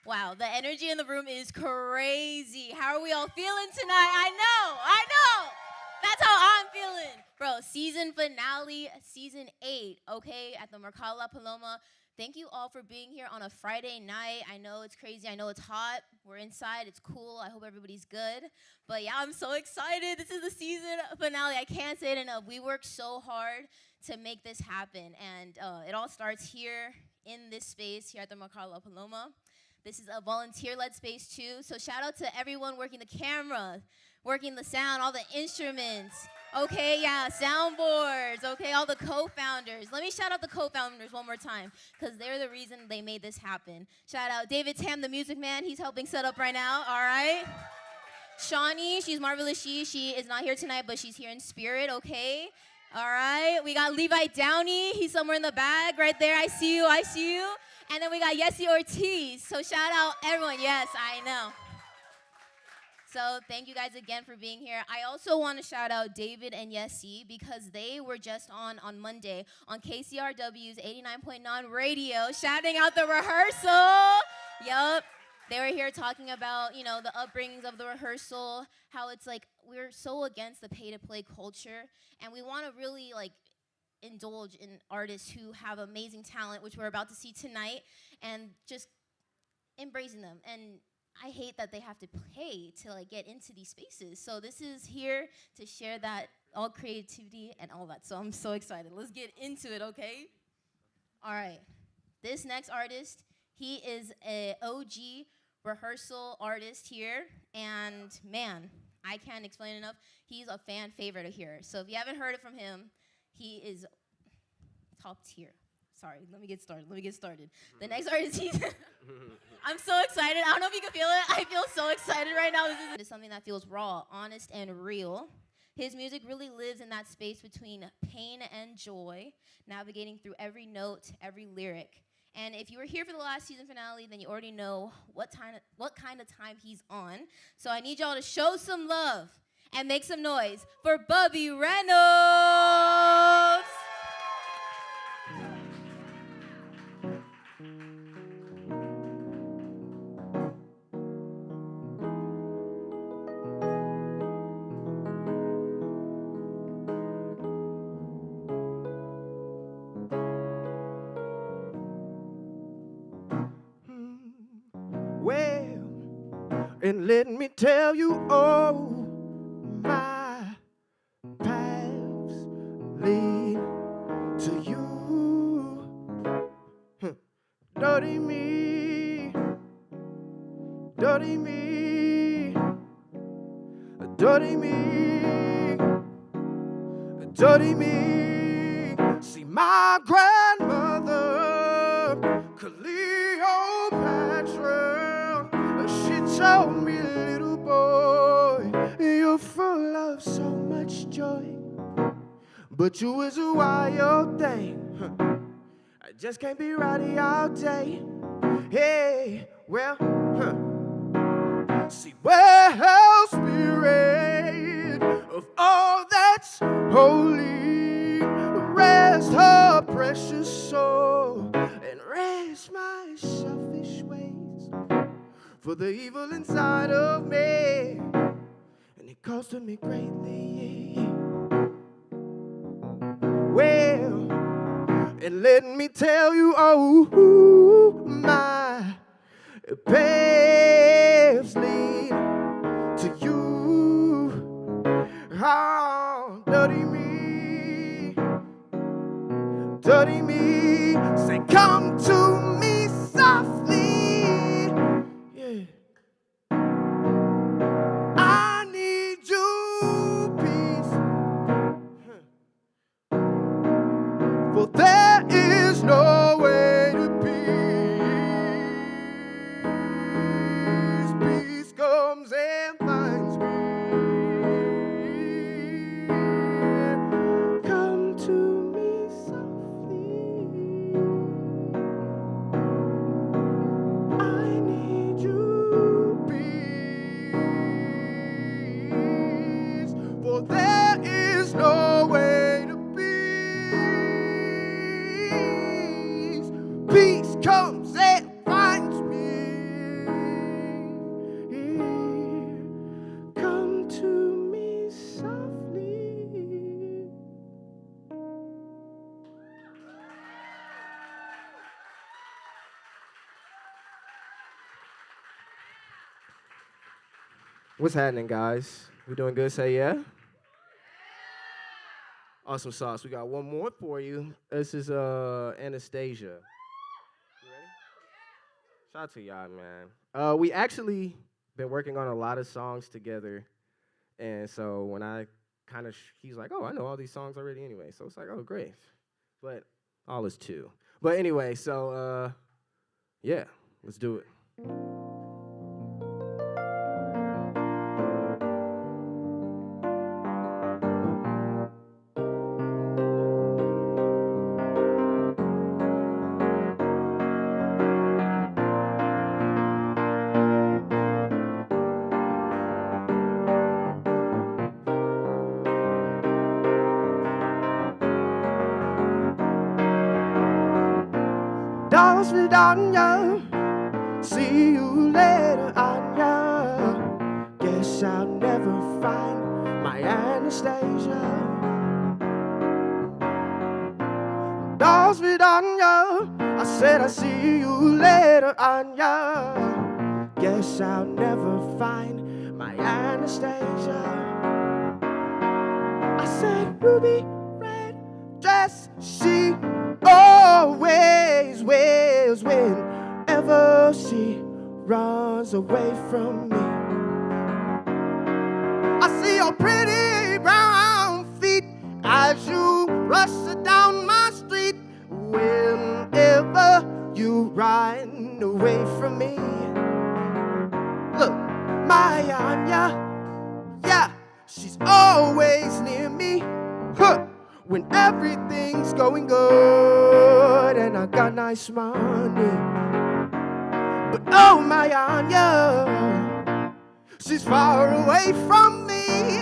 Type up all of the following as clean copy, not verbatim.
Wow, the energy in the room is crazy. How are we all feeling tonight? I know. That's how I'm feeling. Bro, season finale, season 8, okay, at the Mercado La Paloma. Thank you all for being here on a Friday night. I know it's crazy. I know it's hot. We're inside. It's cool. I hope everybody's good. But yeah, I'm so excited. This is the season finale. I can't say it enough. We worked so hard to make this happen. And it all starts here in this space here at the Mercado La Paloma. This is a volunteer-led space, too. So shout out to everyone working the camera, working the sound, all the instruments. Okay, yeah, soundboards, okay, all the co-founders. Let me shout out the co-founders one more time, because they're the reason they made this happen. Shout out David Tam, the music man. He's helping set up right now, all right? Shawnee, she's marvelous. She is not here tonight, but she's here in spirit, okay? All right, we got Levi Downey. He's somewhere in the bag right there. I see you. And then we got Yessie Ortiz. So shout out everyone. Yes, I know. So thank you guys again for being here. I also want to shout out David and Yessie because they were just on Monday on KCRW's 89.9 radio, shouting out the rehearsal. Yup. They were here talking about, the upbringings of the rehearsal, how it's like we're so against the pay-to-play culture, and we want to really, indulge in artists who have amazing talent, which we're about to see tonight, and just embracing them. And I hate that they have to pay to get into these spaces. So this is here to share that all creativity and all that. So I'm so excited. Let's get into it, okay? All right. This next artist, he is an OG rehearsal artist here, and man, I can't explain enough. He's a fan favorite here. So if you haven't heard it from him, he is top tier. Sorry, let me get started. The next artist, I'm so excited. I don't know if you can feel it. I feel so excited right now. This is something that feels raw, honest, and real. His music really lives in that space between pain and joy, navigating through every note, every lyric. And if you were here for the last season finale, then you already know what kind of time he's on. So I need y'all to show some love and make some noise for Bubby Reynolds. Well, and let me tell you, oh, my paths lead to you. Dirty me, dirty me, dirty me, dirty me. See, my grandmother, Cleopatra, she told me, little boy, you're full of so much joy, but you is a wild thing. I just can't be rowdy all day. Hey, well, see, well, spirit of all that's holy, rest her precious soul and rest my selfish ways. For the evil inside of me, and it costed me greatly. Well, and let me tell you, oh, my paths lead to you. Oh, dirty me, say come to me softly. Yeah. I need you, peace. For there is no way to peace. Peace comes and finds me. Come to me softly. I need you, peace. For there is no way to peace. What's happening, guys? We doing good? Say yeah. Awesome sauce. We got one more for you. This is Anastasia. You ready? Shout out to y'all, man. We actually been working on a lot of songs together, and so when I kind of, he's like, "Oh, I know all these songs already anyway." So it's like, "Oh, great," but all is two. But anyway, so yeah, let's do it. Dolls with Anya, see you later, Anya. Guess I'll never find my Anastasia. Dolls with Anya, I said I'll see you later, Anya. Guess I'll never find my Anastasia. I said ruby red dress, she always wears whenever she runs away from me. I see your pretty brown feet as you rush down my street whenever you run away from me. Look, my Anya, yeah, she's always near me. Huh. When everything's going good and I got nice money. But oh, my Anya, she's far away from me.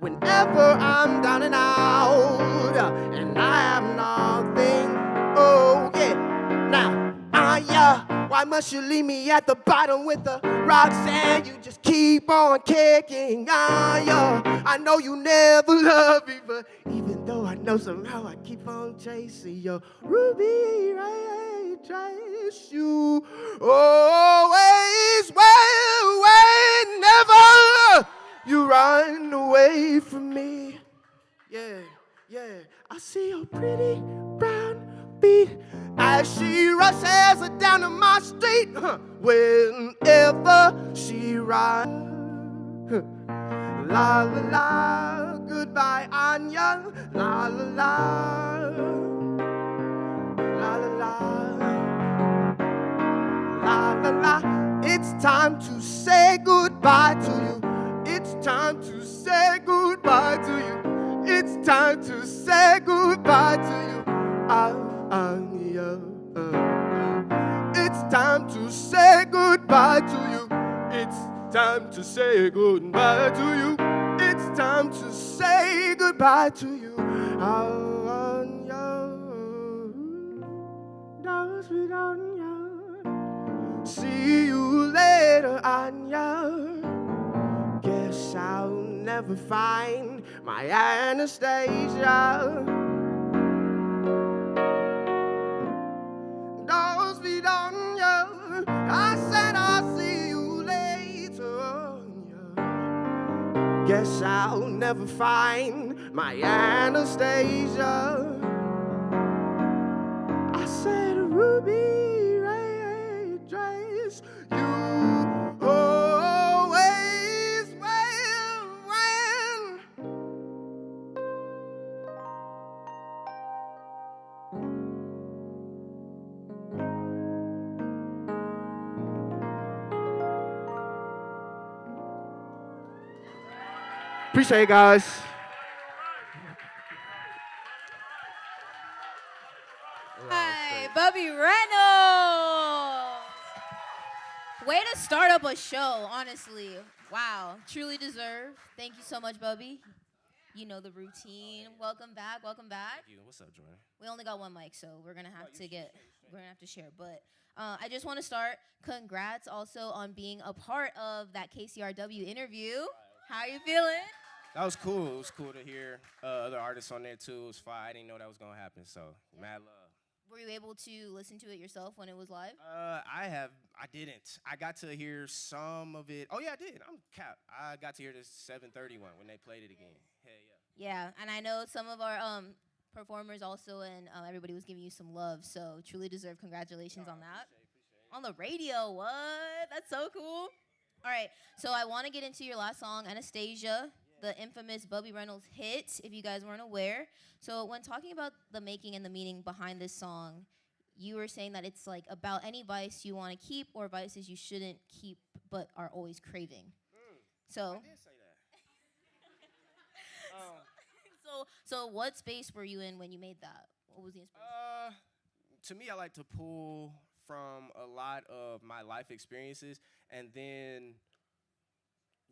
Whenever I'm down and out and I have nothing, oh yeah. Now, Anya, why must you leave me at the bottom with the rocks and you just keep on kicking? Anya, I know you never loved me, but even though I know somehow I keep on chasing your ruby ray trace. You always whenever you run away from me. Yeah, yeah. I see your pretty brown feet as she rushes down to my street. Whenever she runs. La la la, goodbye Anya. La la la, la la la, la la la. It's time to say goodbye to you. It's time to say goodbye to you. It's time to say goodbye to you. Anya. It's time to say goodbye to you. It's time to say goodbye to you. It's time to say goodbye to you. Anya, those with Anya. See you later, Anya. Guess I'll never find my Anastasia. Those with Anya. I said I'll see you later. Guess I'll never find my Anastasia. I said ruby red dress. You always wear when. Appreciate it, guys. Hi, Bubby Reynolds. Way to start up a show, honestly. Wow, truly deserved. Thank you so much, Bubby. You know the routine. Welcome back. Welcome back. Thank you. What's up, Jordyn? We only got one mic, so we're gonna have to share. But I just want to start. Congrats also on being a part of that KCRW interview. How are you feeling? That was cool. It was cool to hear other artists on there, too. It was fine. I didn't know that was going to happen, so mad love. Were you able to listen to it yourself when it was live? I didn't. I got to hear some of it. Oh yeah, I did. I'm cap. I got to hear the 7:31 when they played it again. Hell yeah. Yeah, and I know some of our performers also, and everybody was giving you some love. So truly deserve congratulations on that. Appreciate. On the radio, what? That's so cool. All right, so I want to get into your last song, Anastasia, the infamous Bubby Reynolds hit, if you guys weren't aware. So when talking about the making and the meaning behind this song, you were saying that it's like about any vice you want to keep or vices you shouldn't keep but are always craving. So I did say that. so what space were you in when you made that? What was the inspiration? To me, I like to pull from a lot of my life experiences and then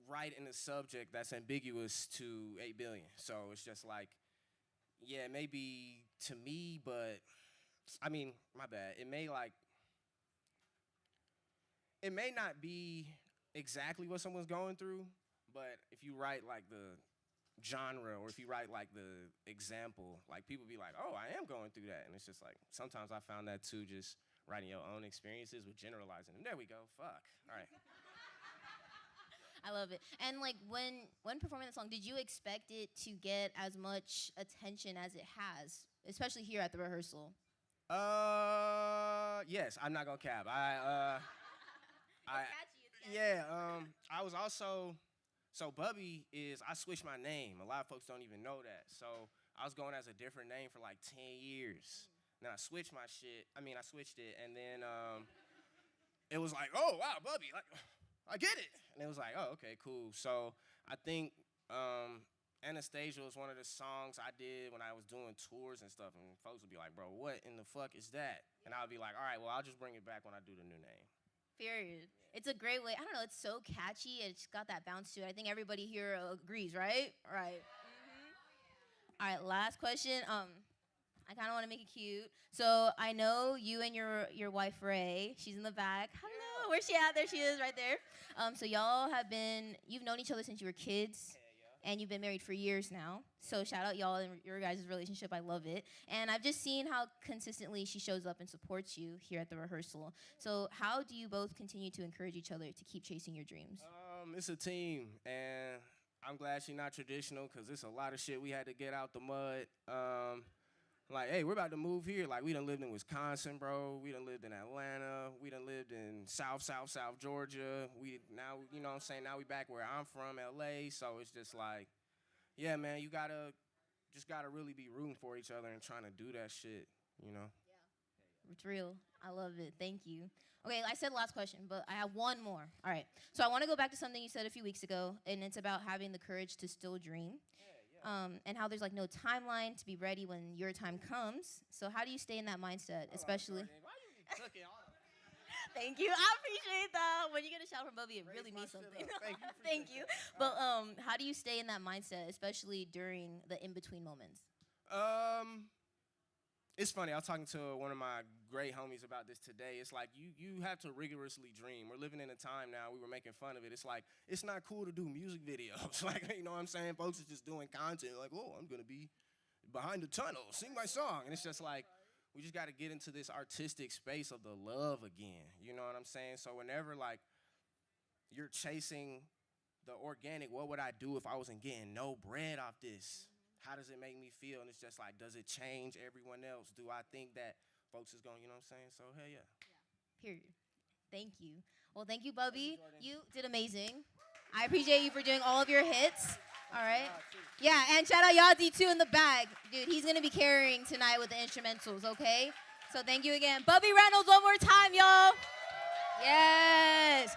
write in a subject that's ambiguous to 8 billion. So it's just like, yeah, maybe to me, but I mean, my bad. It may not be exactly what someone's going through, but if you write like the genre or if you write like the example, like people be like, oh, I am going through that. And it's just like, sometimes I found that too, just writing your own experiences with generalizing them. There we go, fuck, all right. I love it. And like when performing the song, did you expect it to get as much attention as it has, especially here at the rehearsal? Yes, I'm not gonna cap. I was also, so Bubby is, I switched my name. A lot of folks don't even know that. So I was going as a different name for like 10 years. Then I switched my shit. I switched it, and then it was like, oh wow, Bubby, like I get it. And it was like, oh, okay, cool. So I think Anastasia was one of the songs I did when I was doing tours and stuff, and folks would be like, bro, what in the fuck is that? And I would be like, all right, well, I'll just bring it back when I do the new name. Period. It's a great way. I don't know, it's so catchy. It's got that bounce to it. I think everybody here agrees, right? Right. All right, last question. I kind of want to make it cute. So I know you and your wife, Ray, she's in the back. Hello, where's she at? There she is, right there. So y'all you've known each other since you were kids. And you've been married for years now. So shout out y'all and your guys' relationship. I love it. And I've just seen how consistently she shows up and supports you here at the rehearsal. So how do you both continue to encourage each other to keep chasing your dreams? It's a team. And I'm glad she's not traditional because there's a lot of shit we had to get out the mud. Like, hey, we're about to move here. Like, we done lived in Wisconsin, bro. We done lived in Atlanta. We done lived in South Georgia. Now, you know what I'm saying? Now we back where I'm from, LA. So it's just like, yeah, man, you just gotta really be rooting for each other and trying to do that shit, you know? Yeah. It's real. I love it. Thank you. Okay, I said last question, but I have one more. All right. So I want to go back to something you said a few weeks ago, and it's about having the courage to still dream. And how there's like no timeline to be ready when your time comes. So how do you stay in that mindset, especially? Why you cooking on them? Thank you. I appreciate that. When you get a shout from Bubby, it really means something. Thank you. Thank you. But how do you stay in that mindset, especially during the in-between moments? It's funny. I was talking to one of my great homies about this today. It's like you have to rigorously dream. We're living in a time now, we were making fun of it. It's like, it's not cool to do music videos. Like, you know what I'm saying? Folks are just doing content like, oh, I'm going to be behind the tunnel, sing my song. And it's just like, we just got to get into this artistic space of the love again. You know what I'm saying? So whenever, like, you're chasing the organic, what would I do if I wasn't getting no bread off this? How does it make me feel? And it's just like, does it change everyone else? Do I think that folks is going, you know what I'm saying? So, hell yeah. Period. Thank you. Well, thank you, Bubby. You did amazing. I appreciate you for doing all of your hits. All right. Yeah, and shout out Yazi, too, in the back. Dude, he's going to be carrying tonight with the instrumentals, okay? So thank you again. Bubby Reynolds, one more time, y'all. Yes.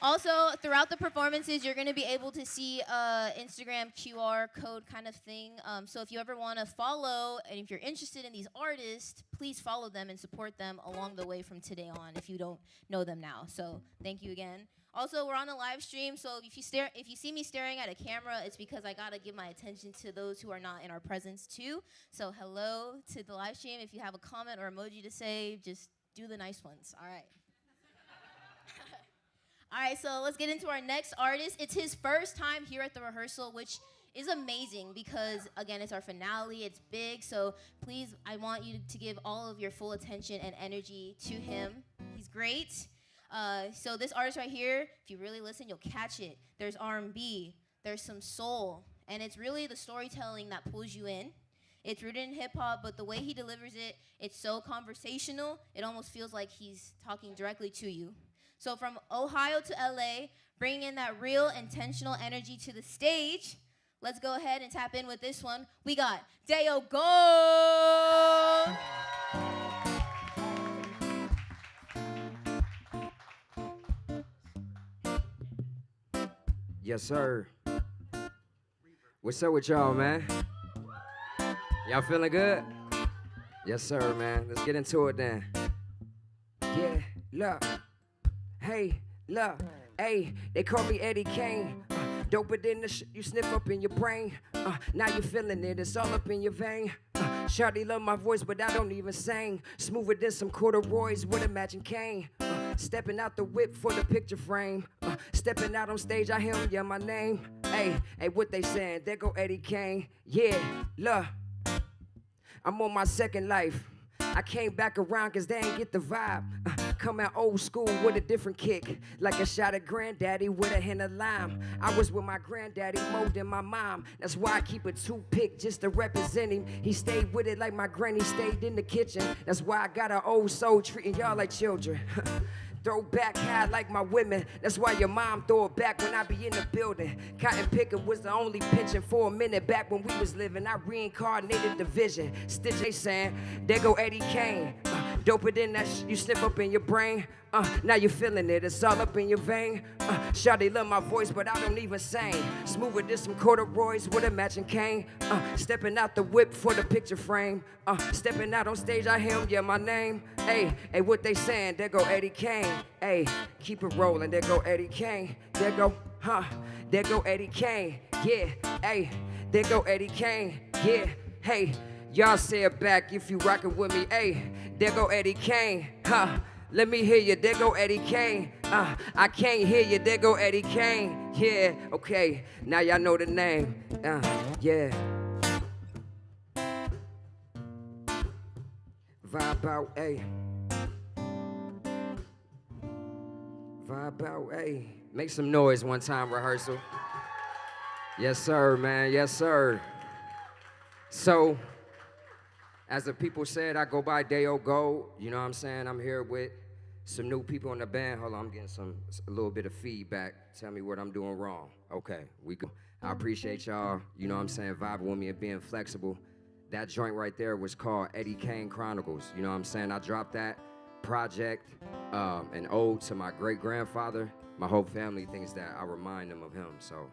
Also, throughout the performances, you're going to be able to see Instagram QR code kind of thing. So if you ever want to follow, and if you're interested in these artists, please follow them and support them along the way from today on if you don't know them now. So thank you again. Also, we're on a live stream, so if you see me staring at a camera, it's because I got to give my attention to those who are not in our presence too. So hello to the live stream. If you have a comment or emoji to say, just do the nice ones. All right. All right, so let's get into our next artist. It's his first time here at the rehearsal, which is amazing because, again, it's our finale. It's big. So please, I want you to give all of your full attention and energy to him. He's great. So this artist right here, if you really listen, you'll catch it. There's R&B. There's some soul. And it's really the storytelling that pulls you in. It's rooted in hip-hop, but the way he delivers it, it's so conversational, it almost feels like he's talking directly to you. So from Ohio to LA, bringing in that real, intentional energy to the stage, let's go ahead and tap in with this one. We got Dayo Gold. Yes, sir. What's up with y'all, man? Y'all feeling good? Yes, sir, man. Let's get into it then. Yeah, look. Hey, look. Hey, they call me Eddie Kane. Doper than the you sniff up in your brain. Now you feeling it, it's all up in your vein. Shawty love my voice, but I don't even sing. Smoother than some corduroys with a matching cane. Stepping out the whip for the picture frame. Stepping out on stage, I hear him yell my name. Hey, what they saying? There go Eddie Kane. Yeah, look. I'm on my second life. I came back around cause they ain't get the vibe. Come out old school with a different kick. Like a shot of granddaddy with a hint of lime. I was with my granddaddy more than my mom. That's why I keep a toothpick just to represent him. He stayed with it like my granny stayed in the kitchen. That's why I got an old soul treating y'all like children. Throw back high like my women. That's why your mom throw it back when I be in the building. Cotton picking was the only pension for a minute back when we was living. I reincarnated the vision. Stitch, they saying, there go Eddie Kane. Doper than that you slip up in your brain. Now you feeling it, it's all up in your vein. Shawty love my voice, but I don't even sing. Smoother than some corduroys with a matching cane. Stepping out the whip for the picture frame. Stepping out on stage, I hear him yell my name. Hey, what they saying? There go Eddie Kane. Hey, keep it rolling. There go Eddie Kane. There go, there go Eddie Kane. Yeah, hey, there go Eddie Kane. Yeah, hey, y'all say it back if you rockin' with me. Hey, there go Eddie Kane. Let me hear you, there go Eddie Kane. I can't hear you, there go Eddie Kane. Yeah, okay, now y'all know the name. Yeah. Vibe out, ayy. Vibe out, ayy. Make some noise one time, rehearsal. Yes, sir, man, yes, sir. So, as the people said, I go by Dayo Gold. You know what I'm saying? I'm here with some new people in the band. Hold on, I'm getting a little bit of feedback. Tell me what I'm doing wrong. Okay, we go. I appreciate y'all, you know what I'm saying, vibing with me and being flexible. That joint right there was called Eddie Kane Chronicles. You know what I'm saying? I dropped that project, an ode to my great-grandfather. My whole family thinks that I remind them of him, so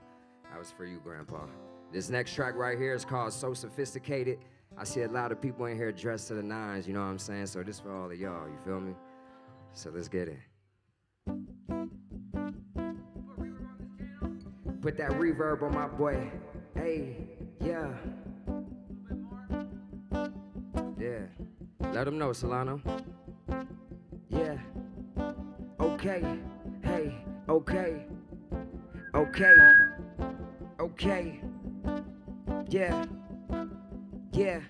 that was for you, Grandpa. This next track right here is called So Sophisticated. I see a lot of people in here dressed to the nines, you know what I'm saying? So this for all of y'all, you feel me? So let's get it. Put that reverb on my boy. Hey, yeah. Yeah. Let him know, Solano. Yeah. Okay. Hey. Okay. Okay. Okay. Yeah. Yeah.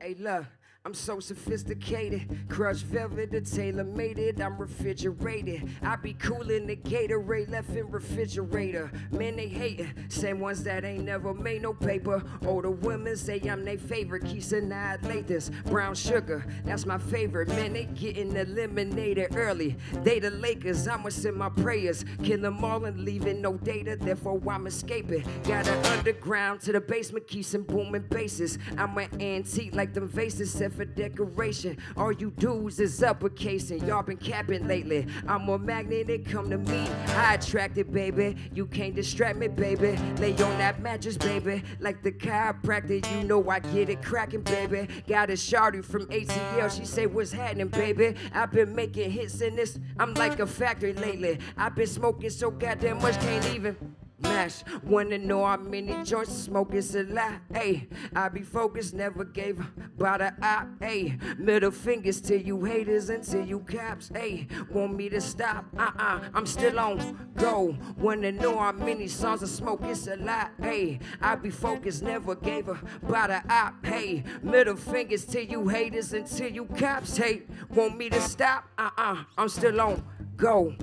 Hey, look. I'm so sophisticated, crushed velvet, the tailor made it, I'm refrigerated. I be coolin' the Gatorade left in refrigerator. Man, they hatin', same ones that ain't never made no paper. Older women say I'm they favorite, keeps annihilate this. Brown sugar, that's my favorite. Man, they getting eliminated early. They the Lakers, I'ma send my prayers. Kill them all and leaving no data, therefore I'm escaping. Got an underground to the basement, keeps some booming bases. I'm an antique like them vases set for decoration. All you dudes is uppercasing. Y'all been capping lately. I'm a magnet, they come to me. I attract it, baby. You can't distract me, baby. Lay on that mattress, baby. Like the chiropractor, you know I get it cracking, baby. Got a shawty from ATL. She say, what's happening, baby? I've been making hits in this. I'm like a factory lately. I've been smoking so goddamn much, can't even. mash. Wanna know how many joints I smoke, it's a lie. Ayy, I be focused, never gave by the eye. Ayy, middle fingers to you haters until you caps. Ayy, want me to stop? I'm still on go. Wanna know how many songs I smoke, it's a lie. Ayy, I be focused, never gave by the eye. Hey, middle fingers to you haters until you caps. Hey, want me to stop? I'm still on go.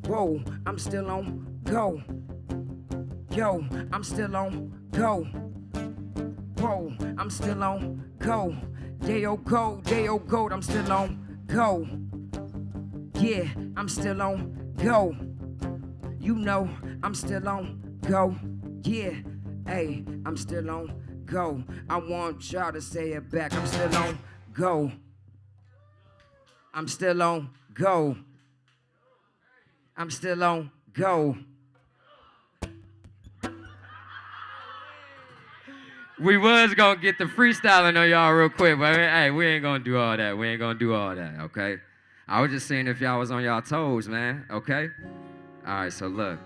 Whoa, I'm still on go. Yo, I'm still on go. Whoa, I'm still on go. Dayo Gold, I'm still on go. Yeah, I'm still on go. You know, I'm still on go. Yeah, hey, I'm still on go. I want y'all to say it back. I'm still on go. I'm still on go. I'm still on go. We was gonna get the freestyling on y'all real quick, but hey, we ain't gonna do all that. We ain't gonna do all that, okay? I was just seeing if y'all was on y'all toes, man, okay? All right, so look.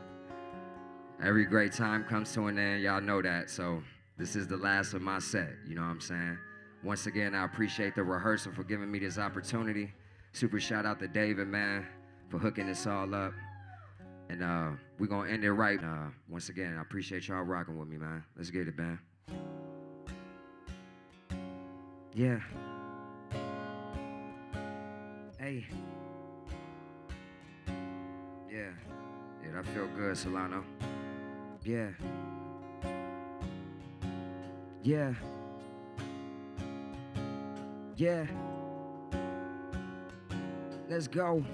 Every great time comes to an end, y'all know that, so this is the last of my set, you know what I'm saying? Once again, I appreciate the Rehearsal for giving me this opportunity. Super shout out to David, man, for hooking this all up. And we're gonna end it right. Once again, I appreciate y'all rocking with me, man. Let's get it, man. Yeah. Hey. Yeah. Yeah, that feel good, Solano. Yeah. Yeah. Yeah. Let's go.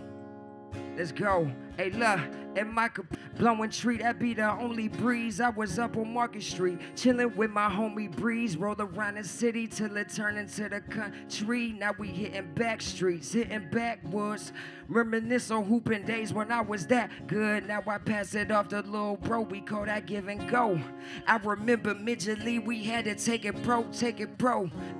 Let's go. Hey, look, and Michael blowing tree, that be the only breeze. I was up on Market Street, chilling with my homie Breeze. Roll around the city till it turned into the country. Now we hitting back streets, hitting backwoods. Reminisce on hooping days when I was that good. Now I pass it off to little bro, we call that give and go. I remember Midget Lee, we had to take it pro.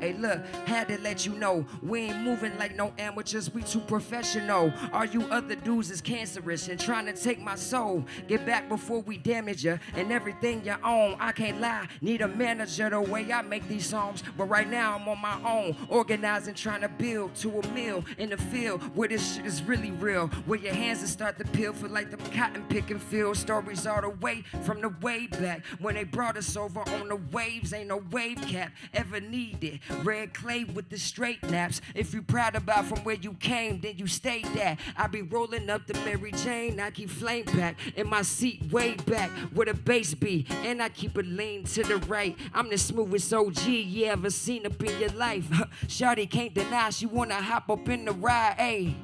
Hey, look, had to let you know, we ain't moving like no amateurs, we too professional. All you other dudes is cancerous and trying to take my soul. Get back before we damage you and everything you own. I can't lie, need a manager the way I make these songs. But right now I'm on my own, organizing, trying to build to a mill in the field where this shit is really real. Where your hands will start to peel, feel like them cotton picking field stories all the way from the way back. When they brought us over on the waves, ain't no wave cap ever needed. Red clay with the straight naps. If you proud about from where you came, then you stayed there. I be rolling up the Mary Jane, I keep flame back in my seat way back where the bass be, and I keep it lean to the right. I'm the smoothest OG you ever seen up in your life. Shawty can't deny she wanna hop up in the ride. Ayy,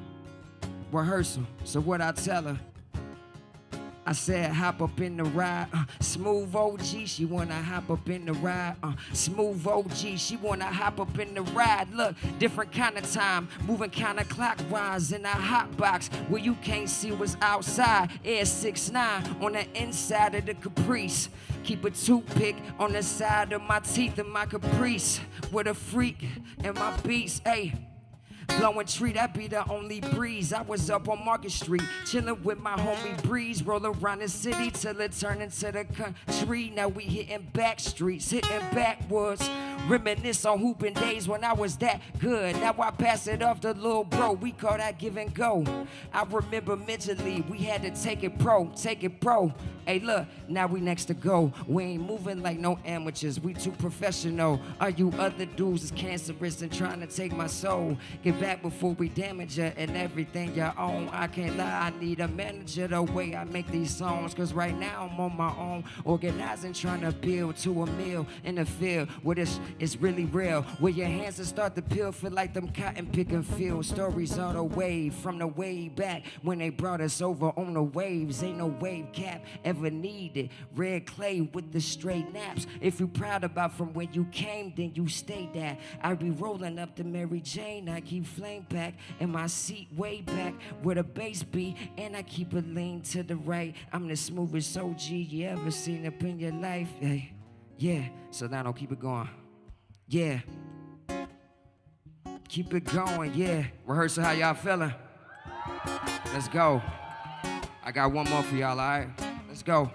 Rehearsal, so what I tell her? I said hop up in the ride. Smooth OG, she wanna hop up in the ride. Smooth OG, she wanna hop up in the ride. Look, different kind of time, moving kind of clockwise in a hot box where you can't see what's outside. Air 6'9" on the inside of the Caprice. Keep a toothpick on the side of my teeth and my Caprice. With a freak and my beats, ayy. Blowing tree, that be the only breeze. I was up on Market Street, chilling with my homie Breeze. Roll around the city till it turned into the country. Now we hitting back streets, hitting backwoods. Reminisce on hooping days when I was that good. Now I pass it off to little bro, we call that give and go. I remember mentally, we had to take it pro. Hey look, now we next to go. We ain't moving like no amateurs, we too professional. All you other dudes is cancerous and trying to take my soul. Get back before we damage you and everything you own. I can't lie, I need a manager the way I make these songs. Cause right now I'm on my own, organizing, trying to build to a mill in the field where this is really real. Where your hands will start to peel, feel like them cotton picking field stories all the way from the way back when they brought us over on the waves. Ain't no wave cap ever needed. Red clay with the straight naps. If you proud about from where you came, then you stay there. I be rolling up the Mary Jane, I keep flame back in my seat way back where the bass be, and I keep it lean to the right. I'm the smoothest OG you ever seen up in your life. Hey, yeah, so now don't keep it going. Yeah, keep it going. Yeah, Rehearsal, how y'all feeling? Let's go. I got one more for y'all, all right? Let's go.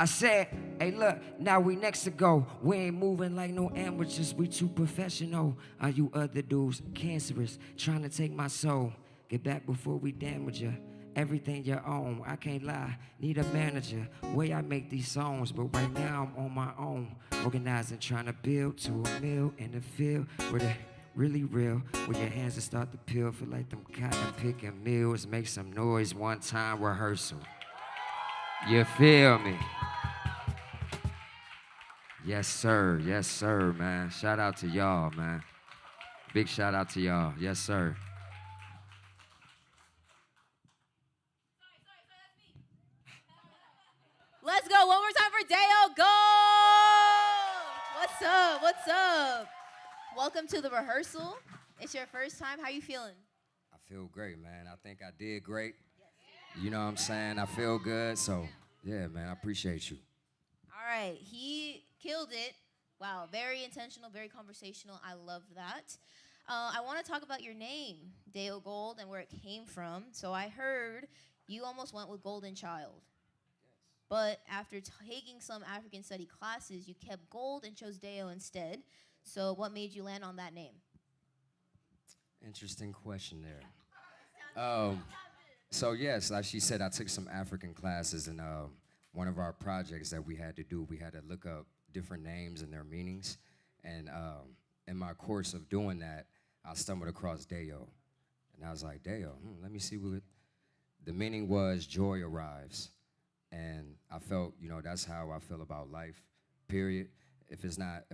I said, hey, look, now we next to go. We ain't moving like no amateurs. We too professional. Are you other dudes cancerous, trying to take my soul? Get back before we damage you. Everything your own. I can't lie. Need a manager. Way I make these songs, but right now I'm on my own. Organizing, trying to build to a mill in the field where the really real. When your hands will start to peel, feel like them cotton picking mills. Make some noise one time rehearsal. You feel me? Yes, sir, man. Shout out to y'all, man. Big shout out to y'all. Yes, sir. Let's go one more time for Dayo Gold. What's up? What's up? Welcome to the rehearsal. It's your first time. How you feeling? I feel great, man. I think I did great. You know what I'm saying? I feel good. So, yeah, man, I appreciate you. All right. He killed it. Wow. Very intentional, very conversational. I love that. I want to talk about your name, Dayo Gold, and where it came from. So I heard you almost went with Golden Child. But after taking some African study classes, you kept Gold and chose Dayo instead. So what made you land on that name? Interesting question there. So yes, like she said, I took some African classes, and one of our projects that we had to do, we had to look up different names and their meanings. And in my course of doing that, I stumbled across Dayo. And I was like, Dayo, let me see what the meaning was. Joy arrives. And I felt, that's how I feel about life, period. If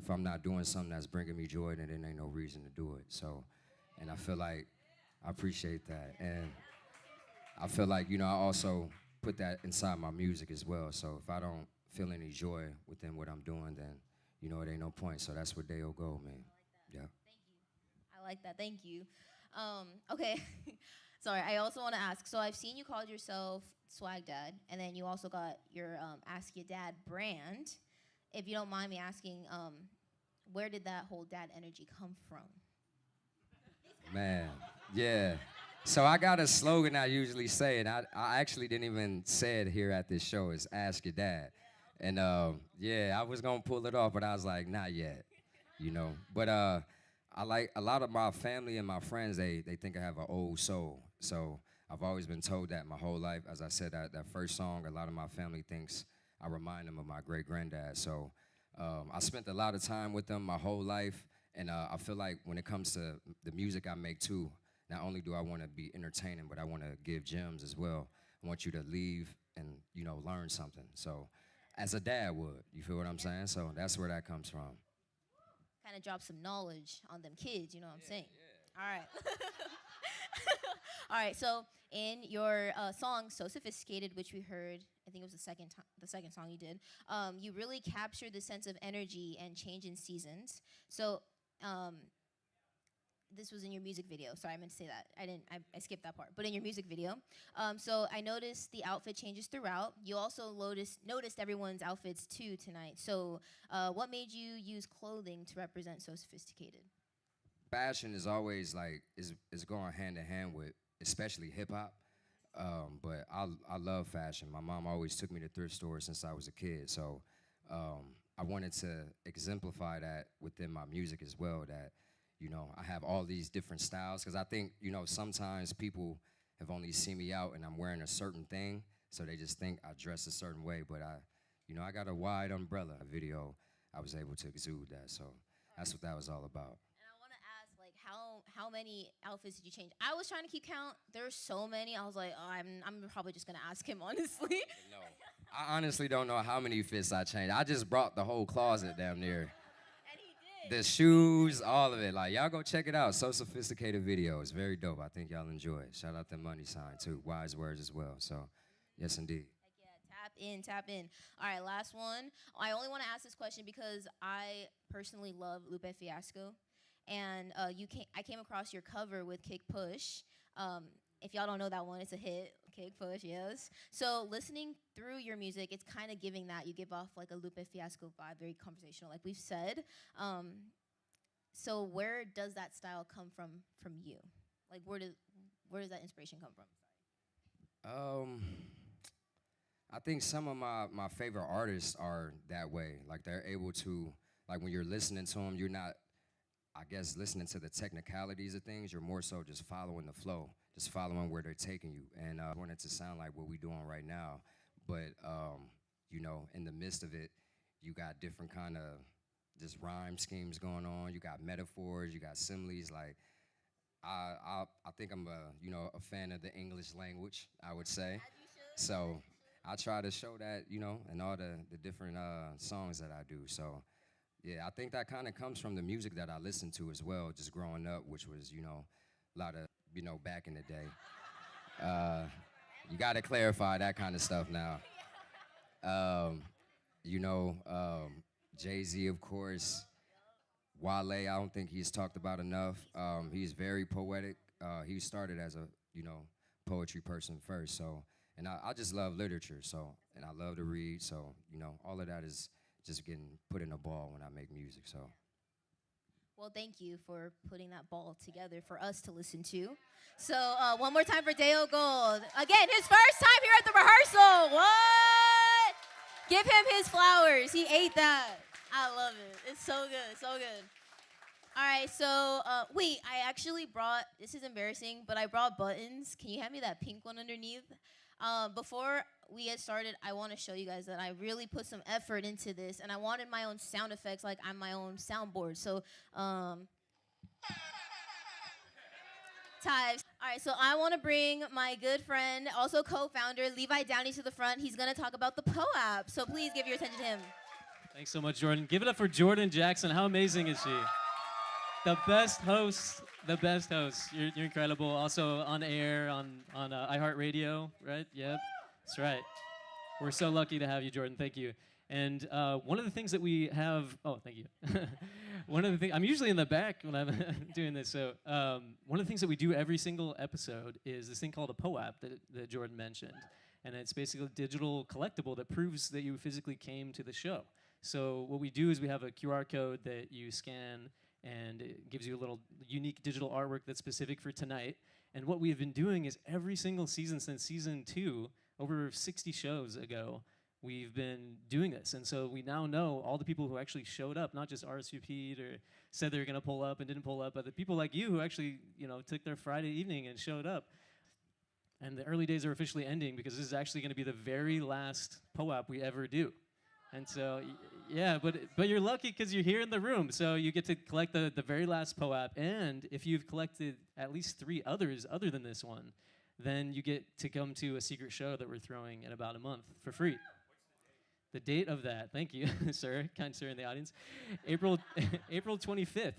I'm not doing something that's bringing me joy, then there ain't no reason to do it. So, and I feel like I appreciate that. And I feel like, I also put that inside my music as well. So if I don't feel any joy within what I'm doing, then, it ain't no point. So that's what Dayo Gold mean. Yeah. I like that. Thank you. Okay. Sorry, I also want to ask. So I've seen you called yourself Swag Dad, and then you also got your Ask Your Dad brand. If you don't mind me asking, where did that whole dad energy come from? Man, yeah. So I got a slogan I usually say, and I actually didn't even say it here at this show. It's Ask Your Dad. And yeah, I was going to pull it off, but I was like, not yet, But I like a lot of my family and my friends, they think I have an old soul. So I've always been told that my whole life. As I said, that first song, a lot of my family thinks I remind them of my great-granddad. So I spent a lot of time with them my whole life, and I feel like when it comes to the music I make too, not only do I want to be entertaining, but I want to give gems as well. I want you to leave and, learn something. So as a dad would, you feel what I'm saying? So that's where that comes from. Kind of drop some knowledge on them kids, you know what I'm saying? Yeah. All right. All right, so in your song So Sophisticated, which we heard, I think it was the second song you did, you really captured the sense of energy and change in seasons. So this was in your music video. Sorry, I meant to say that. I skipped that part. But in your music video. So I noticed the outfit changes throughout. You also noticed everyone's outfits too tonight. So what made you use clothing to represent So Sophisticated? Fashion is always is going hand in hand with, especially hip hop. But I love fashion. My mom always took me to thrift stores since I was a kid. So I wanted to exemplify that within my music as well, that, I have all these different styles. Because I think, sometimes people have only seen me out and I'm wearing a certain thing. So they just think I dress a certain way. But I got a wide umbrella video. I was able to exude that. So that's what that was all about. How many outfits did you change? I was trying to keep count. There were so many. I was like, oh, I'm probably just gonna ask him honestly. No, I honestly don't know how many fits I changed. I just brought the whole closet damn near. And he did. The shoes, all of it. Like, y'all go check it out. So Sophisticated video. It's very dope. I think y'all enjoy it. Shout out to Money Sign too. Wise words as well. So, yes indeed. Tap in. All right, last one. I only want to ask this question because I personally love Lupe Fiasco. And I came across your cover with Kick Push. If y'all don't know that one, it's a hit. Kick Push, yes. So listening through your music, it's kind of giving that. You give off like a Lupe Fiasco vibe, very conversational, like we've said. So where does that style come from you? Like where does that inspiration come from? I think some of my favorite artists are that way. Like they're able to, like when you're listening to them, you're not, I guess, listening to the technicalities of things. You're more so just following the flow, just following where they're taking you. And I want it to sound like what we're doing right now. But, you know, in the midst of it, you got different kind of just rhyme schemes going on. You got metaphors, you got similes. Like, I think I'm a fan of the English language, I would say. So I try to show that, you know, in all the different songs that I do. So yeah, I think that kind of comes from the music that I listened to as well, just growing up, which was, you know, a lot of, you know, back in the day. You got to clarify that kind of stuff now. You know, Jay-Z, of course. Wale, I don't think he's talked about enough. He's very poetic. He started as a, you know, poetry person first. So, and I just love literature. So, and I love to read. So, you know, all of that is just getting put in a ball when I make music. So. Well, thank you for putting that ball together for us to listen to. So one more time for Dayo Gold. Again, his first time here at the rehearsal. What? Give him his flowers. He ate that. I love it. It's so good, so good. All right, so wait, I actually brought, this is embarrassing, but I brought buttons. Can you hand me that pink one underneath? Before we get started, I want to show you guys that I really put some effort into this, and I wanted my own sound effects, like I'm my own soundboard. So, Tyves. All right, so I want to bring my good friend, also co-founder, Levi Downey to the front. He's going to talk about the POAP, so please give your attention to him. Thanks so much, Jordyn. Give it up for Jordyn Jackson. How amazing is she? The best host, the best host. You're incredible. Also on air on iHeartRadio, right? Yep, that's right. We're so lucky to have you, Jordyn. Thank you. And one of the things that we have, oh, thank you. One of the things, I'm usually in the back when I'm doing this. So one of the things that we do every single episode is this thing called a POAP that Jordyn mentioned. And it's basically a digital collectible that proves that you physically came to the show. So what we do is we have a QR code that you scan, and it gives you a little unique digital artwork that's specific for tonight. And what we've been doing is every single season since season 2, over 60 shows ago, we've been doing this. And so we now know all the people who actually showed up, not just RSVP'd or said they were going to pull up and didn't pull up, but the people like you who actually, you know, took their Friday evening and showed up. And the early days are officially ending because this is actually going to be the very last POAP we ever do. And so, yeah, but you're lucky because you're here in the room. So you get to collect the very last POAP. And if you've collected at least 3 others other than this one, then you get to come to a secret show that we're throwing in about a month for free. The date of that, thank you, sir, kind sir in the audience, April 25th.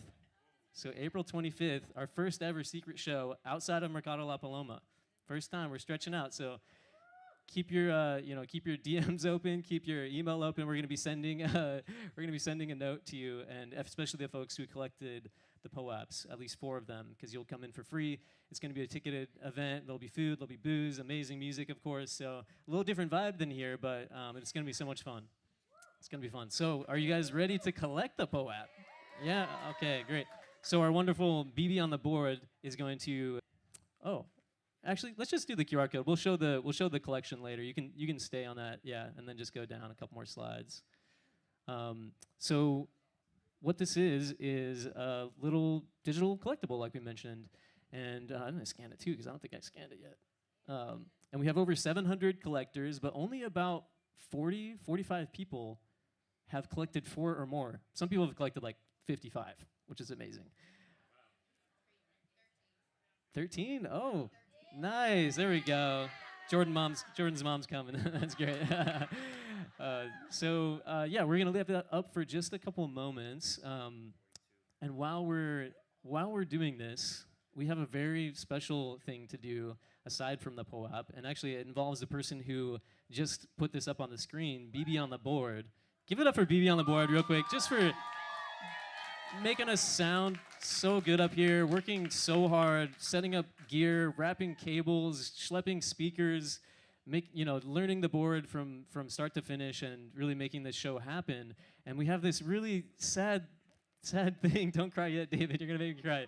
So April 25th, our first ever secret show outside of Mercado La Paloma. First time, we're stretching out. So keep your keep your DMs open, keep your email open. We're going to be sending a note to you, and especially the folks who collected the POAPs, at least 4 of them, because you'll come in for free. It's going to be a ticketed event. There'll be food, there'll be booze, amazing music, of course. So a little different vibe than here, but it's going to be so much fun. It's going to be fun. So are you guys ready to collect the POAP? Yeah. Okay. Great. So our wonderful BB on the board is going to. Oh. Actually, let's just do the QR code. We'll show the collection later. You can stay on that, yeah, and then just go down a couple more slides. So what this is a little digital collectible, like we mentioned, and I'm gonna scan it too because I don't think I scanned it yet. And we have over 700 collectors, but only about 45 people have collected 4 or more. Some people have collected like 55, which is amazing. 13? Oh. Nice, there we go. Jordyn's mom's coming. That's great. Yeah, we're gonna leave that up for just a couple moments. And while we're doing this, we have a very special thing to do aside from the POAP, and actually it involves the person who just put this up on the screen, BB on the board. Give it up for BB on the board real quick, just for making us sound so good up here, working so hard, setting up gear, wrapping cables, schlepping speakers, learning the board from start to finish and really making this show happen. And we have this really sad thing. Don't cry yet, David. You're going to make me cry.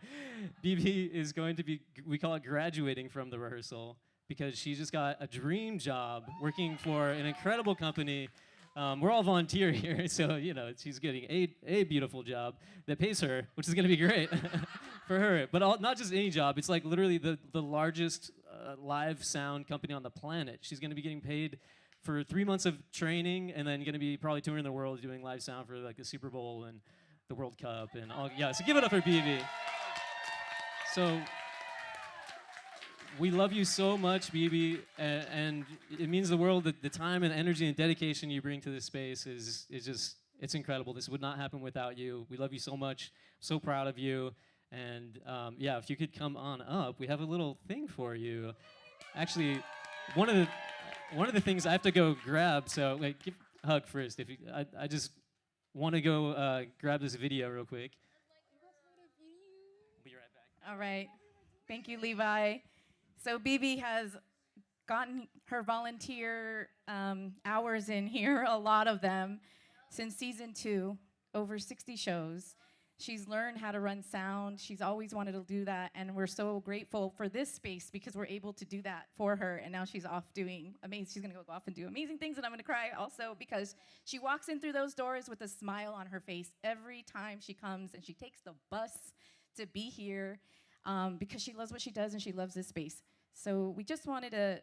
BB is going to be, we call it graduating from the rehearsal. because she just got a dream job working for an incredible company. We're all volunteer here, so you know she's getting a beautiful job that pays her, which is going to be great for her. But not just any job; it's like literally the largest live sound company on the planet. She's going to be getting paid for 3 months of training, and then going to be probably touring the world doing live sound for like the Super Bowl and the World Cup and all. Yeah, so give it up for BB. So we love you so much, BB, and it means the world that the time and energy and dedication you bring to this space is just, it's incredible. This would not happen without you. We love you so much, so proud of you, and yeah, if you could come on up, we have a little thing for you. Actually, one of the things I have to go grab, so wait, give a hug first. If you, I just want to go grab this video real quick. We'll be right back. All right. Thank you, Levi. So BB has gotten her volunteer hours in here, a lot of them, since season 2, over 60 shows. She's learned how to run sound. She's always wanted to do that, and we're so grateful for this space because we're able to do that for her, and now she's off doing amazing. She's gonna go off and do amazing things, and I'm gonna cry also because she walks in through those doors with a smile on her face every time she comes, and she takes the bus to be here. Because she loves what she does and she loves this space. So we just wanted to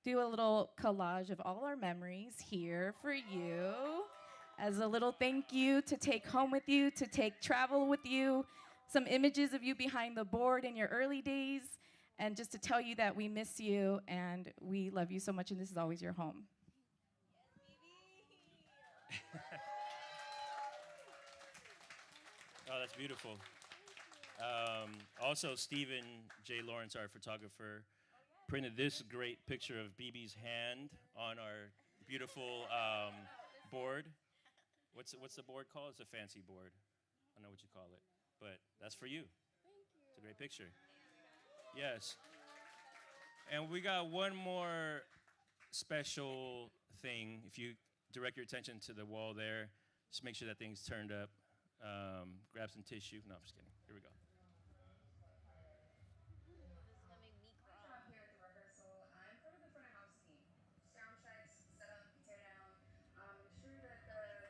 do a little collage of all our memories here for you as a little thank you to take home with you, to take travel with you, some images of you behind the board in your early days, and just to tell you that we miss you and we love you so much and this is always your home. Oh, that's beautiful. Also, Stephen J. Lawrence, our photographer, printed this great picture of BB's hand on our beautiful board. What's the board called? It's a fancy board. I don't know what you call it, but that's for you. It's a great picture. Yes. And we got one more special thing. If you direct your attention to the wall there, just make sure that thing's turned up. Grab some tissue. No, I'm just kidding. Here we go. Job here at the rehearsal. I'm part of the front of house team. Sound checks, set up, tear down, ensure that the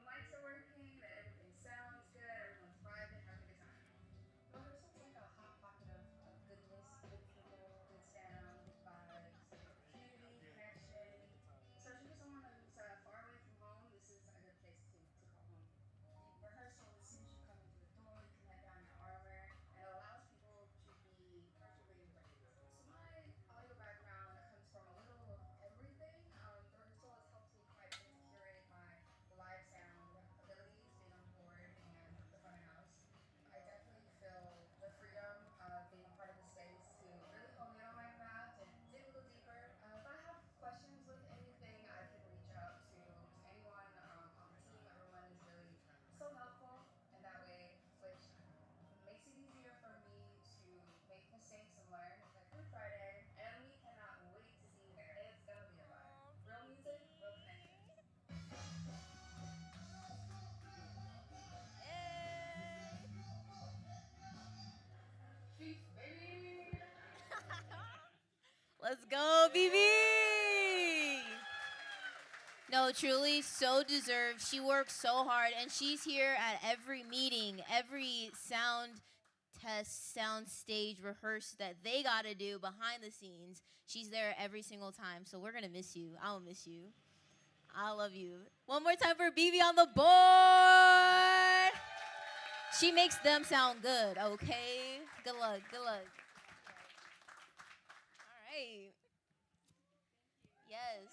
mics are working, that everything sounds good, everyone's vibing, having a good time. Rehearsal's like a hot pocket of goodness, good people, good sound, good vibes, community, connection. Especially for someone who's far away from home, this is a good place to call home. Rehearsal, as soon as you come into the door, you can let down your armor, and it allows people to be perfectly embraced. So my audio background comes from a little of everything. The rehearsal has helped me quite a bit to curate my live sound abilities, being on the board and the front of house. I definitely feel the freedom of being a part of the space to really hone in on my craft and dig a little deeper. If I have questions with anything, I can reach out to anyone on the team. Everyone is really so helpful in that way, which makes it easier for me to make mistakes and learn. Every Friday, and we cannot wait to see you there. It's gonna be a vibe. Real music, real connection. Chiefs, baby! Let's go, BB! No, truly, so deserved. She works so hard, and she's here at every meeting, every sound test, sound stage, rehearse that they got to do behind the scenes. She's there every single time, so we're going to miss you. I'll miss you. I love you. One more time for BB on the board. She makes them sound good, okay? Good luck, good luck. All right. Yes.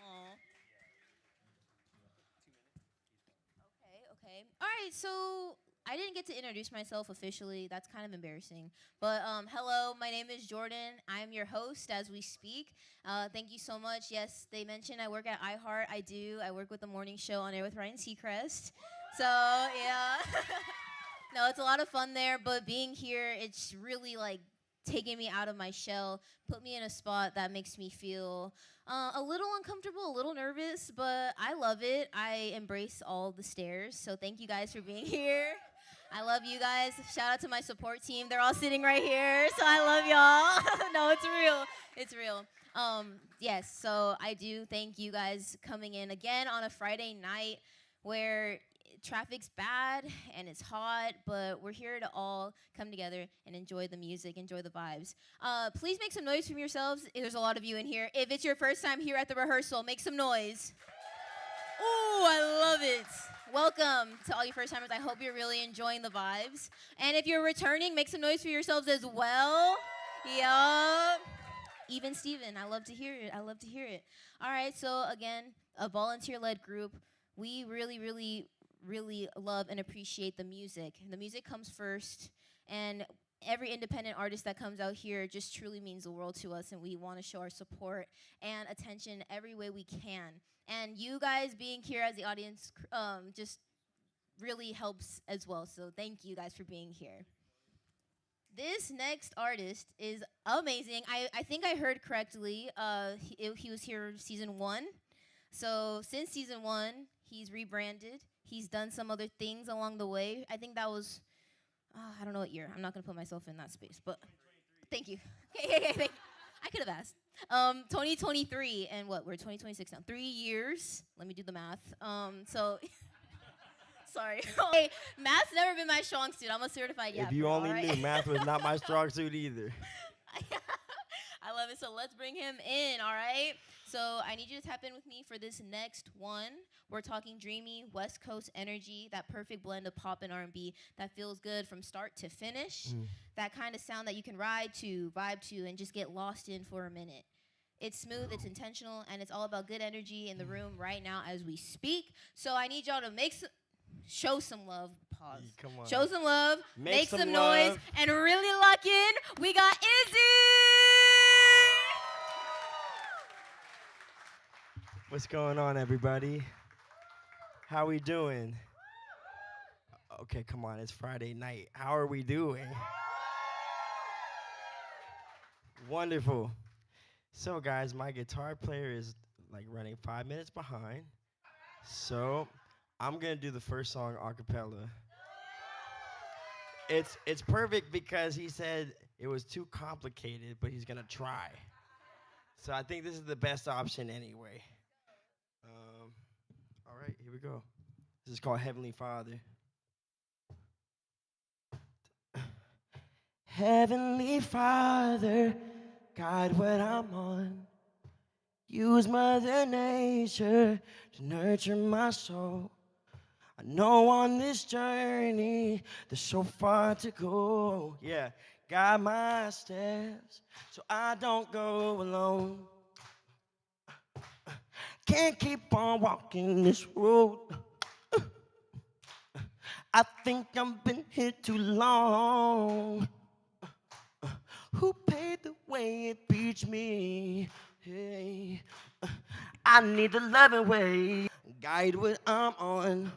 Aw. Okay. All right, so I didn't get to introduce myself officially. That's kind of embarrassing. But hello, my name is Jordyn. I am your host as we speak. Thank you so much. Yes, they mentioned I work at iHeart. I do. I work with the morning show On Air with Ryan Seacrest. So, yeah. No, it's a lot of fun there, but being here, it's really like taking me out of my shell, put me in a spot that makes me feel a little uncomfortable, a little nervous, but I love it. I embrace all the stares, so thank you guys for being here. I love you guys. Shout out to my support team. They're all sitting right here, so I love y'all. No, it's real. It's real. Yes, so I do thank you guys coming in again on a Friday night where traffic's bad and it's hot, but we're here to all come together and enjoy the music, enjoy the vibes. Please make some noise from yourselves. There's a lot of you in here. If it's your first time here at the rehearsal, make some noise. Ooh, I love it. Welcome to all you first timers. I hope you're really enjoying the vibes. And if you're returning, make some noise for yourselves as well. Yup. Even Steven, I love to hear it. I love to hear it. All right, so again, a volunteer-led group. We really, really, really love and appreciate the music. The music comes first, and every independent artist that comes out here just truly means the world to us, and we want to show our support and attention every way we can. And you guys being here as the audience just really helps as well, so thank you guys for being here. This next artist is amazing. I think I heard correctly. He was here season 1. So since season 1, he's rebranded. He's done some other things along the way. I think that was, I don't know what year. I'm not going to put myself in that space, but thank you. Okay. I could have asked. 2023, and what? We're 2026 now. 3 years. Let me do the math. Sorry. Hey, math's never been my strong suit. I'm a certified If you only knew, math was not my strong suit either. I love it. So let's bring him in, all right? So I need you to tap in with me for this next one. We're talking dreamy West Coast energy, that perfect blend of pop and R&B that feels good from start to finish. That kind of sound that you can ride to, vibe to, and just get lost in for a minute. It's smooth, it's intentional, and it's all about good energy in the room right now as we speak. So I need y'all to show some love. Pause. Come on. Show some love, make some love. noise, and really lock in. We got Izzy! What's going on, everybody? How we doing? Okay, come on, it's Friday night. How are we doing? Wonderful. So, guys, my guitar player is like running 5 minutes behind. So, I'm gonna do the first song a cappella. It's perfect because he said it was too complicated, but he's gonna try. So I think this is the best option anyway. All right, here we go. This is called Heavenly Father. Heavenly Father, guide what I'm on. Use Mother Nature to nurture my soul. I know on this journey there's so far to go. Yeah, guide my steps so I don't go alone. Can't keep on walking this road. I think I've been here too long. Who paved the way it beats me? Hey, I need the loving way. Guide what I'm on.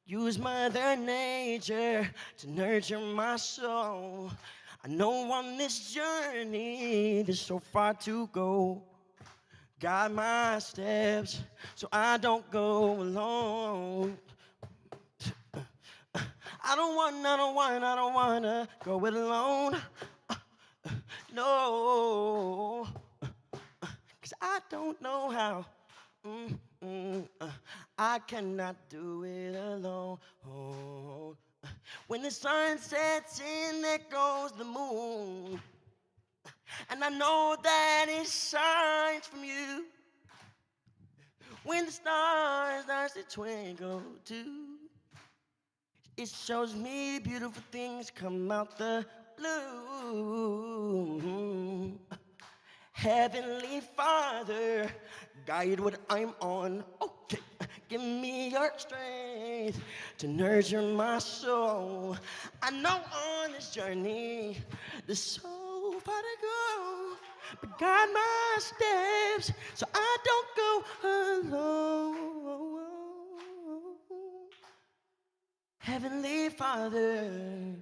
Use Mother Nature to nurture my soul. I know on this journey there's so far to go. Guide my steps so I don't go alone. I don't wanna go it alone. No, 'cause I don't know how. I cannot do it alone. When the sun sets in, there goes the moon. And I know that it shines from you. When the stars start to twinkle too, it shows me beautiful things come out the blue. Heavenly Father, guide what I'm on. Okay, give me your strength to nurture my soul. I know on this journey there's so far to go, but guide my steps so I don't go alone. Heavenly Father,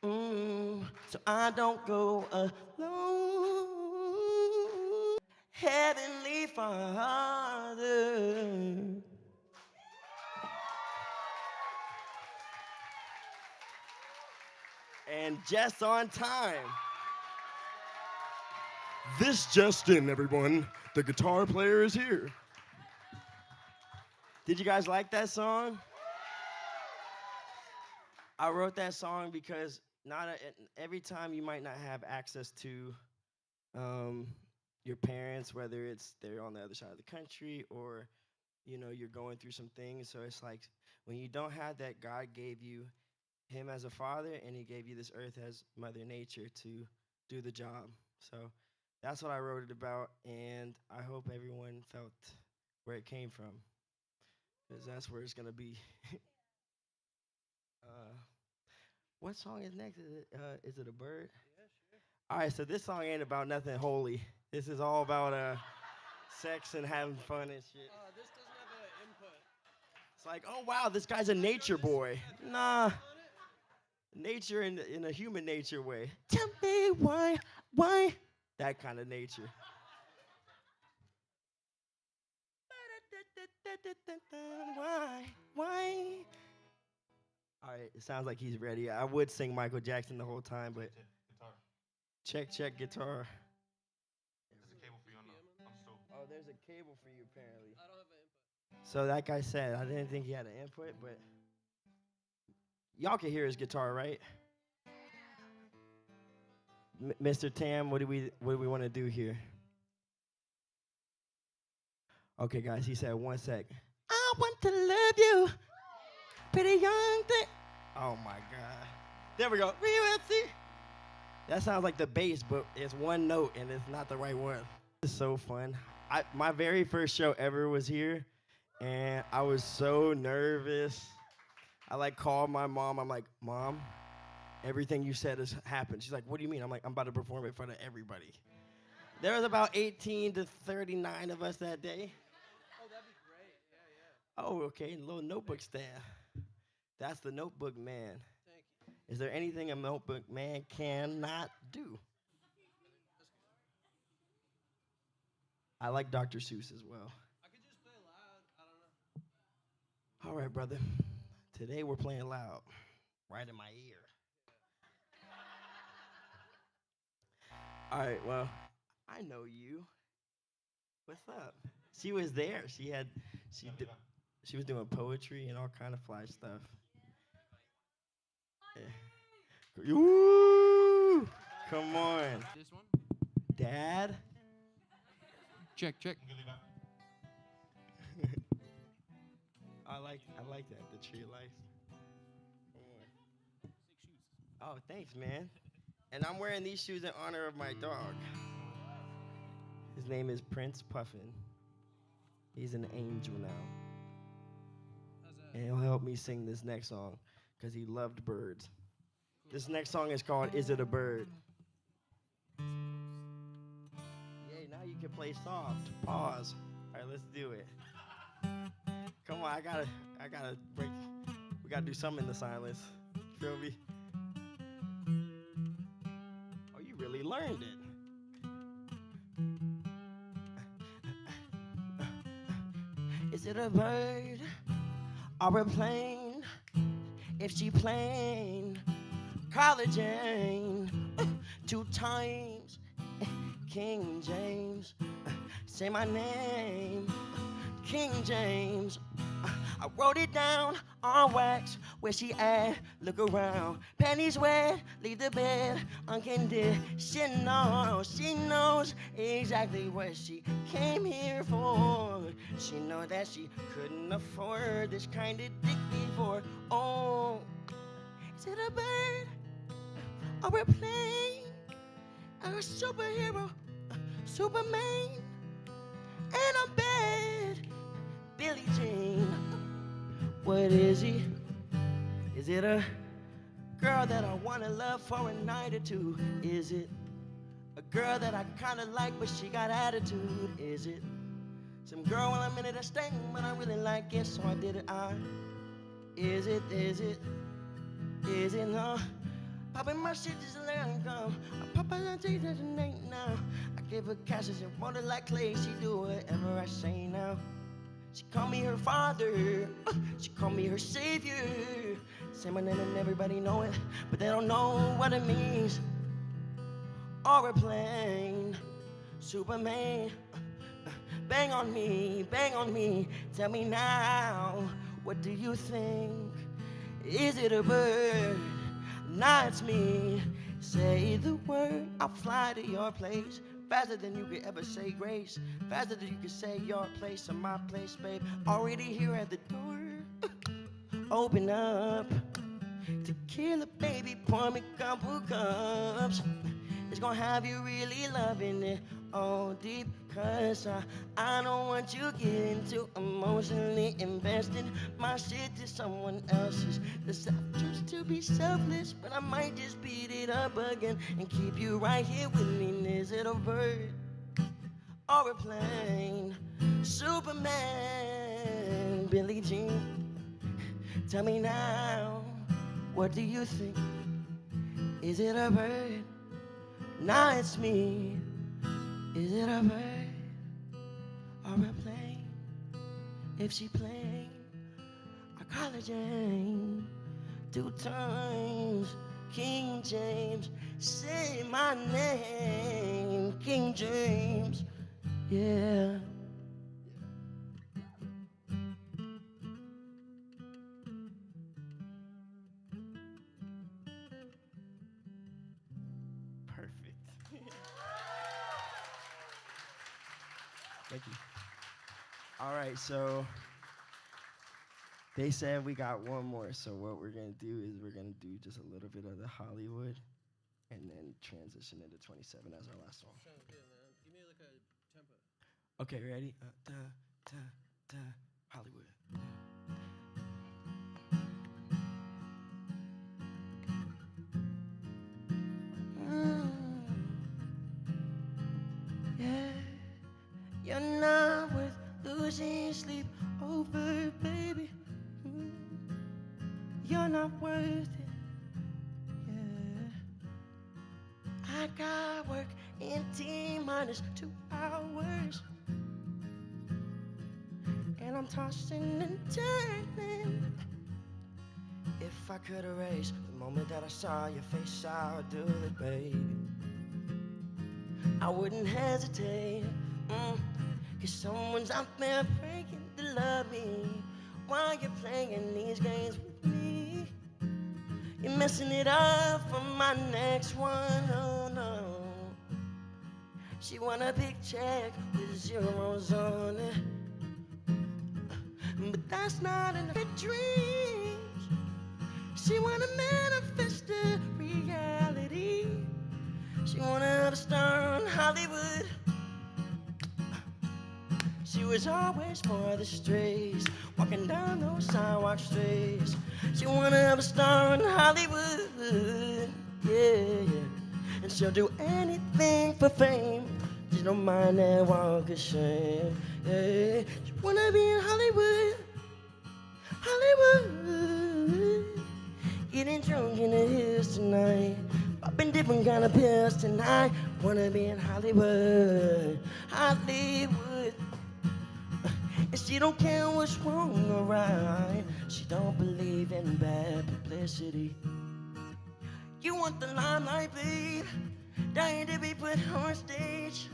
so I don't go alone. Heavenly Father. and just on time. This just in, everyone. The guitar player is here. Did you guys like that song? I wrote that song because every time you might not have access to your parents, whether it's they're on the other side of the country or you're going through some things. So it's like when you don't have that, God gave you him as a father, and he gave you this earth as Mother Nature to do the job. So that's what I wrote it about, and I hope everyone felt where it came from, because that's where it's gonna be. What song is next? Is it a bird? Yeah, sure. All right, so this song ain't about nothing holy. This is all about sex and having fun and shit. This doesn't have an input. It's like, oh wow, this guy's a nature boy. Nah, nature in a human nature way. Tell me why, that kind of nature. Why? All right, it sounds like he's ready. I would sing Michael Jackson the whole time, but Guitar. check guitar. There's a cable for you on the stove. Oh, there's a cable for you apparently. I don't have an input. So like I said, I didn't think he had an input, but y'all can hear his guitar, right? Mr. Tam, what do we want to do here? Okay, guys, he said 1 sec. I want to love you, pretty young thing. Oh my God. There we go. That sounds like the bass, but it's one note and it's not the right one. It's so fun. My very first show ever was here, and I was so nervous. I called my mom. I'm like, Mom, everything you said has happened. She's like, what do you mean? I'm like, I'm about to perform in front of everybody. There was about 18 to 39 of us that day. Oh, that'd be great. Yeah. Oh, okay, little notebook stand. That's the notebook man. Thank you. Is there anything a notebook man cannot do? I like Dr. Seuss as well. I could just play loud. I don't know. All right, brother. Today we're playing loud, right in my ear. All right, well, I know you. What's up? She was there. She was doing poetry and all kind of fly stuff. Yeah. Woo! Come on. This one? Dad? Check. I like that, the tree of life. Oh, thanks, man. And I'm wearing these shoes in honor of my dog. His name is Prince Puffin. He's an angel now. And he'll help me sing this next song because he loved birds. This next song is called Is It a Bird? Yay, now you can play soft. Pause. All right, let's do it. Come on, I gotta break. We gotta do something in the silence. Feel me? Oh, you really learned it. Is it a bird or a plane? If she plain, Carla Jane, 2 times, King James, say my name, King James. I wrote it down on wax, where she at, look around. Panties wet, leave the bed unconditional. She knows exactly what she came here for. She know that she couldn't afford this kind of dick before. Oh, is it a bird or a plane? A superhero, Superman, and a bad Billie Jean. What is he? Is it a girl that I wanna love for a night or two? Is it a girl that I kinda like but she got attitude? Is it some girl when I'm in it a sting but I really like it so I did it? Is it no? Popping my shit just let her go. I pop out and take that name now. I give her cash and she want it like clay. She do whatever I say now. She called me her father, she called me her savior. Say my name and everybody know it, but they don't know what it means. Or a plane, Superman. Bang on me, tell me now, what do you think? Is it a bird? Nah, it's me. Say the word, I'll fly to your place. Faster than you could ever say grace. Faster than you could say your place or my place, babe. Already here at the door. Open up. Tequila, baby, pour me a couple cups. It's gonna have you really loving it all deep. Cause I don't want you getting too emotionally invested. My shit to someone else's. The self just to be selfless, but I might just beat it up again and keep you right here with me. Is it a bird or a plane? Superman, Billie Jean. Tell me now, what do you think? Is it a bird? Nah, it's me. Is it a bird or a plane? If she playing, I call her Jane. 2 times, King James. Say my name, King James. Yeah. Thank you. All right, so they said we got one more. So what we're gonna do is we're gonna do just a little bit of the Hollywood, and then transition into 27 as our last song. Sounds good, man. Give me like a tempo. Okay, ready? Hollywood. Yeah. You're not worth losing sleep over, baby. You're not worth it. Yeah. I got work in T-minus 2 hours, and I'm tossing and turning. If I could erase the moment that I saw your face, I would do it, baby. I wouldn't hesitate. Cause someone's out there praying to love me while you're playing these games with me. You're messing it up for my next one, oh no. She want a big check with zeros on it, but that's not in her dreams. She wanna manifest a reality. She wanna have a star on Hollywood. She was always for the strays, walking down those sidewalk streets. She wanna have a star in Hollywood, yeah. And she'll do anything for fame. She don't mind that walk of shame, yeah. She wanna be in Hollywood, Hollywood. Getting drunk in the hills tonight, popping different kind of pills tonight. Wanna be in Hollywood, Hollywood. And she don't care what's wrong or right. She don't believe in bad publicity. You want the limelight, babe, dying to be put on stage.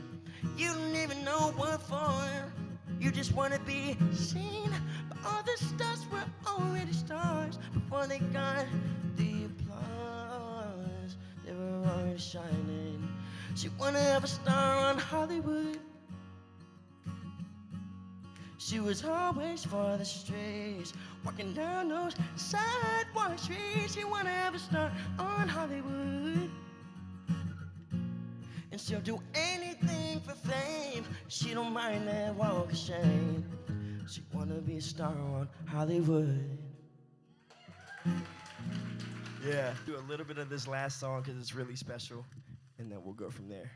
You don't even know what for. You just wanna be seen. But all the stars were already stars before they got the applause. They were already shining. She wanna have a star on Hollywood. She was always for the strays, walking down those sidewalk streets. She wanna have a star on Hollywood, and she'll do anything for fame. She don't mind that walk of shame. She wanna be a star on Hollywood. Yeah, do a little bit of this last song because it's really special, and then we'll go from there.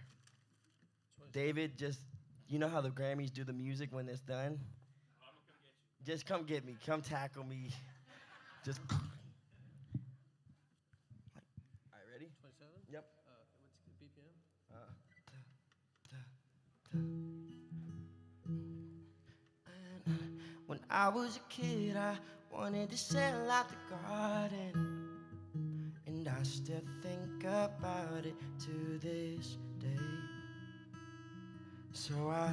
David, just, you know how the Grammys do the music when it's done? Just come get me. Come tackle me. Just. All right, ready? 27? Yep. What's the BPM? I was a kid, I wanted to sell out the garden. And I still think about it to this day. So I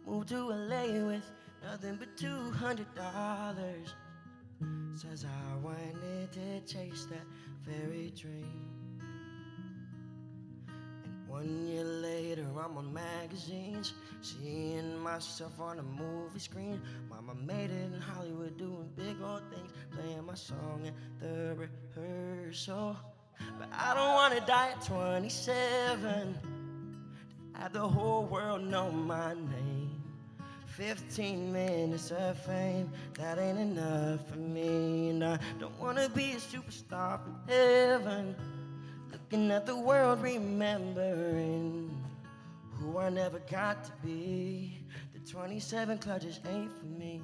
moved to LA with nothing but $200. Says I wanted to chase that very dream. And 1 year later I'm on magazines, seeing myself on a movie screen. Mama made it in Hollywood doing big old things, playing my song at the rehearsal. But I don't wanna die at 27, have the whole world know my name. 15 minutes of fame, that ain't enough for me. And I don't wanna be a superstar from heaven, looking at the world remembering who I never got to be. The 27 club just ain't for me.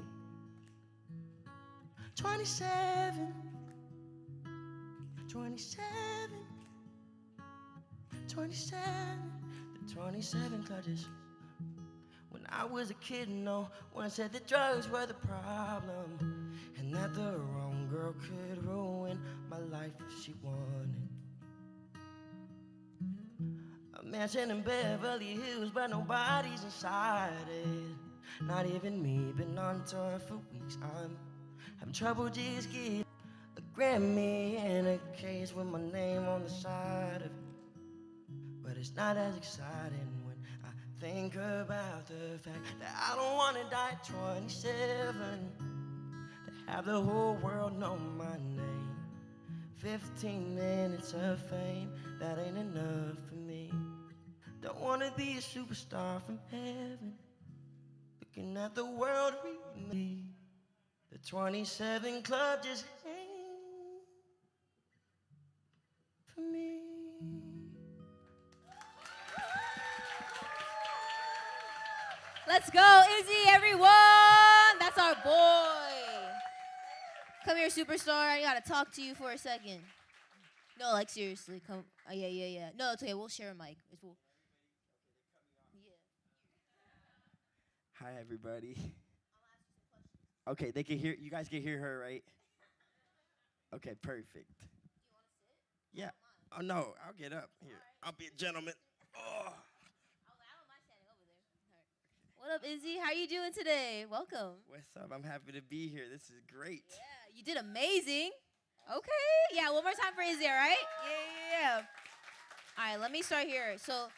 27, 27, 27, the 27 club just. When I was a kid, no one said that drugs were the problem, and that the wrong girl could ruin my life if she wanted. A mansion in Beverly Hills, but nobody's inside it. Not even me, been on tour for weeks. I'm having trouble just getting a Grammy and a case with my name on the side of it. But it's not as exciting when I think about the fact that I don't wanna die at 27, to have the whole world know my name. 15 minutes of fame, that ain't enough for me. Don't wanna be a superstar from heaven, looking at the world read me. The 27 club just ain't for me. Let's go, Izzy, everyone. That's our boy. Come here, superstar. I gotta talk to you for a second. No, like seriously, come. Yeah. No, it's okay. We'll share a mic. Yeah. Hi, everybody. Okay, they can hear. You guys can hear her, right? Okay, perfect. Do you want to sit? Yeah. Oh no, I'll get up here. I'll be a gentleman. Oh. What up, Izzy? How you doing today? Welcome. What's up? I'm happy to be here. This is great. Yeah, you did amazing. Okay. Yeah, one more time for Izzy, all right? Yeah. All right, let me start here. So,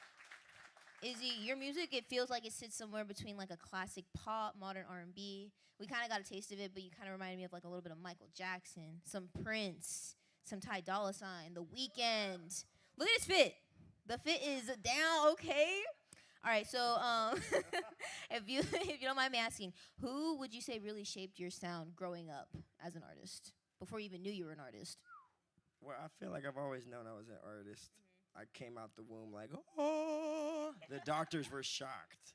Izzy, your music, it feels like it sits somewhere between like a classic pop, modern R&B. We kind of got a taste of it, but you kind of reminded me of like a little bit of Michael Jackson, some Prince, some Ty Dolla $ign, The Weeknd. Look at his fit. The fit is down, okay? All right, so if you don't mind me asking, who would you say really shaped your sound growing up as an artist, before you even knew you were an artist? Well, I feel like I've always known I was an artist. I came out the womb like, oh. The doctors were shocked.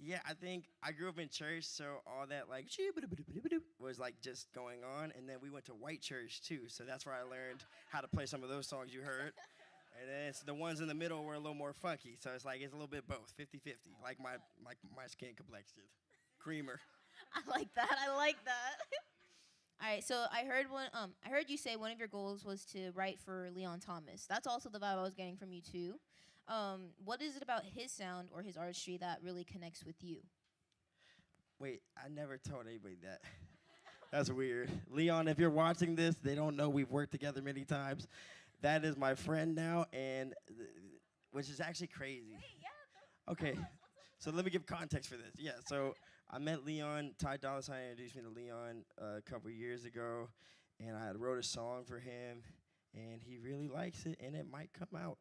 Yeah, I think I grew up in church, so all that like was like just going on. And then we went to white church too, so that's where I learned how to play some of those songs you heard. And then it's the ones in the middle were a little more funky, so it's like it's a little bit both, 50-50, like my skin complexion, creamer. I like that. All right, so I heard you say one of your goals was to write for Leon Thomas. That's also the vibe I was getting from you too. What is it about his sound or his artistry that really connects with you? Wait, I never told anybody that. That's weird. Leon, if you're watching this, they don't know we've worked together many times. That is my friend now, and which is actually crazy. Wait, yeah. Okay, so let me give context for this. Yeah, so I met Leon. Ty Dolla $ign introduced me to Leon a couple years ago, and I wrote a song for him, and he really likes it, and it might come out.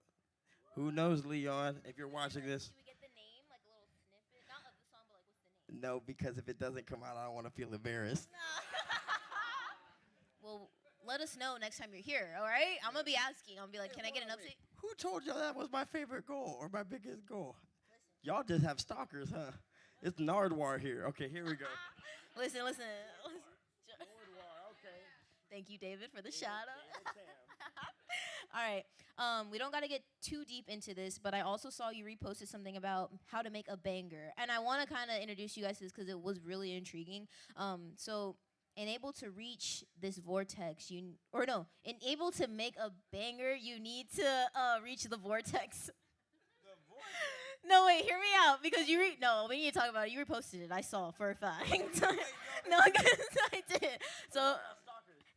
Who knows, Leon, if you're watching this? Can we get the name, like a little snippet? Not of the song, but like what's the name? No, because if it doesn't come out, I don't want to feel embarrassed. Well, let us know next time you're here, all right? I'm going to be asking. I'm going to be like, can I get an update? Who told y'all that was my favorite goal or my biggest goal? Y'all just have stalkers, huh? It's Nardwar here. Okay, here we go. Listen. Nardwar, okay. Thank you, David, for the shout out. All right. We don't got to get too deep into this, but I also saw you reposted something about how to make a banger. And I want to kind of introduce you guys to this because it was really intriguing. So, able to reach this vortex, able to make a banger, you need to reach the vortex. No, wait, hear me out, because we need to talk about it. You reposted it, I saw for a fact. No, I did. So,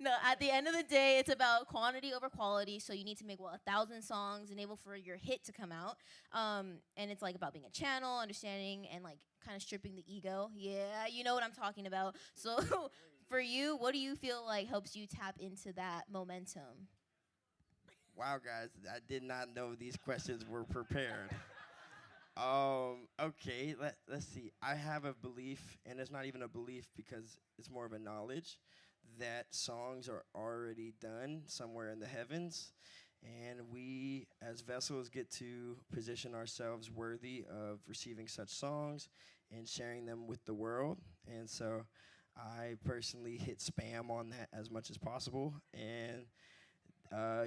no, at the end of the day, it's about quantity over quality. So you need to make 1,000 songs, enable for your hit to come out. And it's like about being a channel, understanding, and like kind of stripping the ego. Yeah, you know what I'm talking about. So for you, what do you feel like helps you tap into that momentum? Wow, guys, I did not know these questions were prepared. Okay, let's see. I have a belief, and it's not even a belief because it's more of a knowledge, that songs are already done somewhere in the heavens, and we as vessels get to position ourselves worthy of receiving such songs and sharing them with the world. And so I personally hit spam on that as much as possible, and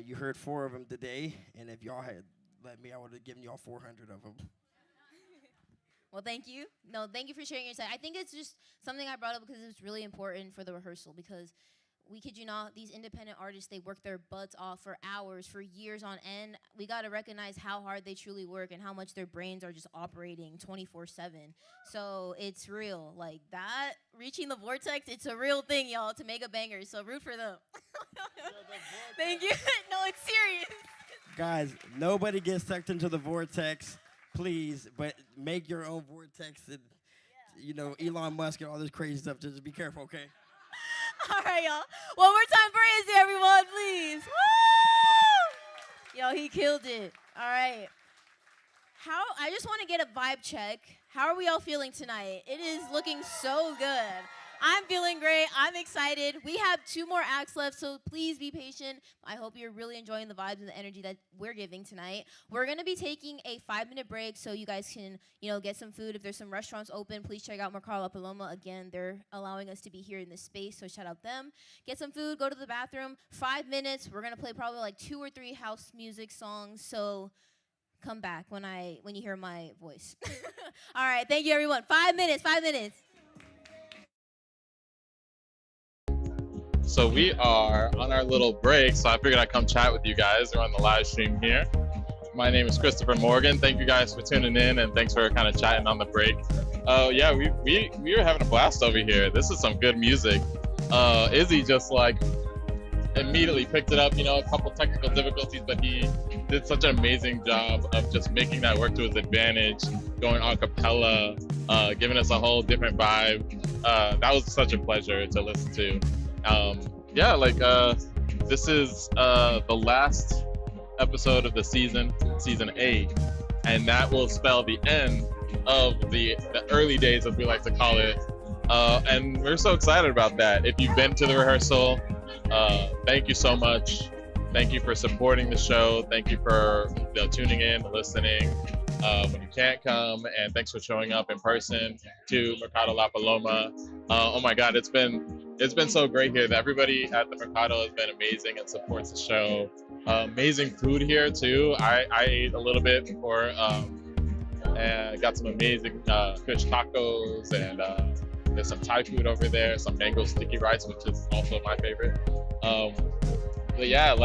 you heard 4 of them today, and if y'all had let me, I would have given y'all 400 of them. Well, thank you. No, thank you for sharing your insight. I think it's just something I brought up because it's really important for the rehearsal, because we kid you not, these independent artists, they work their butts off for hours, for years on end. We got to recognize how hard they truly work and how much their brains are just operating 24/7. So it's real. Like that, reaching the vortex, it's a real thing, y'all, to make a banger. So root for them. Thank you. No, it's serious. Guys, nobody gets sucked into the vortex, please, but make your own vortex and, Elon Musk and all this crazy stuff. Just be careful, okay? All right, y'all. One more time for Izzy, everyone, please. Woo! Yo, he killed it. All right. I just want to get a vibe check. How are we all feeling tonight? It is looking so good. I'm feeling great. I'm excited. We have 2 more acts left, so please be patient. I hope you're really enjoying the vibes and the energy that we're giving tonight. We're going to be taking a 5-minute break so you guys can, get some food. If there's some restaurants open, please check out Mercado, Paloma. Again, they're allowing us to be here in this space, so shout out them. Get some food, go to the bathroom. 5 minutes. We're going to play probably like 2 or 3 house music songs, so come back when you hear my voice. All right, thank you, everyone. 5 minutes, 5 minutes. So we are on our little break, so I figured I'd come chat with you guys. We're on the live stream here. My name is Christopher Morgan. Thank you guys for tuning in, and thanks for kind of chatting on the break. Yeah, we are having a blast over here. This is some good music. Izzy just immediately picked it up, a couple technical difficulties, but he did such an amazing job of just making that work to his advantage, going a cappella, giving us a whole different vibe. That was such a pleasure to listen to. This is the last episode of the season 8, and that will spell the end of the early days, as we like to call it, and we're so excited about that. If you've been to the rehearsal, thank you so much. Thank you for supporting the show. Thank you for tuning in, listening when you can't come, and thanks for showing up in person to Mercado La Paloma. Oh my God, it's been so great here. Everybody at the Mercado has been amazing and supports the show. Amazing food here too. I ate a little bit before and got some amazing fish tacos, and there's some Thai food over there, some mango sticky rice, which is also my favorite. But yeah,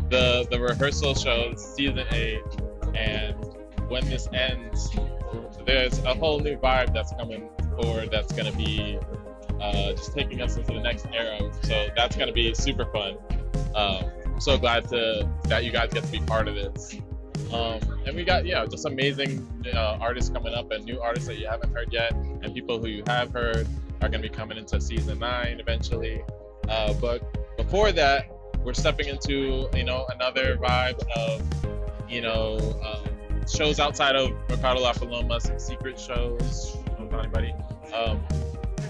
the rehearsal shows season 8, and when this ends, there's a whole new vibe that's coming forward that's going to be just taking us into the next era. So that's going to be super fun. I'm so glad that you guys get to be part of this. And we got, just amazing artists coming up, and new artists that you haven't heard yet, and people who you have heard are going to be coming into season 9 eventually. But before that, we're stepping into, another vibe of, shows outside of Mercado La Paloma, some secret shows. I don't know anybody.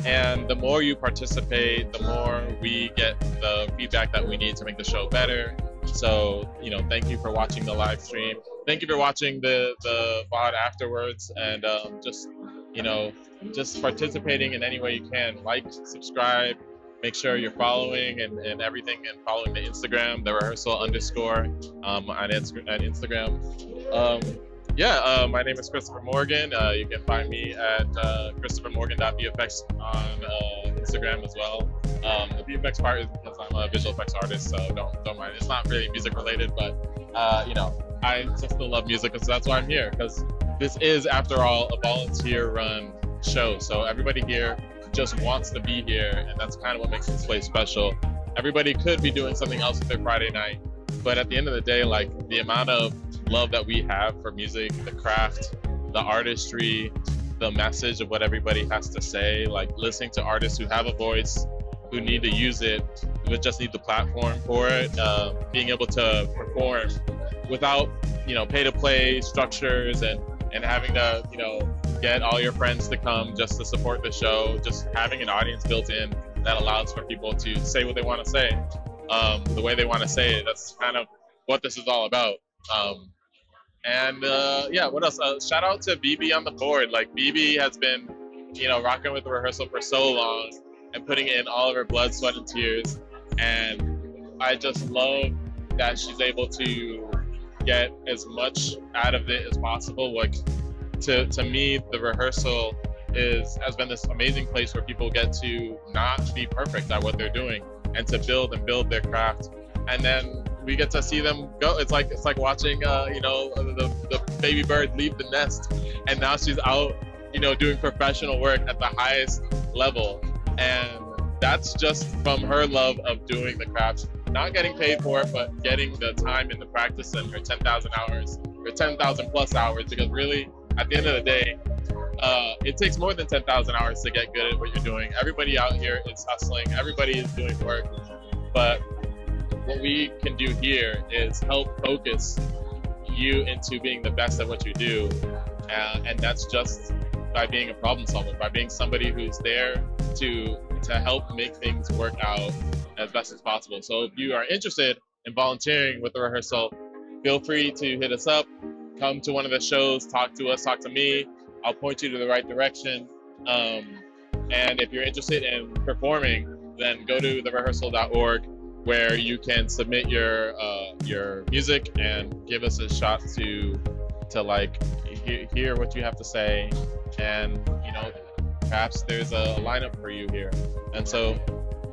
And the more you participate, the more we get the feedback that we need to make the show better. So, thank you for watching the live stream. Thank you for watching the VOD afterwards, and just participating in any way you can. Like, subscribe, make sure you're following and everything, and following the Instagram, the rehearsal _ on Instagram. My name is Christopher Morgan. You can find me at christophermorgan.vfx on Instagram as well. The VFX part is because I'm a visual effects artist, so don't mind. It's not really music related, but I just still love music, so that's why I'm here. Because this is, after all, a volunteer-run show, so everybody here just wants to be here, and that's kind of what makes this place special. Everybody could be doing something else with their Friday night, but at the end of the day, like, the amount of love that we have for music, the craft, the artistry, the message of what everybody has to say, like listening to artists who have a voice, who need to use it, who just need the platform for it, being able to perform without, pay-to-play structures and having to, get all your friends to come just to support the show, just having an audience built in that allows for people to say what they want to say, the way they want to say it. That's kind of what this is all about. What else? Shout out to BB on the board. Like, BB has been, rocking with the rehearsal for so long and putting in all of her blood, sweat, and tears. And I just love that she's able to get as much out of it as possible. Like, to me, the rehearsal has been this amazing place where people get to not be perfect at what they're doing and to build their craft. And then we get to see them go. It's like watching, the baby bird leave the nest, and now she's out, doing professional work at the highest level. And that's just from her love of doing the craft, not getting paid for it, but getting the time and the practice and her 10,000 hours, or 10,000 plus hours, because really, at the end of the day, it takes more than 10,000 hours to get good at what you're doing. Everybody out here is hustling, everybody is doing work, but what we can do here is help focus you into being the best at what you do, and that's just by being a problem solver, by being somebody who's there to help make things work out as best as possible. So if you are interested in volunteering with the rehearsal, feel free to hit us up, come to one of the shows, talk to us, talk to me. I'll point you to the right direction. And if you're interested in performing, then go to therehearsal.org, where you can submit your music and give us a shot to hear what you have to say, and perhaps there's a lineup for you here. And so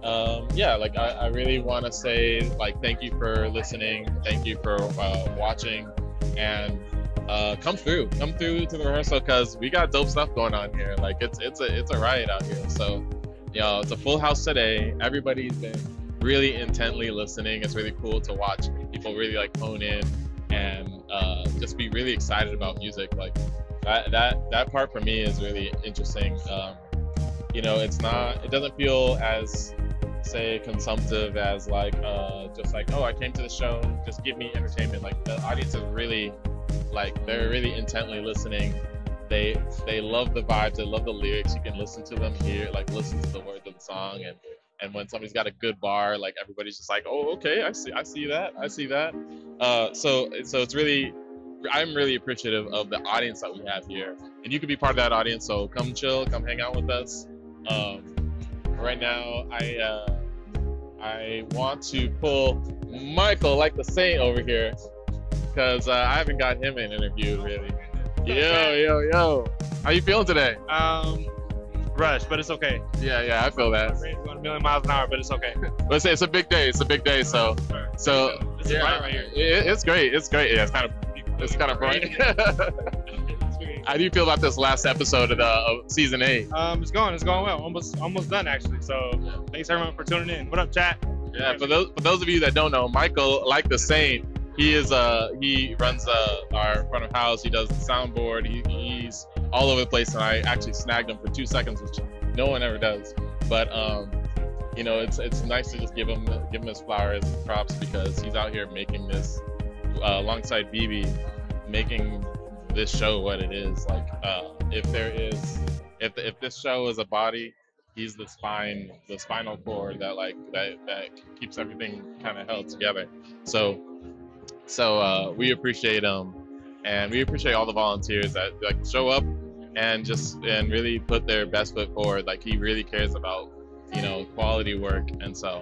I really want to say, like, thank you for listening, thank you for watching, and come through to the rehearsal, because we got dope stuff going on here. Like, it's a riot out here. So it's a full house today. Everybody's been really intently listening. It's really cool to watch people really hone in and just be really excited about music. Like, that part for me is really interesting. It doesn't feel as, say, consumptive as I came to the show, just give me entertainment. Like, the audience is really, they're really intently listening. They love the vibes, they love the lyrics. You can listen to them here, listen to the words of the song, and when somebody's got a good bar, everybody's just like, oh, okay, I see that. So it's really, I'm really appreciative of the audience that we have here, and you can be part of that audience. So come chill, come hang out with us. Right now, I want to pull Michael like the Saint over here, because I haven't got him an interview really. Yo, how you feeling today? Rush, but it's okay. Yeah, I feel that. It's going a million miles an hour, but it's okay. But it's a big day. So This is right here. It's great. Yeah, it's kind of bright. How do you feel about this last episode of season 8? It's going well. Almost done actually. So thanks everyone for tuning in. What up, chat? Yeah, for those of you that don't know, Michael, like the Saint, he runs our front of house. He does the soundboard. He's all over the place, and I actually snagged him for 2 seconds, which no one ever does. But it's nice to just give him his flowers and props, because he's out here making this alongside BB, making this show what it is. If this show is a body, he's the spinal cord that keeps everything kind of held together. So we appreciate him, and we appreciate all the volunteers that show up and really put their best foot forward. He really cares about quality work. And so,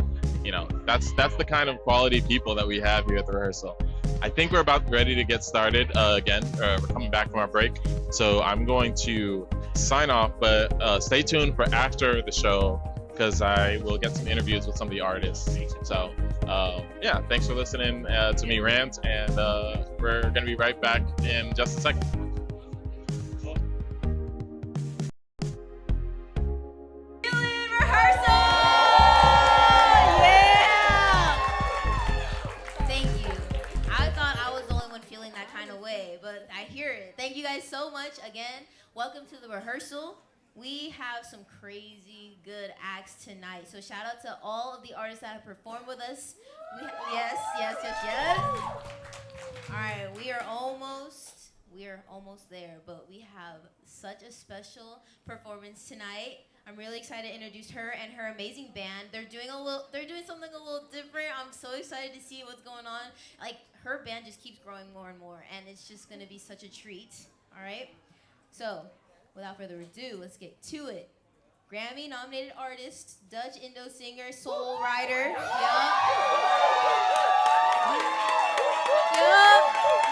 that's the kind of quality people that we have here at the rehearsal. I think we're about ready to get started again. We're coming back from our break. So I'm going to sign off, but stay tuned for after the show, because I will get some interviews with some of the artists. So yeah, thanks for listening to me rant, and we're gonna be right back in just a second. Rehearsal! Yeah! Thank you. I thought I was the only one feeling that kind of way, but I hear it. Thank you guys so much again. Welcome to the rehearsal. We have some crazy good acts tonight. So shout out to all of the artists that have performed with us. Yes. All right, we are almost there, but we have such a special performance tonight. I'm really excited to introduce her and her amazing band. They're doing something a little different. I'm so excited to see what's going on. Like, her band just keeps growing more and more, and it's just gonna be such a treat. All right? So, without further ado, let's get to it. Grammy-nominated artist, Dutch Indo singer, soul writer. Yup.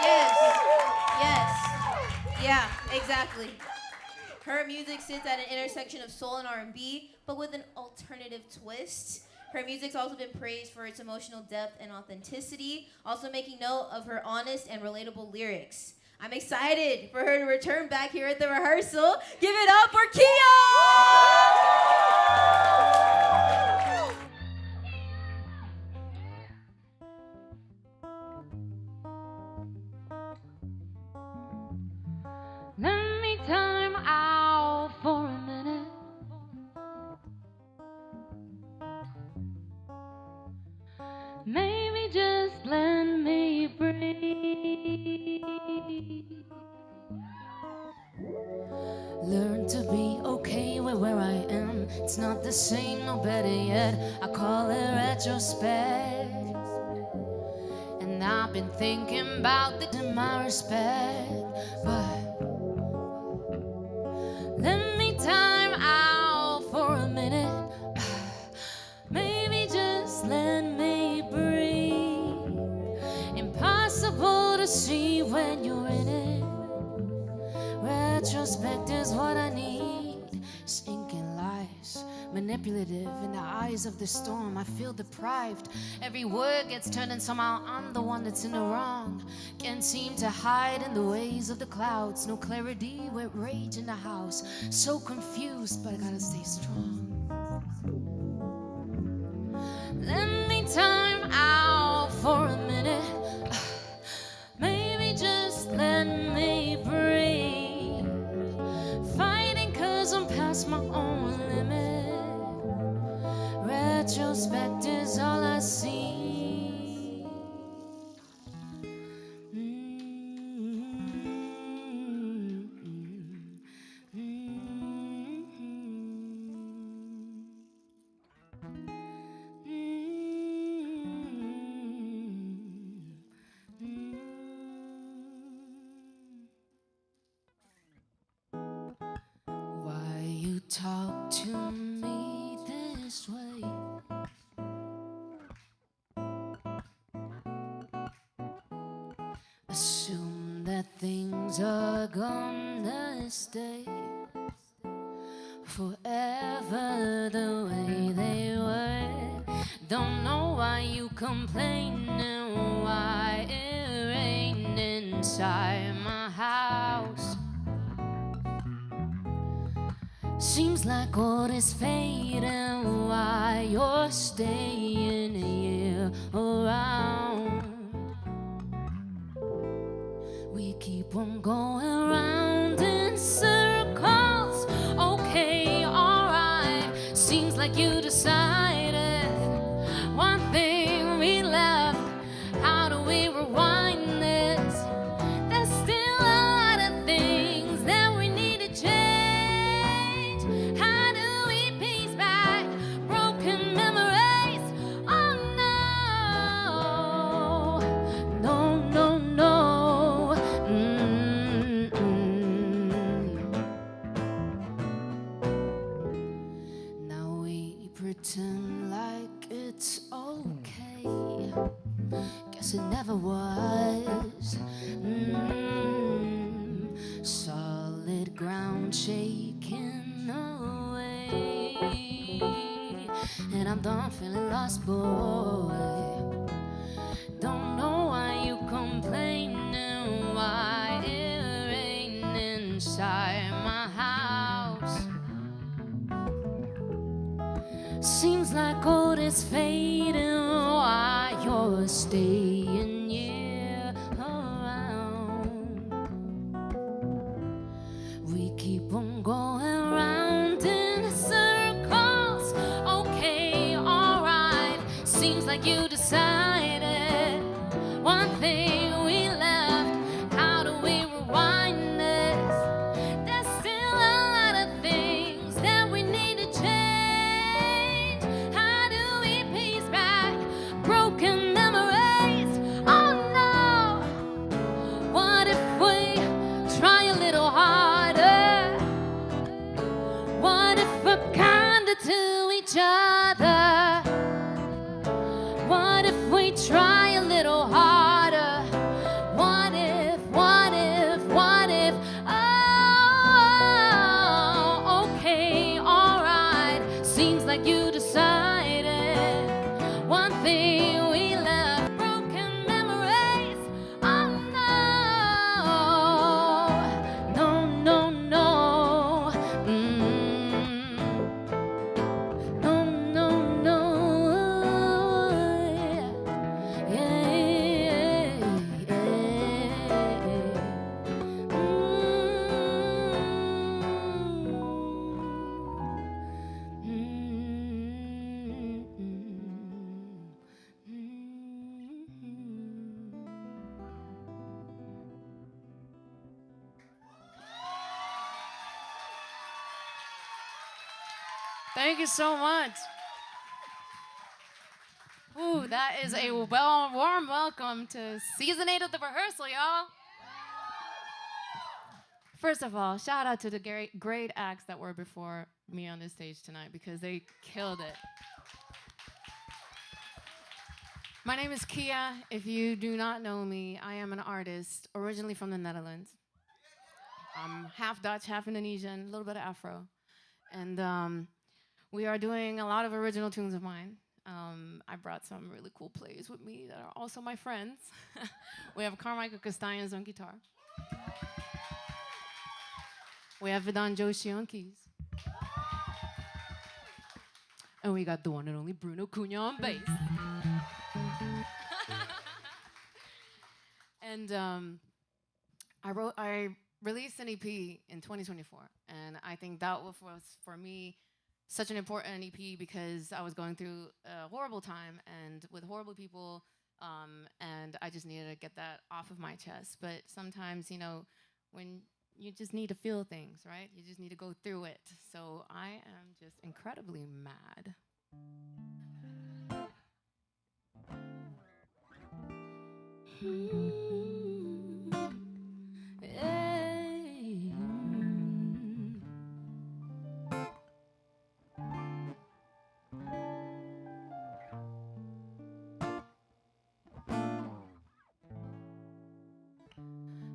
Yes. Yeah, exactly. Her music sits at an intersection of soul and R&B, but with an alternative twist. Her music's also been praised for its emotional depth and authenticity, also making note of her honest and relatable lyrics. I'm excited for her to return back here at the rehearsal. Give it up for Kia! Let me time out for a minute. Maybe just let me breathe. Learn to be okay with where I am. It's not the same, no better yet. I call it retrospect. And I've been thinking about it in my respect. But let me time out for a minute. Maybe just let me breathe. Impossible to see when you're in it. Retrospect is what I need. Sinking lies, manipulative in the eyes of the storm. I feel deprived. Every word gets turned and somehow I'm the one that's in the wrong. Can't seem to hide in the ways of the clouds. No clarity with rage in the house. So confused, but I gotta stay strong. Let me time out for a minute. Maybe just let me breathe. Fighting 'cause I'm past my own limit. Retrospect is all I see. Why you talk to me this way? Assume that things are gonna stay forever the way they were. Don't know why you complain and why it rained inside my house. Seems like all is fading while you're staying here around. We keep on going round in circles. Okay, alright. Seems like you decided one thing we left. How do we rewind this? There's still a lot of things that we need to change. How do we piece back broken memories? Oh no, no, no, no. Now we pretend like it's okay. Guess it never was. Solid ground shaking away, and I'm done feeling lost, boy. Don't know why you complaining, why it rain inside my house. Seems like gold is fading while you're staying here around. We keep on going round in circles. Okay, alright. Seems like you decided one thing we left. How do we rewind this? There's still a lot of things that we need to change. How do we piece back broken memories? Oh no! What if we try a little harder? What if we're kinder to each other? What if we try a little harder? What if, what if, what if? Oh, okay, alright. Seems like you decided one thing we left. Broken memories. Oh no, no, no, no. No, no, no. Thank you so much. Ooh, that is a warm welcome to season 8 of the rehearsal, y'all. First of all, shout out to the great acts that were before me on this stage tonight because they killed it. My name is Kia. If you do not know me, I am an artist originally from the Netherlands. I'm half Dutch, half Indonesian, a little bit of Afro. And we are doing a lot of original tunes of mine. I brought some really cool plays with me that are also my friends. We have Carmichael Castaños on guitar. We have Vedant Joshi on keys. And we got the one and only Bruno Cunha on bass. And I released an EP in 2024, and I think that was for me such an important EP because I was going through a horrible time and with horrible people, and I just needed to get that off of my chest. But sometimes, you know, when you just need to feel things, right? You just need to go through it. So I am just incredibly mad.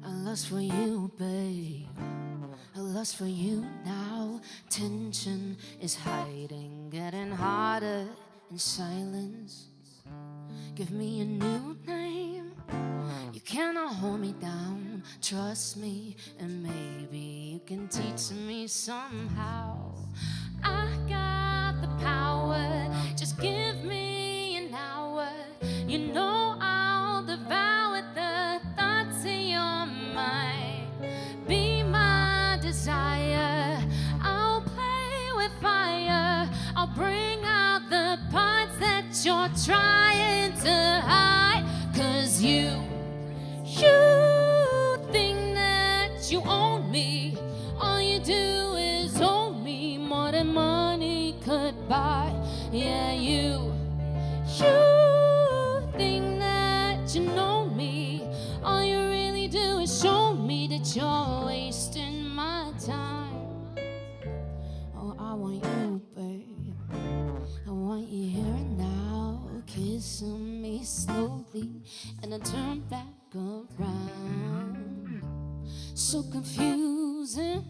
I lust for you, babe. I lust for you now. Tension is hiding, getting harder in silence. Give me a new name. You cannot hold me down. Trust me, and maybe you can teach me somehow. I got the power. Just give me an hour. You know I'll devour the thoughts in your mind. Be my desire. I'll play with fire. I'll bring out the parts that you're trying to hide. 'Cause you think that you own me. All you do is own me more than money could buy. Yeah, you think that you know me. All you really do is show me that you're wasting my time. Oh, I want you, babe. I slowly, and I turn back around. So confusing,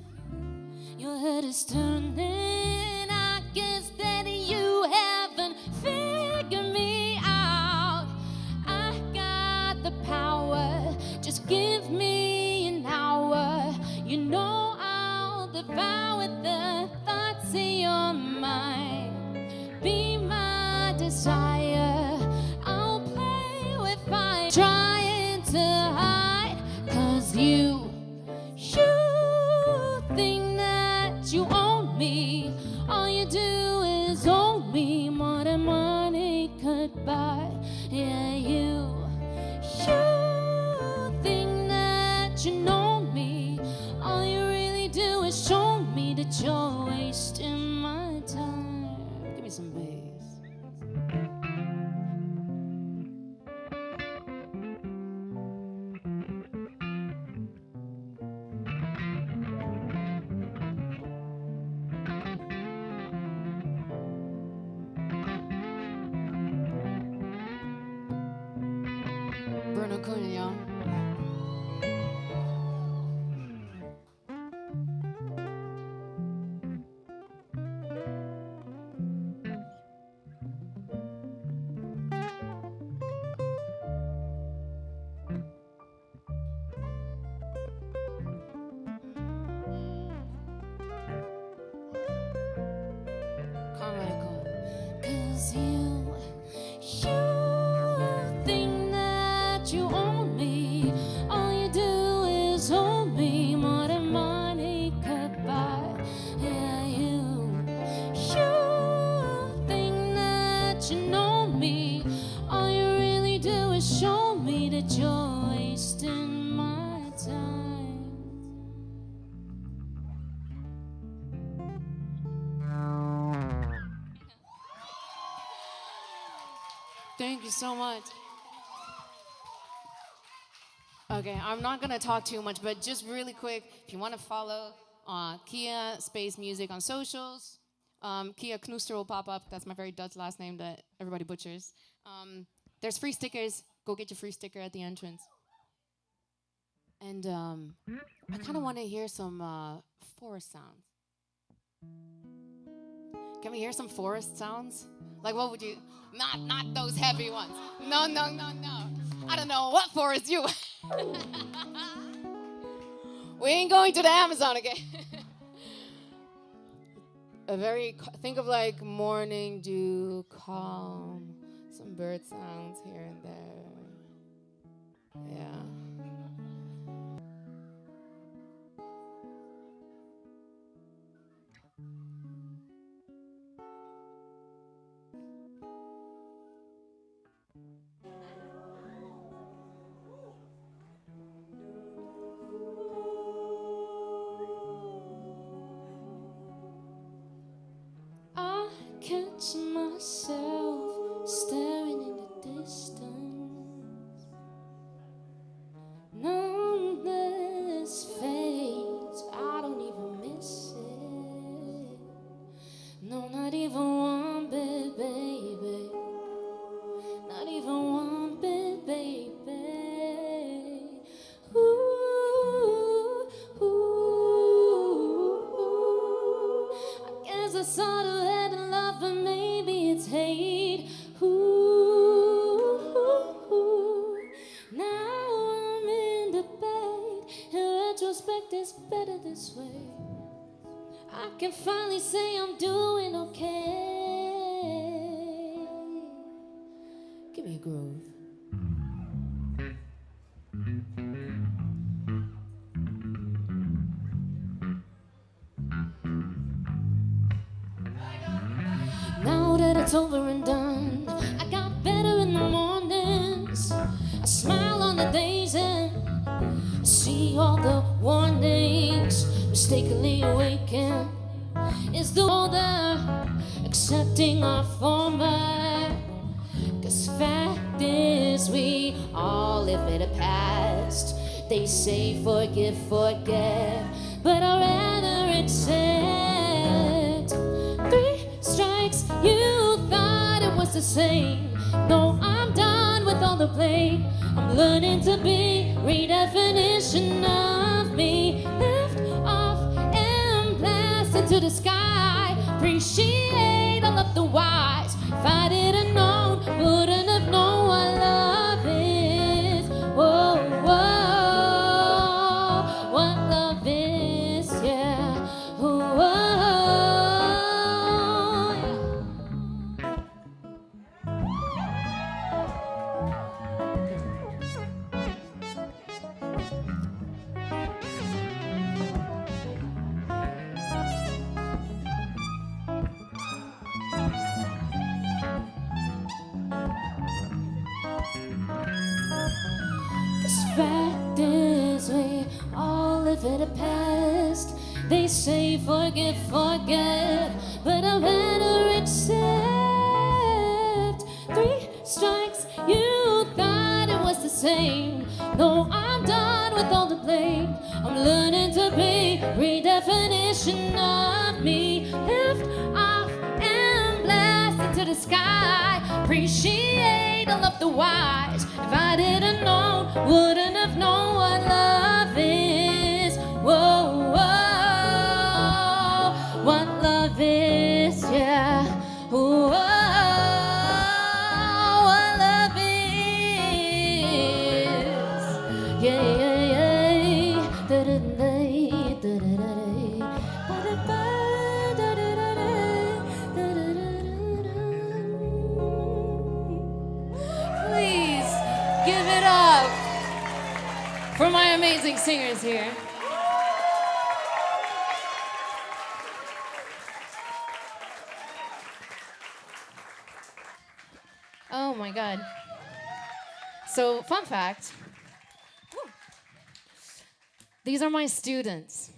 your head is turning. I guess that you haven't figured me out. I got the power, just give me an hour. You know I'll devour the thoughts in your mind. Be my desire, I'll play with fire. Trying to hide, 'cause you think that you own me. All you do is own me, more than money could buy. Yeah, you think that you know me. All you really do is show me that you're wasting my time. Give me some bass. Bruno Cunha, y'all. Carmichael. 'Cause you think that you own me. All you do is own me, more than money could buy. Yeah, you think that you know me. All you really do is show me that you're wasting my time. Thank you so much. Okay, I'm not gonna talk too much, but just really quick, if you want to follow Kia Space Music on socials, Kia Knoester will pop up. That's my very Dutch last name that everybody butchers. There's free stickers. Go get your free sticker at the entrance. And I kind of want to hear some forest sounds. Can we hear some forest sounds? Like, what would you? Not those heavy ones. No. I don't know what forest you. We ain't going to the Amazon again. Think of like morning dew, calm, some bird sounds here and there. Yeah. Catch myself staring in the distance. Numbness fades, I don't even miss it. No, not even one bit, baby. Not even one bit, baby. Ooh, I guess I saw the but maybe it's hate. Ooh, now I'm in debate. In retrospect, it's better this way. I can finally say I'm doing okay. Give me a groove. Now that it's over and done, I got better in the mornings. I smile on the days and see all the warnings. Mistakenly awakened is the older accepting our former. 'Cause fact is we all live in the past. They say forgive, forget, but I'd rather accept. 3 strikes, you thought it was the same. No, I'm done with with all the blame. I'm learning to be redefinition of me. Lift off and blast into the sky. Appreciate all of the whys. If I didn't know, wouldn't have known what love is. Whoa, whoa, what love is, yeah. Whoa, whoa. Fact is, we all live in the past. They say forgive, forget, but I'd rather accept. 3 strikes, you thought it was the same. No, I'm done with all the blame. I'm learning to be redefinition of me. Lift off and blast into the sky. Appreciate all of the whys. If I didn't know, wouldn't have known what love is. Whoa, whoa, what love is, yeah. Whoa, what love is. Yeah, yeah, yeah. Da-da-da-da, da-da-da-da. Ba-da-ba, da-da-da-da, da-da-da-da. Please give it up for my amazing singers here. Oh my God. So, fun fact. Woo. These are my students.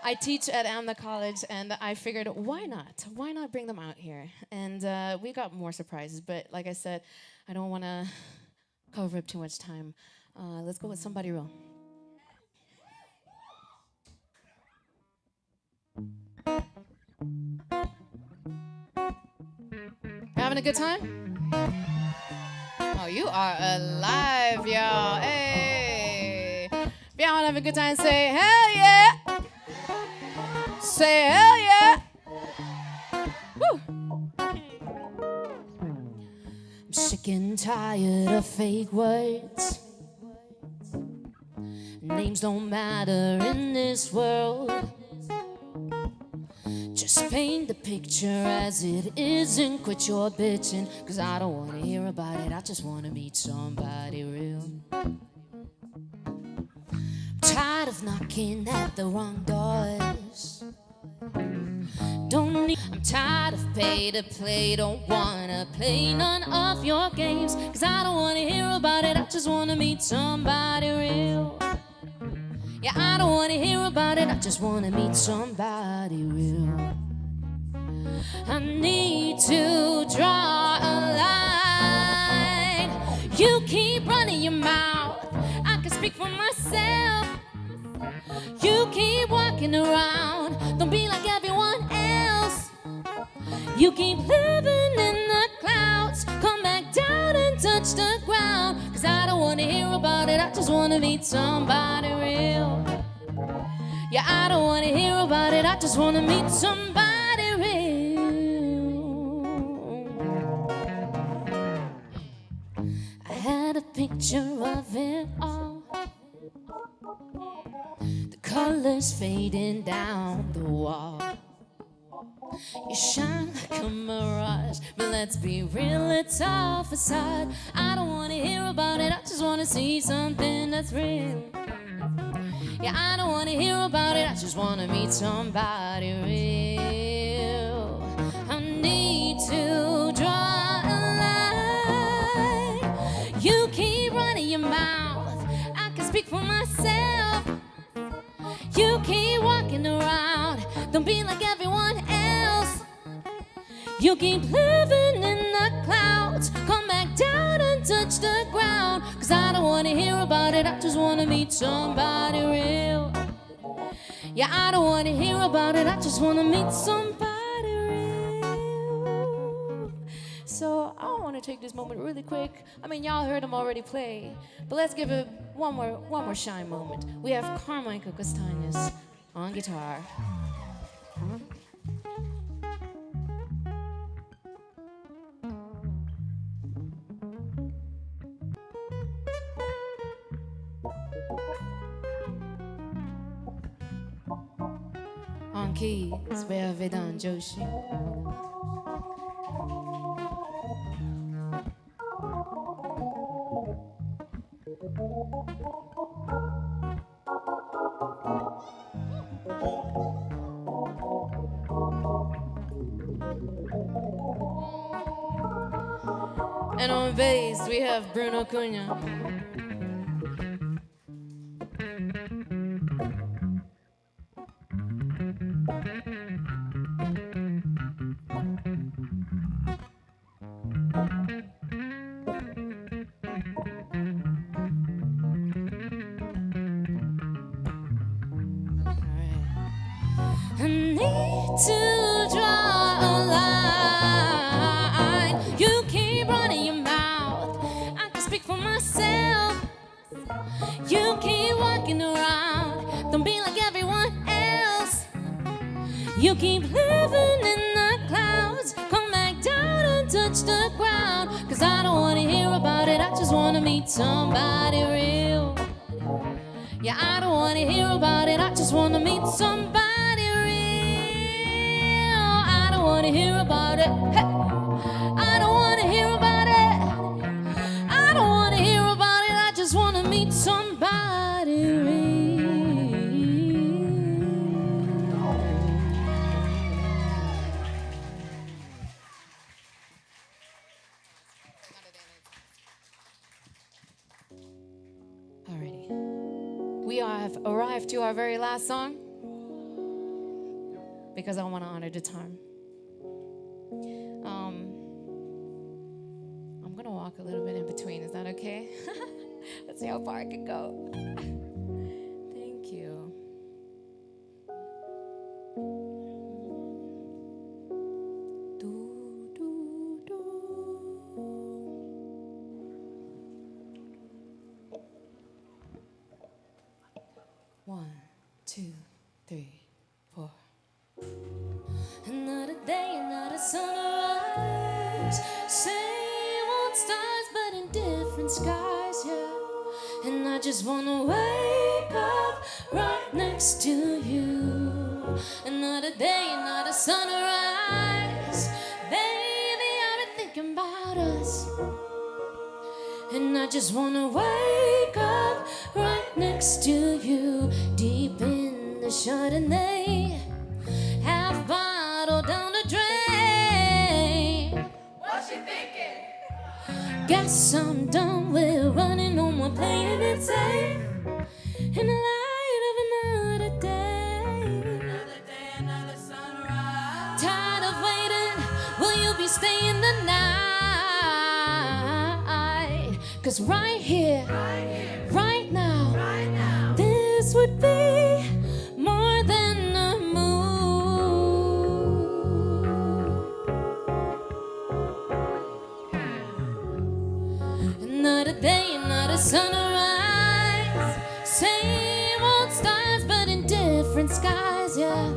I teach at AMNA College, and I figured, why not? Why not bring them out here? And we got more surprises, but like I said, I don't want to cover up too much time. Let's go with Somebody Real. Having a good time? Oh, you are alive, y'all. Hey. If y'all want to have a good time, say hell yeah. Say hell yeah. Woo. I'm sick and tired of fake words. Names don't matter in this world. Just paint the picture as it is and quit your bitching. Cause I don't wanna hear about it, I just wanna meet somebody real. I'm tired of knocking at the wrong doors. I'm tired of pay to play, don't wanna play none of your games. Cause I don't wanna hear about it, I just wanna meet somebody real. Yeah, I don't wanna hear about it, I just wanna meet somebody real. I need to draw a line. You keep running your mouth, I can speak for myself. You keep walking around, don't be like everyone else. You keep living in the clouds, come back down and touch the ground. Cause I don't wanna hear about it, I just wanna meet somebody real. Yeah, I don't wanna hear about it, I just wanna meet somebody real. I had a picture of it all, the colors fading down the wall. You shine like a mirage, but let's be real, it's all facade. I don't wanna hear about it, I just wanna see something that's real. Yeah, I don't wanna hear about it, I just wanna meet somebody real. I need to draw a line. You keep running your mouth, I can speak for myself. You keep walking around, don't be like everyone else. You keep living in the clouds, come back down and touch the ground. Cause I don't wanna hear about it, I just wanna meet somebody real. Yeah, I don't wanna hear about it, I just wanna meet somebody real. So I wanna take this moment really quick. I mean, y'all heard him already play, but let's give it one more shine moment. We have Carmichael Castañas on guitar. On keys, we have Vedan Joshi. And on bass, we have Bruno Cunha. I need to draw a line. You keep running your mouth. I can speak for myself. You keep walking around. Don't be like everyone else. You keep living in the clouds. Come back down and touch the ground. 'Cause I don't wanna hear about it. I just wanna meet somebody real. Yeah, I don't wanna hear about it. I just wanna meet somebody I don't wanna hear about it. Hey. I don't wanna hear about it. I don't wanna hear about it. I just wanna meet somebody real. Alrighty. We have arrived to our very last song because I want to honor the time. I'm gonna walk a little bit in between. Is that okay? Let's see how far I can go. Thank you. One, two, three, four. Another day, another sunrise. Same old stars, but in different skies, yeah. And I just wanna wake up right next to you. Another day, another sunrise. Baby, I've been thinking about us. And I just wanna wake up right next to you. Deep in the Chardonnay, half bottle down the drain. What's she thinking? Guess I'm done with running on my playing it safe. In the light of another day. Another day, another sunrise. Tired of waiting, will you be staying the night? 'Cause right here, right now, this would be more than a move. Another day, another sunrise. Same old stars, but in different skies, yeah.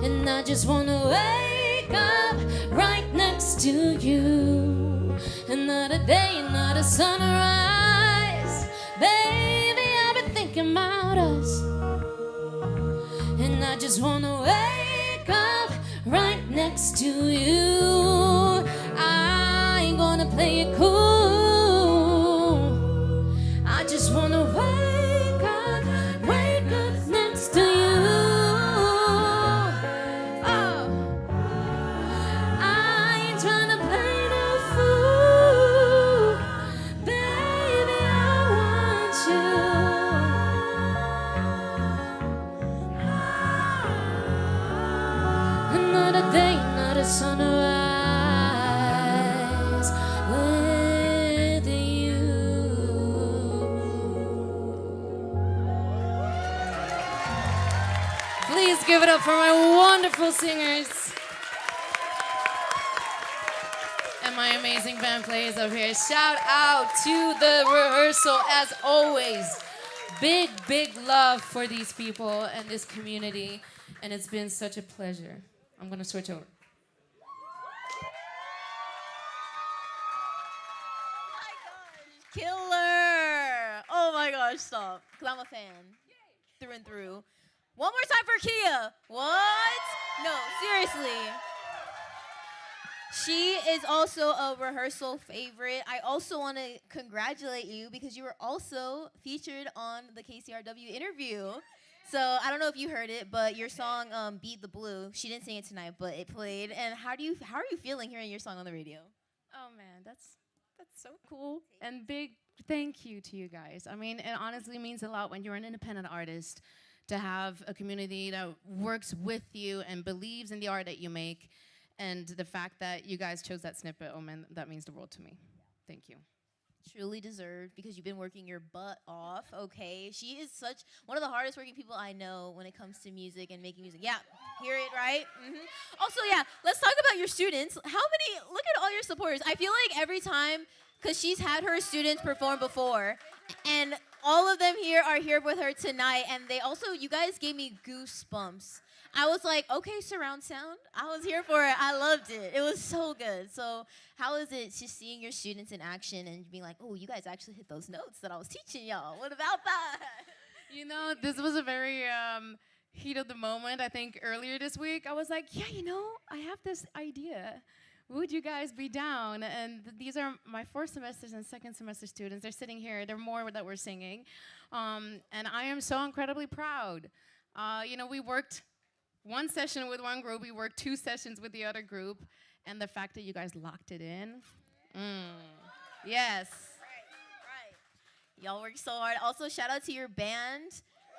And I just wanna wake up right next to you. Another day, another sunrise. Baby, I've been thinking about us. And I just wanna wake up right next to you. I ain't gonna play it cool. I just wanna wake up next to you. Oh. I ain't trying to play the fool. Baby, I want you. Another day, another sunrise with you. Please give it up for my wonderful singers and my amazing band players over here. Shout out to the rehearsal as always. Big, big love for these people and this community, and it's been such a pleasure. I'm gonna switch over. Killer! Oh my gosh, stop. Because I'm a fan. Through and through. One more time for Kia. What? No, seriously. She is also a rehearsal favorite. I also want to congratulate you because you were also featured on the KCRW interview. So I don't know if you heard it, but your song "Beat the Blue." She didn't sing it tonight, but it played. And how are you feeling hearing your song on the radio? Oh man, that's so cool. And big thank you to you guys. I mean, it honestly means a lot when you're an independent artist to have a community that works with you and believes in the art that you make. And the fact that you guys chose that snippet, oh man, that means the world to me. Thank you. Truly deserved because you've been working your butt off, okay? She is such one of the hardest working people I know when it comes to music and making music. Yeah, hear it, right? Also, yeah, let's talk about your students. How many, look at all your supporters. I feel like every time, because she's had her students perform before, and all of them here are here with her tonight, and they also, you guys gave me goosebumps. I was like, okay, surround sound. I was here for it. I loved it. It was so good. So how is it just seeing your students in action and being like, oh, you guys actually hit those notes that I was teaching y'all? What about that? You know, this was a very heat of the moment. I think earlier this week, I was like, yeah, you know, I have this idea. Would you guys be down? And these are my first semesters and second semester students. They're sitting here. They're more that we're singing. And I am so incredibly proud. You know, we worked one session with one group. We worked 2 sessions with the other group. And the fact that you guys locked it in. Yes. Right. Y'all work so hard. Also, shout out to your band.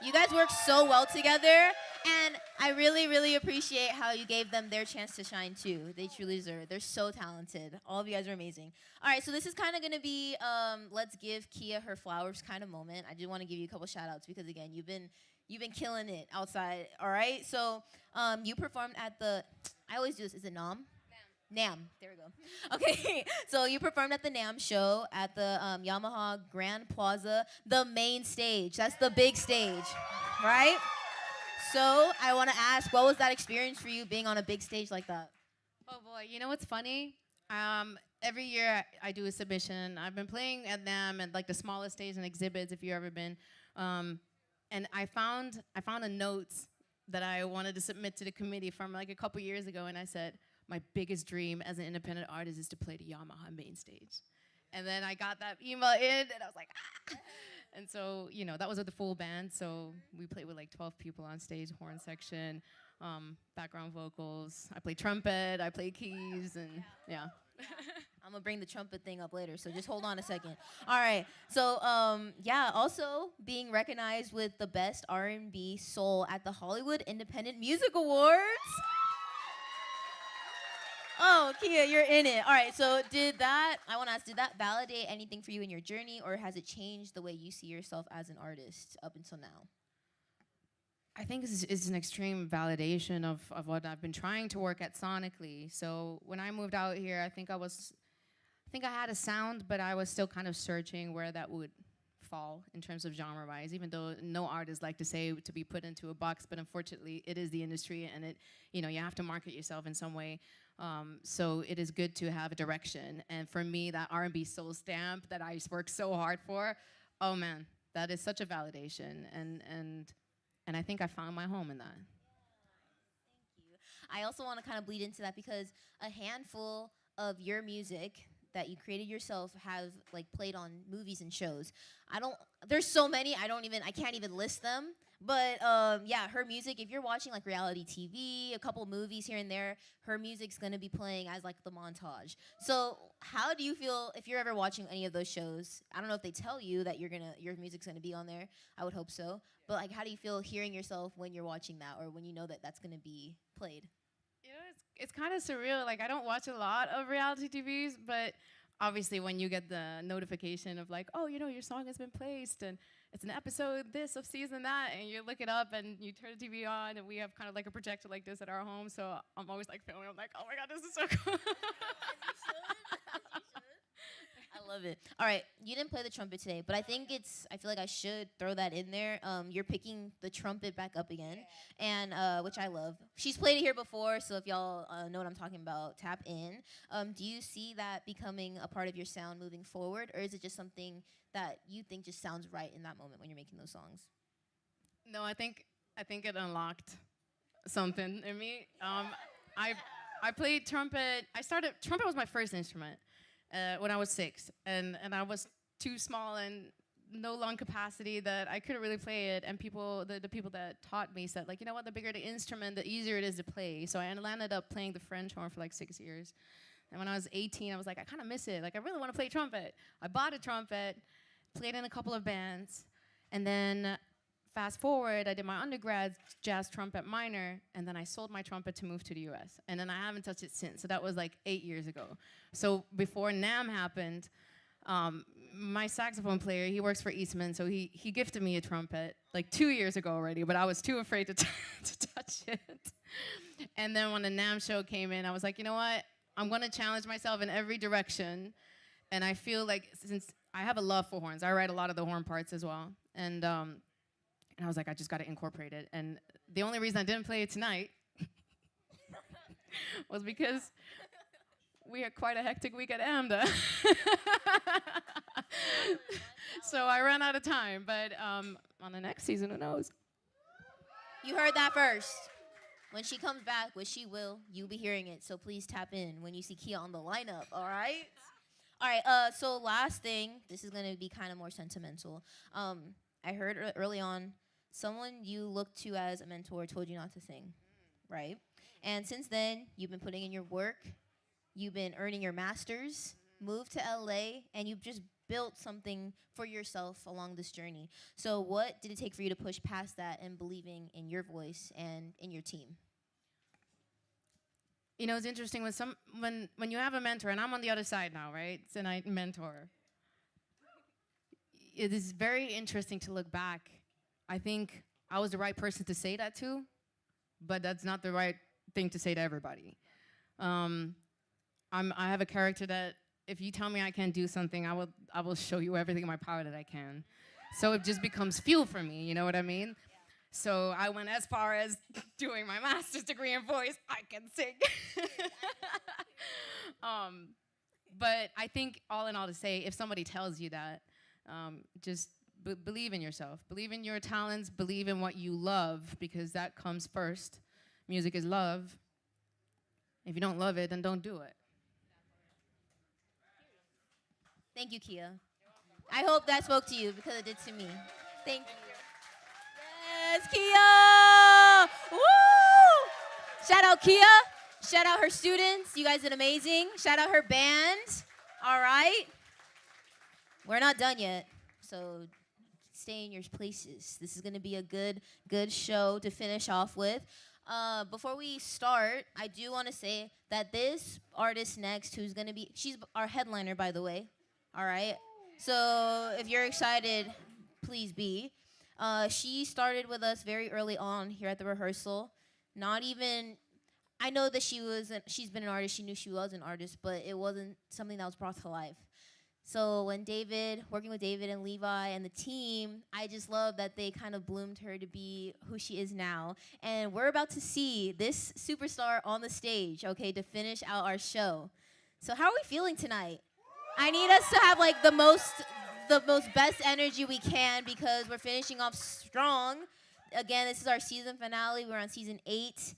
You guys work so well together. And I really, really appreciate how you gave them their chance to shine, too. They truly deserve it. They're so talented. All of you guys are amazing. All right, so this is kind of going to be let's give Kia her flowers kind of moment. I just want to give you a couple shout-outs because, again, you've been killing it outside, all right? So you performed at the, I always do this, is it NAM? NAM, there we go. Okay, so you performed at the NAM show at the Yamaha Grand Plaza, the main stage. That's the big stage, right? So I want to ask, what was that experience for you being on a big stage like that? Oh boy, you know what's funny? Every year I do a submission. I've been playing at NAM and like the smallest stage and exhibits if you've ever been. And I found a note that I wanted to submit to the committee from like a couple years ago, and I said, my biggest dream as an independent artist is to play the Yamaha main stage. And then I got that email in, and I was like, ah! And so, you know, that was with the full band, so we played with like 12 people on stage, horn section, background vocals. I played trumpet, I played keys, and yeah. I'm gonna bring the trumpet thing up later, so just hold on a second. All right, so yeah, also being recognized with the best R&B soul at the Hollywood Independent Music Awards. Oh, Kia, you're in it. All right, so I want to ask, did that validate anything for you in your journey, or has it changed the way you see yourself as an artist up until now? I think it's an extreme validation of what I've been trying to work at sonically. So when I moved out here, I think I had a sound, but I was still kind of searching where that would fall in terms of genre-wise, even though no artists like to say to be put into a box, but unfortunately it is the industry, and you have to market yourself in some way. So it is good to have a direction. And for me, that R&B soul stamp that I worked so hard for, oh man, that is such a validation. And I think I found my home in that. Thank you. I also want to kind of bleed into that because a handful of your music that you created yourself have like played on movies and shows. There's so many, I can't even list them. But yeah, her music, if you're watching like reality TV, a couple movies here and there, her music's gonna be playing as like the montage. So how do you feel if you're ever watching any of those shows? I don't know if they tell you that your music's gonna be on there. I would hope so. But like, how do you feel hearing yourself when you're watching that, or when you know that that's gonna be played? You know, it's kind of surreal. Like, I don't watch a lot of reality TVs, but obviously when you get the notification of like, oh, you know, your song has been placed and it's an episode this of season that, and you look it up and you turn the TV on, and we have kind of like a projector like this at our home, so I'm always like filming. I'm like, oh my God, this is so cool. love it. All right, you didn't play the trumpet today, but I feel like I should throw that in there. You're picking the trumpet back up again, and which I love. She's played it here before, so if y'all know what I'm talking about, tap in. Do you see that becoming a part of your sound moving forward, or is it just something that you think just sounds right in that moment when you're making those songs? No, I think it unlocked something in me. I played trumpet. Trumpet was my first instrument when I was 6, and I was too small and no lung capacity that I couldn't really play it. And the people that taught me said, like, you know what, the bigger the instrument, the easier it is to play. So I landed up playing the French horn for like 6 years. And when I was 18, I was like, I kind of miss it. Like, I really want to play trumpet. I bought a trumpet, played in a couple of bands, and then fast forward, I did my undergrad jazz trumpet minor, and then I sold my trumpet to move to the US. And then I haven't touched it since. So that was like 8 years ago. So before NAMM happened, my saxophone player, he works for Eastman, so he gifted me a trumpet like 2 years ago already, but I was too afraid to touch it. And then when the NAMM show came in, I was like, you know what? I'm going to challenge myself in every direction. And I feel like, since I have a love for horns, I write a lot of the horn parts as well. And I was like, I just got to incorporate it. And the only reason I didn't play it tonight was because we had quite a hectic week at AMDA. So I ran out of time. But on the next season, who knows? You heard that first. When she comes back, which she will, you'll be hearing it. So please tap in when you see Kia on the lineup, all right? All right, so last thing. This is going to be kind of more sentimental. I heard early on, someone you looked to as a mentor told you not to sing, right? And since then, you've been putting in your work. You've been earning your master's, moved to LA, and you've just built something for yourself along this journey. So what did it take for you to push past that and believing in your voice and in your team? You know, it's interesting when you have a mentor, and I'm on the other side now, right? So I mentor. It is very interesting to look back. I think I was the right person to say that to, but that's not the right thing to say to everybody. I have a character that if you tell me I can't do something, I will show you everything in my power that I can. So it just becomes fuel for me, you know what I mean? So I went as far as doing my master's degree in voice. I can sing. But I think all in all to say, if somebody tells you that, just believe in yourself. Believe in your talents. Believe in what you love, because that comes first. Music is love. If you don't love it, then don't do it. Thank you, Kia. I hope that spoke to you because it did to me. Thank you. Yes, Kia! Woo! Shout out Kia. Shout out her students. You guys did amazing. Shout out her band. All right. We're not done yet, so stay in your places. This is going to be a good show to finish off with. Before we start, I do want to say that this artist next, who's going to be, she's our headliner, by the way. All right. So if you're excited, please be. She started with us very early on here at the rehearsal. Not even, I know that she's been an artist. She knew she was an artist, but it wasn't something that was brought to life. So when working with David and Levi and the team, I just love that they kind of bloomed her to be who she is now. And we're about to see this superstar on the stage, okay, to finish out our show. So how are we feeling tonight? I need us to have like the most best energy we can, because we're finishing off strong. Again, this is our season finale. We're on season 8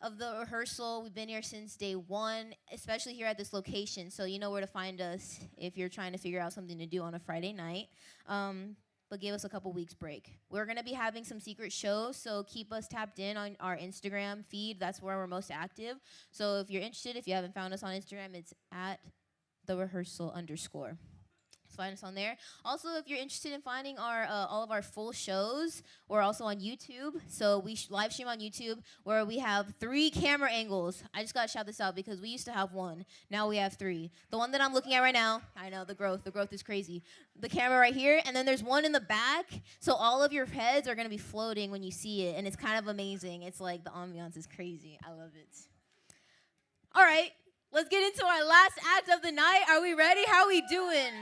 of the rehearsal. We've been here since day 1, especially here at this location. So you know where to find us if you're trying to figure out something to do on a Friday night. But give us a couple weeks break. We're going to be having some secret shows, so keep us tapped in on our Instagram feed. That's where we're most active. So if you're interested, if you haven't found us on Instagram, it's at @therehearsal_. Find us on there. Also, if you're interested in finding our all of our full shows, we're also on YouTube. So we live stream on YouTube, where we have 3 camera angles. I just got to shout this out because we used to have 1. Now we have 3. The one that I'm looking at right now, I know the growth is crazy. The camera right here, and then there's one in the back. So all of your heads are going to be floating when you see it, and it's kind of amazing. It's like the ambiance is crazy. I love it. All right. Let's get into our last act of the night. Are we ready? How we doing?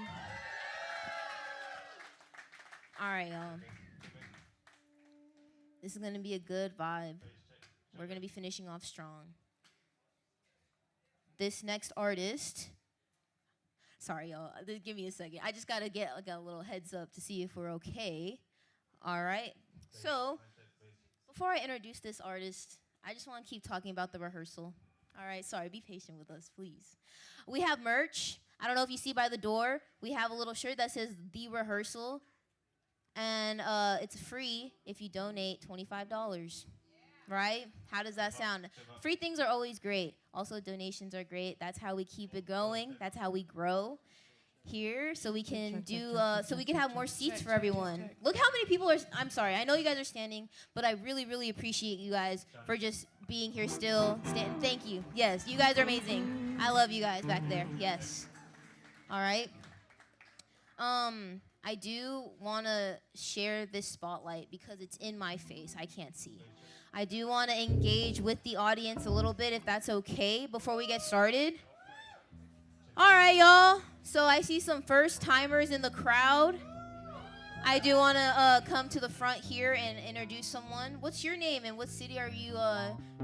All right, y'all. This is going to be a good vibe. We're going to be finishing off strong. This next artist, sorry, y'all. Give me a second. I just got to get like a little heads up to see if we're okay. All right. So, before I introduce this artist, I just want to keep talking about the rehearsal. All right, sorry, be patient with us, please. We have merch. I don't know if you see by the door. We have a little shirt that says The Rehearsal. And it's free if you donate $25, right? How does that sound? Free things are always great. Also, donations are great. That's how we keep it going. That's how we grow here, so we can so we can have more seats for everyone. Look how many people are. I'm sorry, I know you guys are standing, but I really, really appreciate you guys for just being here still. Thank you. Yes, you guys are amazing. I love you guys back there. Yes. All right. I do want to share this spotlight because it's in my face. I can't see. I do want to engage with the audience a little bit, if that's okay, before we get started. All right, y'all. So I see some first-timers in the crowd. I do want to come to the front here and introduce someone. What's your name and what city are you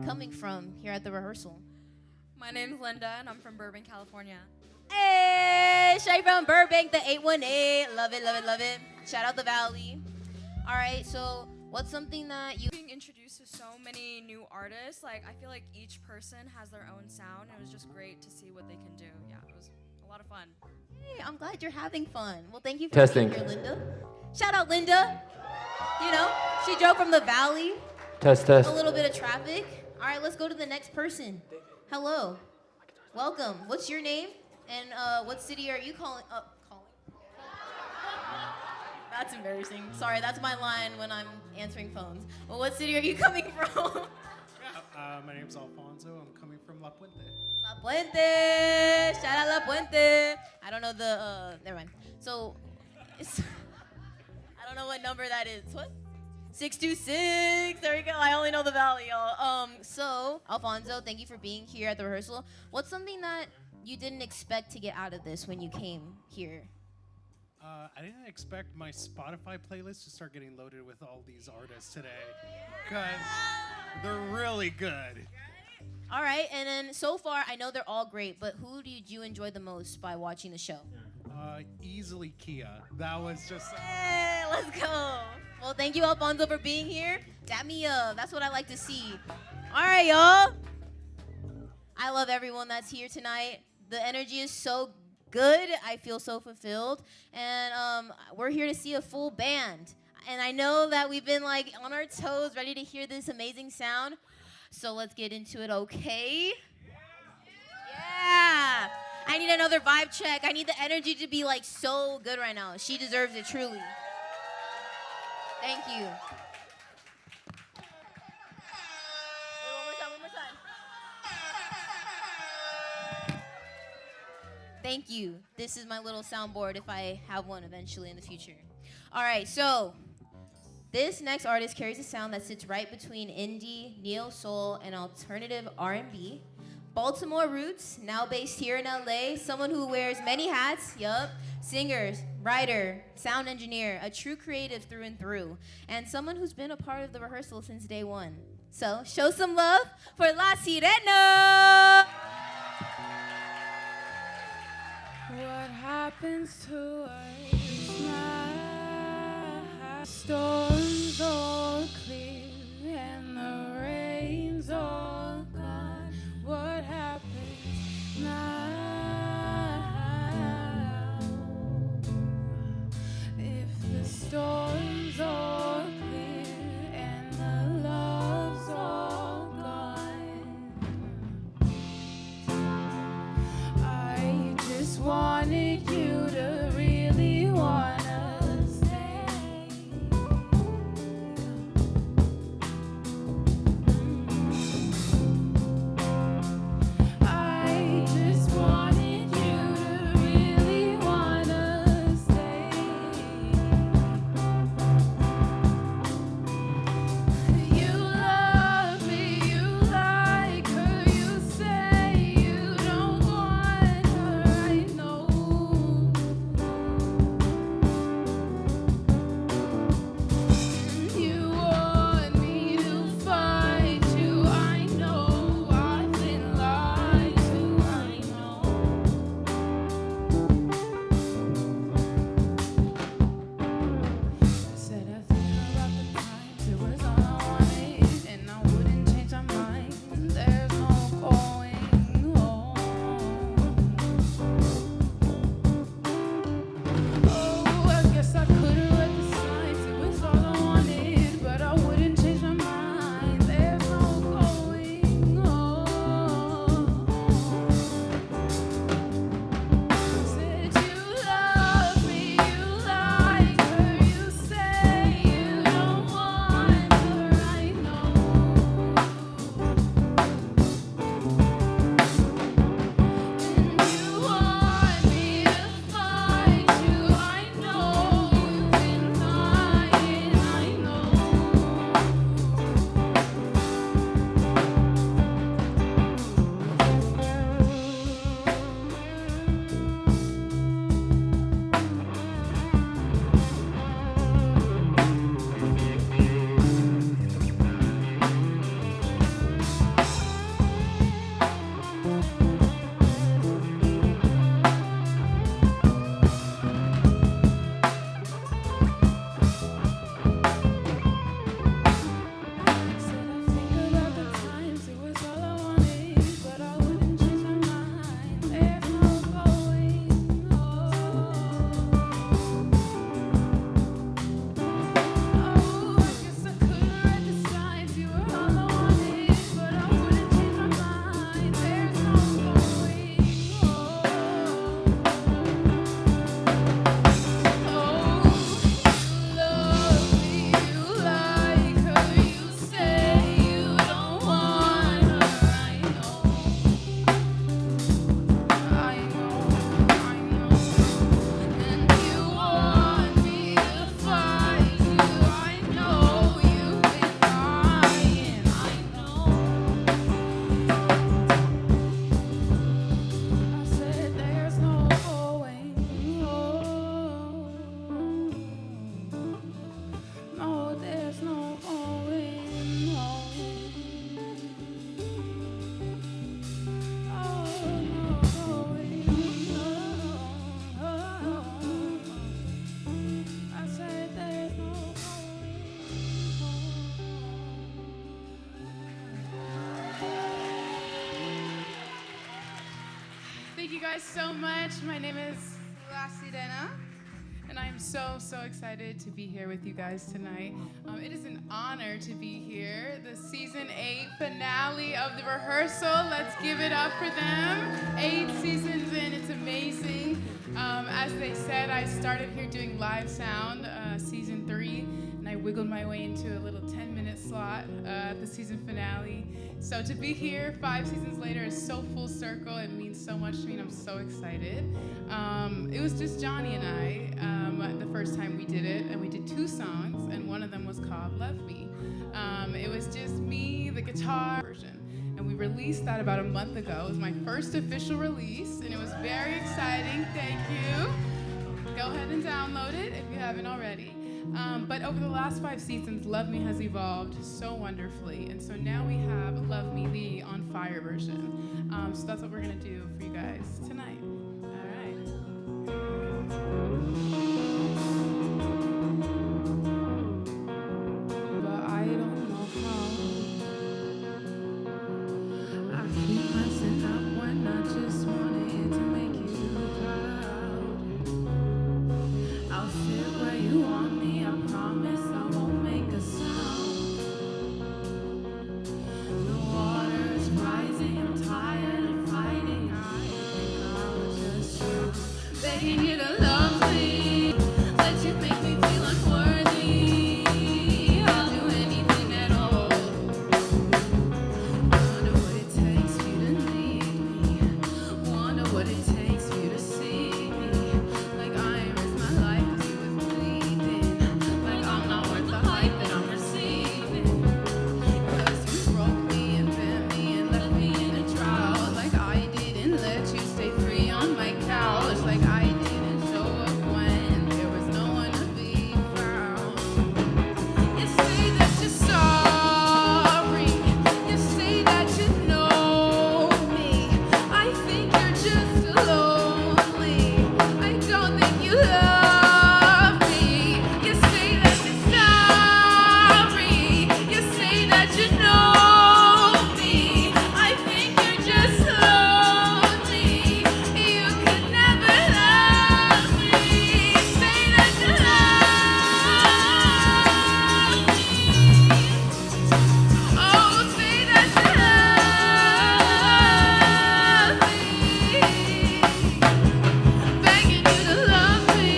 coming from here at the rehearsal? My name's Linda, and I'm from Burbank, California. Hey, straight from Burbank, the 818. Love it, love it, love it. Shout out the Valley. All right, so what's something that you... Being introduced to so many new artists, like, I feel like each person has their own sound. It was just great to see what they can do. Yeah, it was a lot of fun. Hey, I'm glad you're having fun. Well, thank you for Testing. being here, Linda. Shout out, Linda. You know, she drove from the Valley. Test. A little bit of traffic. All right, let's go to the next person. Hello. Welcome. What's your name? And what city are you calling? That's embarrassing. Sorry, that's my line when I'm answering phones. Well, what city are you coming from? My name's Alfonso. I'm coming from La Puente. La Puente. Shout out La Puente. I don't know the, never mind. So, I don't know what number that is. What? 626. There we go. I only know the Valley, y'all. So, Alfonso, thank you for being here at the rehearsal. What's something that you didn't expect to get out of this when you came here? I didn't expect my Spotify playlist to start getting loaded with all these artists today, because they're really good. All right, and then so far, I know they're all great, but who did you enjoy the most by watching the show? Easily Kia. That was just... Hey, let's go. Well, thank you, Alfonso, for being here. Dap me up. That's what I like to see. All right, y'all. I love everyone that's here tonight. The energy is so good. I feel so fulfilled. And we're here to see a full band. And I know that we've been like on our toes, ready to hear this amazing sound. So let's get into it, okay? Yeah. I need another vibe check. I need the energy to be like so good right now. She deserves it, truly. Thank you. One more time. Thank you. This is my little soundboard if I have one eventually in the future. All right, so this next artist carries a sound that sits right between indie, neo-soul, and alternative R&B. Baltimore roots, now based here in LA, someone who wears many hats, singer, writer, sound engineer, a true creative through and through, and someone who's been a part of the rehearsal since day one. So show some love for La Sirena! What happens to us now? Storms all clear and the rain's all gone. What happens now? If the storms all clear and the love's all gone, I just wanted you to really wanna stay. Thank you guys so much. My name is Sirena, and I am so excited to be here with you guys tonight. It is an honor to be here. The season 8 finale of the rehearsal. Let's give it up for them. 8 seasons in, it's amazing. As they said, I started here doing live sound, season 3, and I wiggled my way into a little 10-minute slot at the season finale. So to be here 5 seasons later is so full circle. It means so much to me, and I'm so excited. It was just Johnny and I the first time we did it, and we did 2 songs, and one of them was called Love Me. It was just me, the guitar version. And we released that about a month ago. It was my first official release, and it was very exciting. Thank you. Go ahead and download it if you haven't already. But over the last 5 seasons, Love Me has evolved so wonderfully. And so now we have Love Me, the on fire version. So that's what we're going to do for you guys tonight. All right. But I don't know how I keep messing up when I just wanted to make you proud. I'll sit where you want me, I promise I won't make a sound. The water is rising, I'm tired of fighting. I think I'll just drown, begging you to love me. Let you make me feel unworthy. I'll do anything at all. Wonder what it takes for you to need me. Wonder what it takes for you to see me. Like I risk my life 'cause you was bleeding. Like I'm not worth the hype that I'm receiving. 'Cause you broke me and bent me and left me in a drought. Like I didn't let you stay free on my couch. Like I didn't show up when there was no one to be found. You say that you're sorry. You say that you know me. I think you're just lonely. I don't think you love me. You say that you're sorry. You say that you know me. I think you're just lonely. You could never love me. Say that you love me. Oh, say that you love me. Begging you to love me.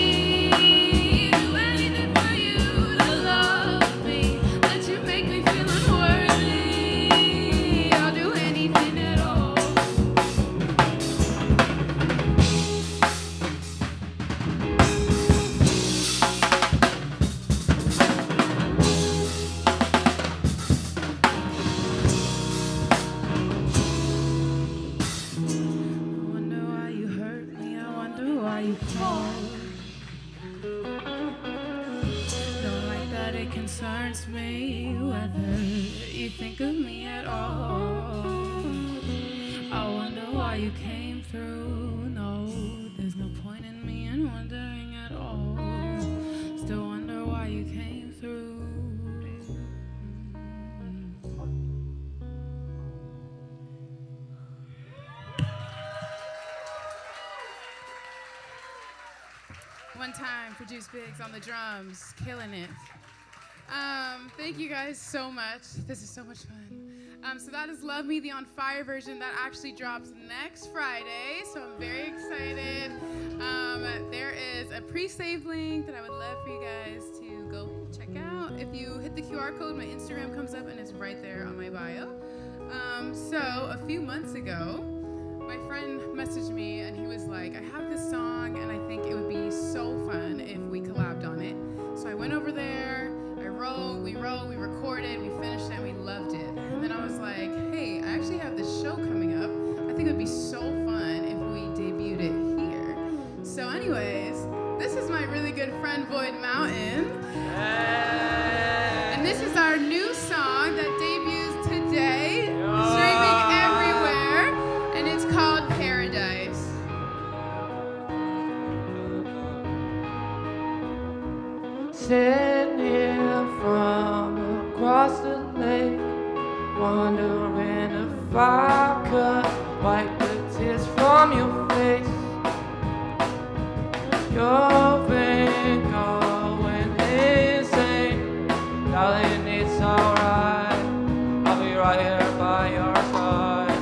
Do anything for you to love me. Let you make me feel unworthy. I'll do anything at all. I wonder why you hurt me. I wonder why you called. Don't like that it concerns me whether you think of me at all. I wonder why you came through. No, there's no point in me in wondering at all. Still wonder why you came through. One time for Juice Biggs on the drums, killing it. Thank you guys so much. This is so much fun. So that is Love Me, the On Fire version. That actually drops next Friday, so I'm very excited. There is a pre-save link that I would love for you guys to go check out. If you hit the QR code, my Instagram comes up and it's right there on my bio. So a few months ago, my friend messaged me and he was like, I have this song and I think it would be so fun if we collabed on it. So I went over there, we recorded, we finished it, and we loved it. And then I was like, hey, I actually have this show coming up. I think it would be so fun if we debuted it here. So anyways, this is my really good friend, Void Mountain. And this is our new song that debuts today, streaming everywhere, and it's called Paradise. Sitting here from across the lake, wondering if I could wipe the tears from your face. Your finger went insane. Darling, it's alright. I'll be right here by your side.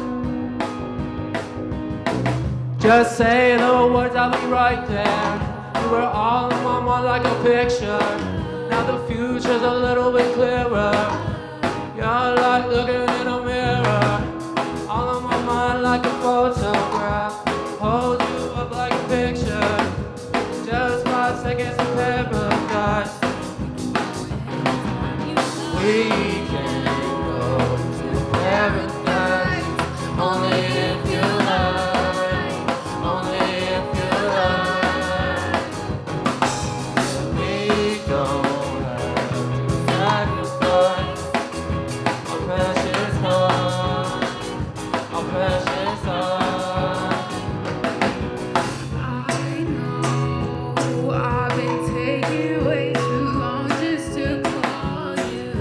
Just say the words, I'll be right there. You were all in my mind like a picture. Now the future's a little bit clearer. You're like looking in a mirror. All on my mind like a photograph. Hold you up like a picture. Just 5 seconds of paradise. We can go to paradise. Only if you like. Only if you like. We don't have to sacrifice our precious heart. Our precious heart. I've been taking way too long just to call you.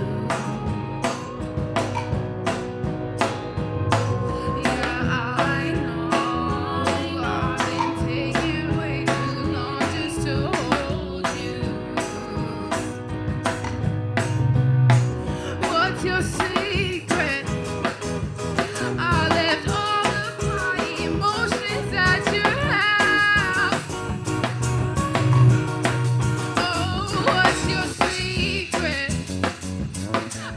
Yeah, I know. I've been taking way too long just to hold you. What's your secret? I left all of my emotions at your house. What's your secret?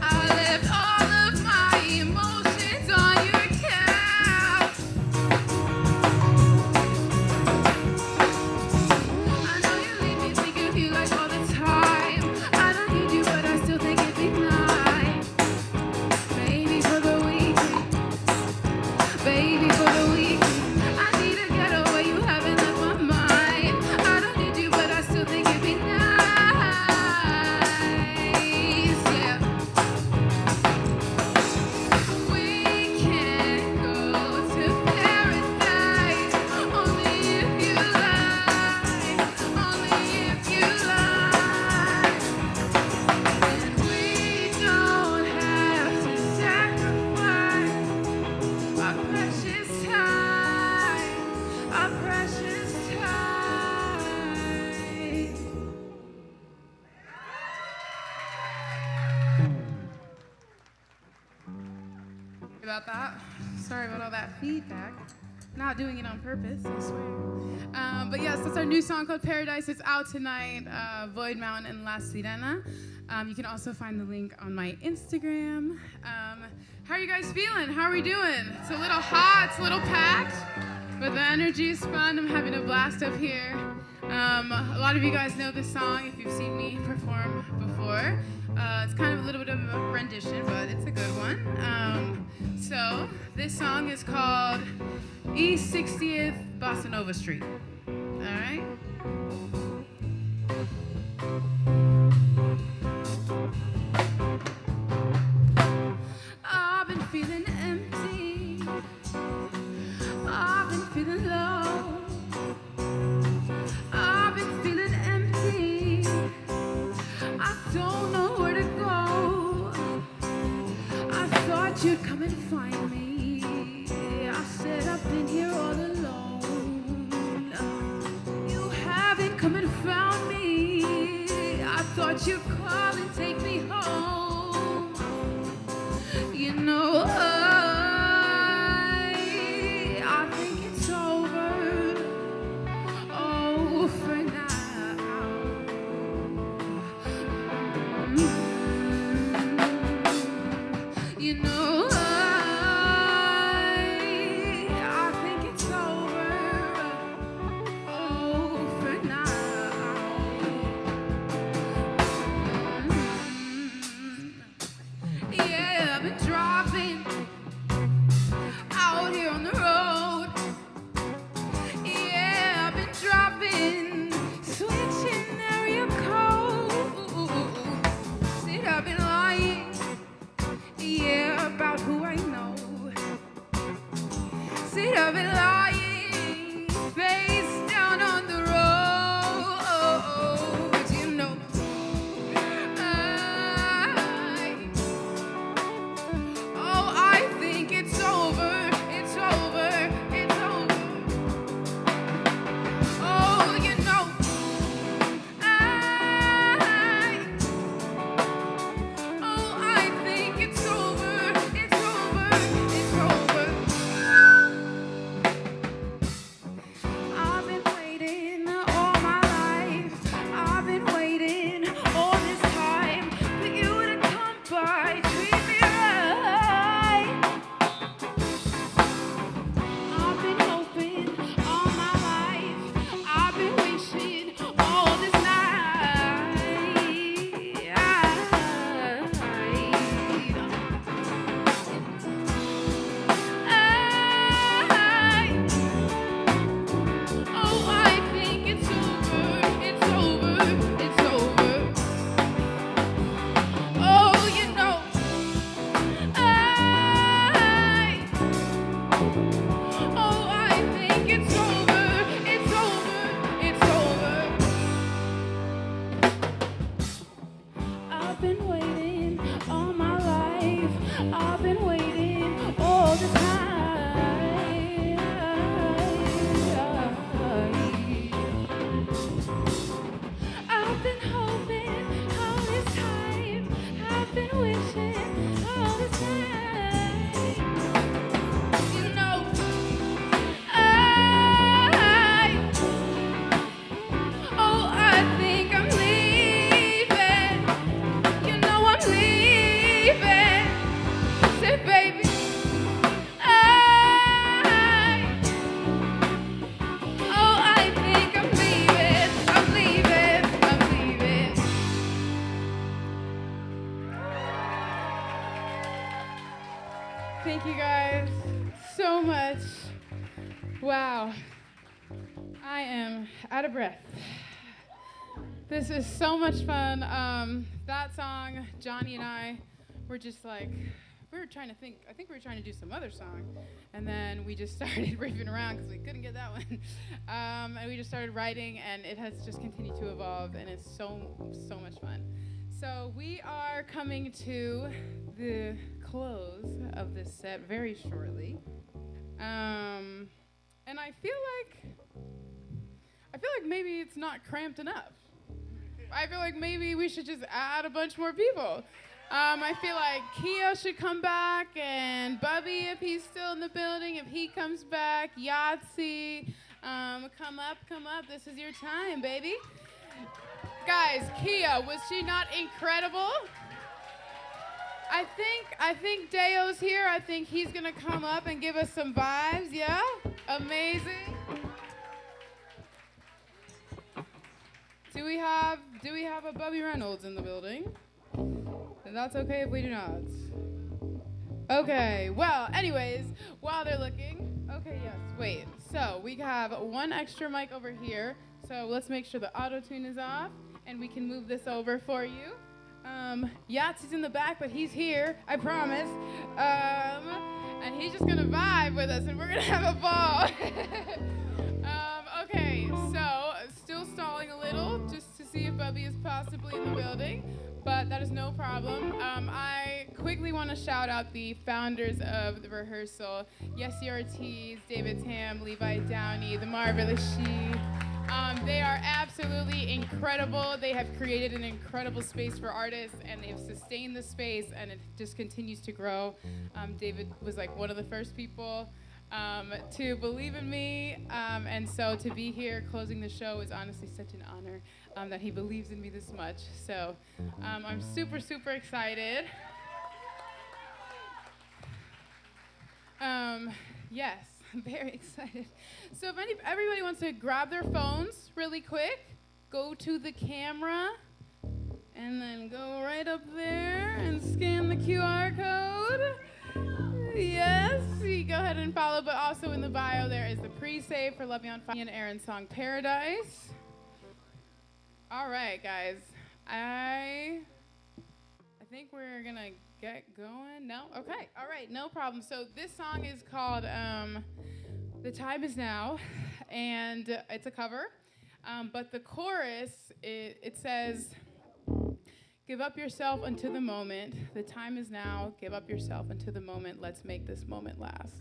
I left all of my emotions on your couch. I know you leave me thinking of you like all the time. I don't need you, but I still think it'd be nice. Maybe for the weekend. Baby, for the weekend. I need to get away, you haven't left my mind. I don't need you, but I still think it'd be nice. Yeah. We can go to paradise. Only if you like. Only if you like. We don't have to sacrifice our precious time. Our precious time. About that. Sorry about all that feedback. Not doing it on purpose, I swear. But yes, that's our new song called Paradise. It's out tonight. Void Mountain and La Sirena. You can also find the link on my Instagram. How are you guys feeling? How are we doing? It's a little hot, it's a little packed, but the energy is fun. I'm having a blast up here. A lot of you guys know this song if you've seen me perform before. It's kind of a little bit of a rendition, but it's a good one. So this song is called East 60th Bossa Nova Street. All right? I've been feeling empty. I've been feeling low. I've been feeling empty. I don't know where to go. I thought you'd come and find me. I said I've been here all alone. You haven't come and found me. I thought you'd call and take me home. You know, I think it's over. Oh, for now. You know, I think it's over. Oh, for now. I am out of breath. This is so much fun. That song, Johnny and I were just like, we were trying to think, I think we were trying to do some other song. And then we just started riffing around because we couldn't get that one. And we just started writing, and it has just continued to evolve, and it's so much fun. So we are coming to the close of this set very shortly. And I feel like maybe it's not cramped enough. I feel like maybe we should just add a bunch more people. I feel like Kia should come back, and Bubby, if he's still in the building, if he comes back, Yahtzee, come up, this is your time, baby. Guys, Kia, was she not incredible? I think Dayo's here. I think he's gonna come up and give us some vibes, yeah? Amazing. Do we have a Bubby Reynolds in the building? That's okay if we do not. Okay, well, anyways, while they're looking, okay, yes, wait. So we have one extra mic over here, so let's make sure the auto-tune is off, and we can move this over for you. Yahtzee's in the back, but he's here, I promise. And he's just gonna vibe with us, and we're gonna have a ball. Okay, so still stalling a little, just to see if Bubby is possibly in the building, but that is no problem. I quickly want to shout out the founders of the Rehearsal, Yessie Ortiz, David Tam, Levi, Downey, the marvelous She. They are absolutely incredible. They have created an incredible space for artists, and they've sustained the space, and it just continues to grow. David was like one of the first people to believe in me, and so to be here closing the show is honestly such an honor that he believes in me this much. So I'm super excited. Yes, I'm very excited. So if everybody wants to grab their phones really quick, go to the camera, and then go right up there and scan the QR code. Yes, you go ahead and follow, but also in the bio there is the pre-save for Love Me on Fire and Aaron's song Paradise. All right, guys. I think we're gonna get going. No? Okay. All right, no problem. So this song is called The Time Is Now, and it's a cover. But the chorus, it says, give up yourself unto the moment. The time is now. Give up yourself unto the moment. Let's make this moment last.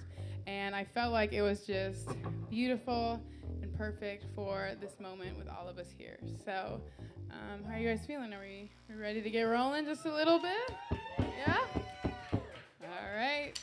And I felt like it was just beautiful and perfect for this moment with all of us here. So how are you guys feeling? Are we ready to get rolling just a little bit? Yeah? All right.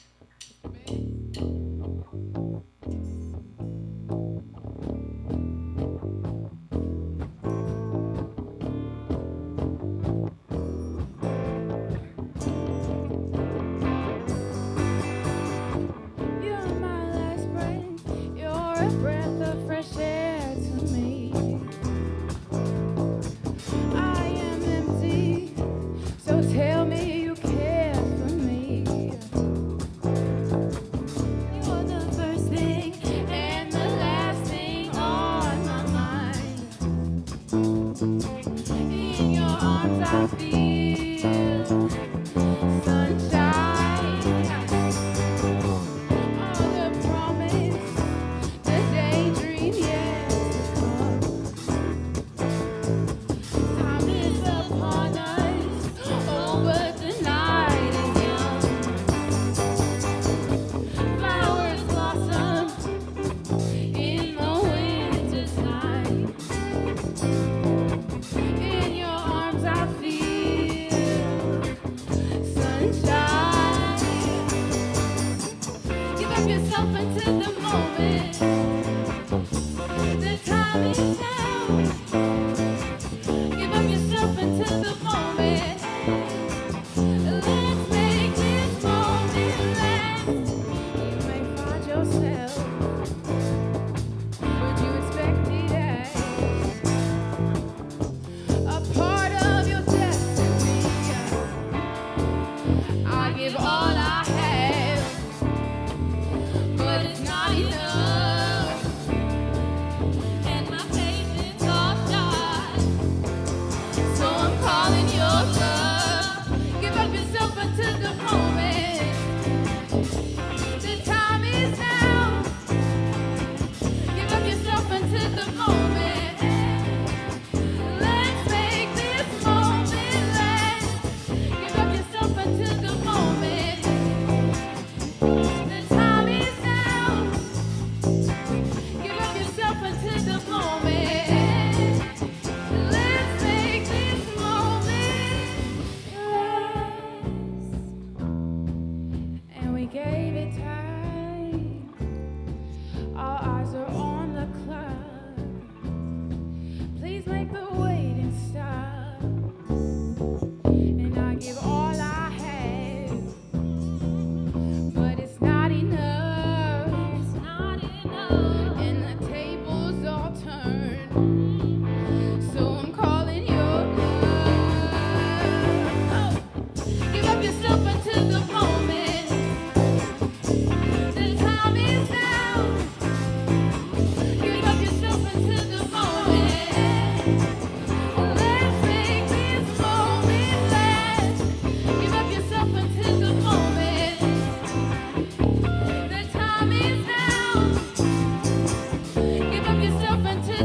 Tell me you care for me.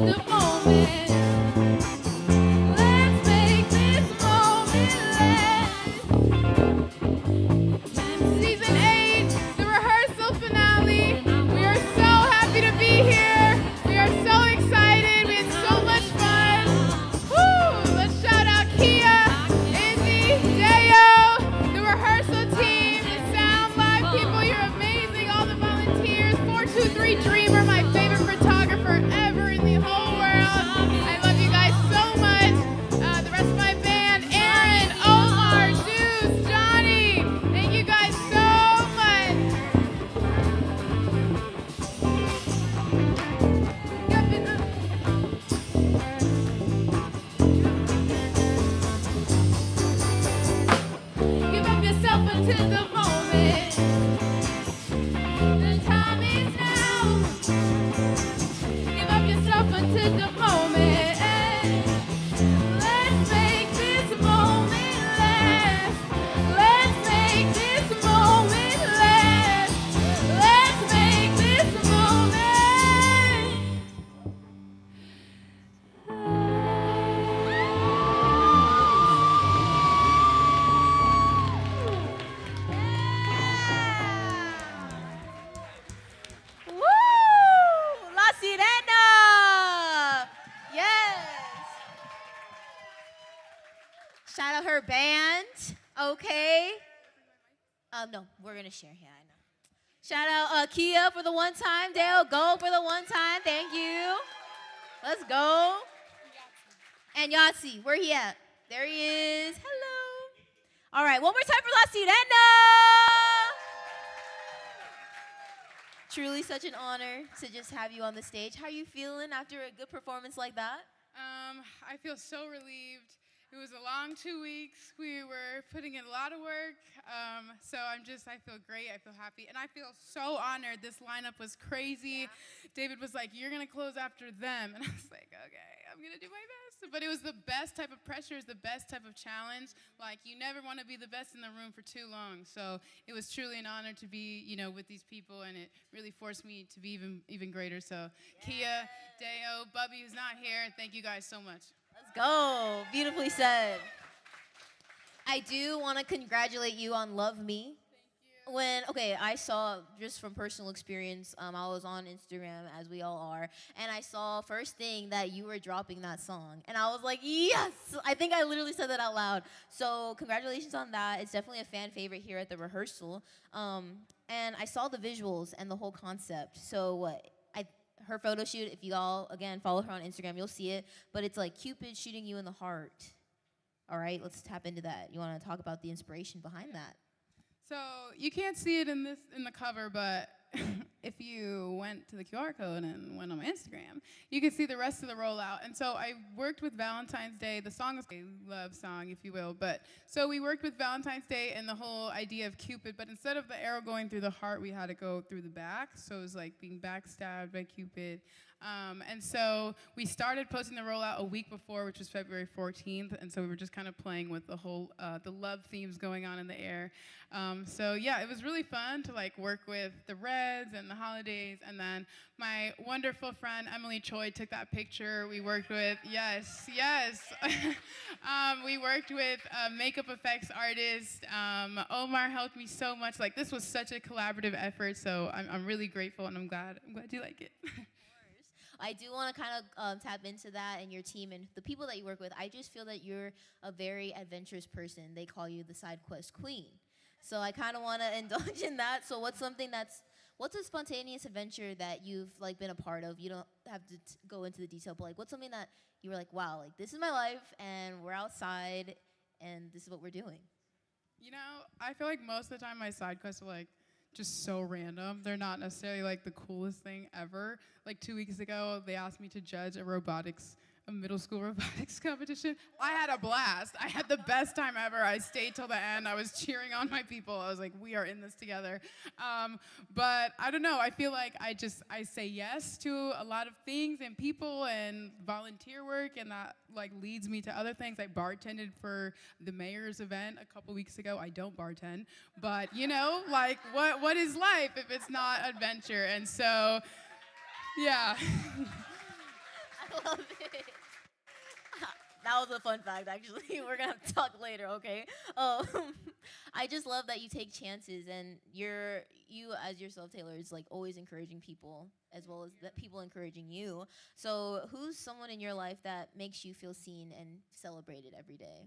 the moment. Let's make this moment last. Season 8, the rehearsal finale. We are so happy to be here. We are so excited. We had so much fun. Woo! Let's shout out Kia, Izzy, Dayo, the rehearsal team, the sound live people. You're amazing. All the volunteers. 423 Dreamer, my favorite photographer ever in the whole world. I love you guys so much. The rest of my band, Aaron, Omar, Deuce, Johnny. Thank you guys so much. Give up yourself until the moment. The time is now. Give up yourself until the moment. Let's make this moment last. Let's make this moment last. Let's make this moment. Woo! La Sirena! Yes. Shout out her band. Okay. No, we're gonna share here. I know. Shout out Kia for the one time. Dayo Gold for the one time. Thank you. Let's go. And Yahtzee, where he at? There he is. Hello. All right, one more time for La Sirena. Truly such an honor to just have you on the stage. How are you feeling after a good performance like that? I feel so relieved. It was a long 2 weeks. We were putting in a lot of work. So I feel great. I feel happy. And I feel so honored. This lineup was crazy. Yeah. David was like, you're going to close after them. And I was like, okay, I'm going to do my best. But it was the best type of pressure. It was the best type of challenge. Like, you never want to be the best in the room for too long. So it was truly an honor to be, with these people. And it really forced me to be even greater. So Kia, Dayo, Bubby, who's not here, thank you guys so much. Let's go. Beautifully said. I do want to congratulate you on Love Me. I saw, just from personal experience, I was on Instagram, as we all are, and I saw first thing that you were dropping that song. And I was like, yes! I think I literally said that out loud. So congratulations on that. It's definitely a fan favorite here at the rehearsal. And I saw the visuals and the whole concept. So her photo shoot, if you all, again, follow her on Instagram, you'll see it. But it's like Cupid shooting you in the heart. All right, let's tap into that. You want to talk about the inspiration behind that? So you can't see it in the cover, but if you went to the QR code and went on my Instagram, you can see the rest of the rollout. And so I worked with Valentine's Day. The song is a love song, if you will. But so we worked with Valentine's Day and the whole idea of Cupid. But instead of the arrow going through the heart, we had to go through the back. So it was like being backstabbed by Cupid. And so we started posting the rollout a week before, which was February 14th. And so we were just kind of playing with the whole, the love themes going on in the air. So yeah, it was really fun to work with the Reds and the holidays. And then my wonderful friend, Emily Choi, took that picture. We worked with, yes. We worked with a makeup effects artist. Omar helped me so much. This was such a collaborative effort. So I'm really grateful and I'm glad you like it. I do want to kind of tap into that and your team and the people that you work with. I just feel that you're a very adventurous person. They call you the side quest queen. So I kind of want to indulge in that. So what's a spontaneous adventure that you've been a part of? You don't have to go into the detail, but what's something that you were like, wow, this is my life and we're outside and this is what we're doing? I feel like most of the time my side quests are just so random. They're not necessarily the coolest thing ever. 2 weeks ago, they asked me to judge a middle school robotics competition. I had a blast. I had the best time ever. I stayed till the end. I was cheering on my people. I was like, we are in this together. But I don't know. I feel like I say yes to a lot of things and people and volunteer work, and that leads me to other things. I bartended for the mayor's event a couple weeks ago. I don't bartend, but what is life if it's not adventure? And so, yeah. was a fun fact, actually. We're gonna have to talk later, okay? I just love that you take chances, and you as yourself, Taylor, is like always encouraging people, as well as that people encouraging you. So, who's someone in your life that makes you feel seen and celebrated every day?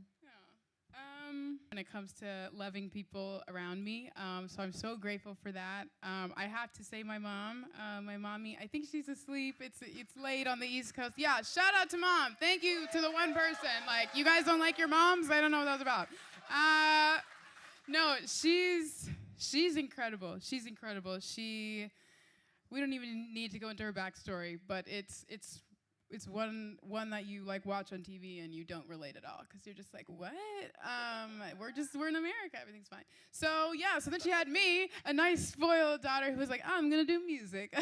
When it comes to loving people around me, so I'm so grateful for that. I have to say my mom, my mommy, I think she's asleep. It's late on the East Coast. Yeah, shout out to Mom. Thank you to the one person. Like, you guys don't like your moms? I don't know what that was about. No, she's incredible. She's incredible. We don't even need to go into her backstory, but it's one that you like watch on TV and you don't relate at all because you're just like, what? We're in America, everything's fine. So yeah, so then she had me, a nice spoiled daughter who was like, I'm gonna do music.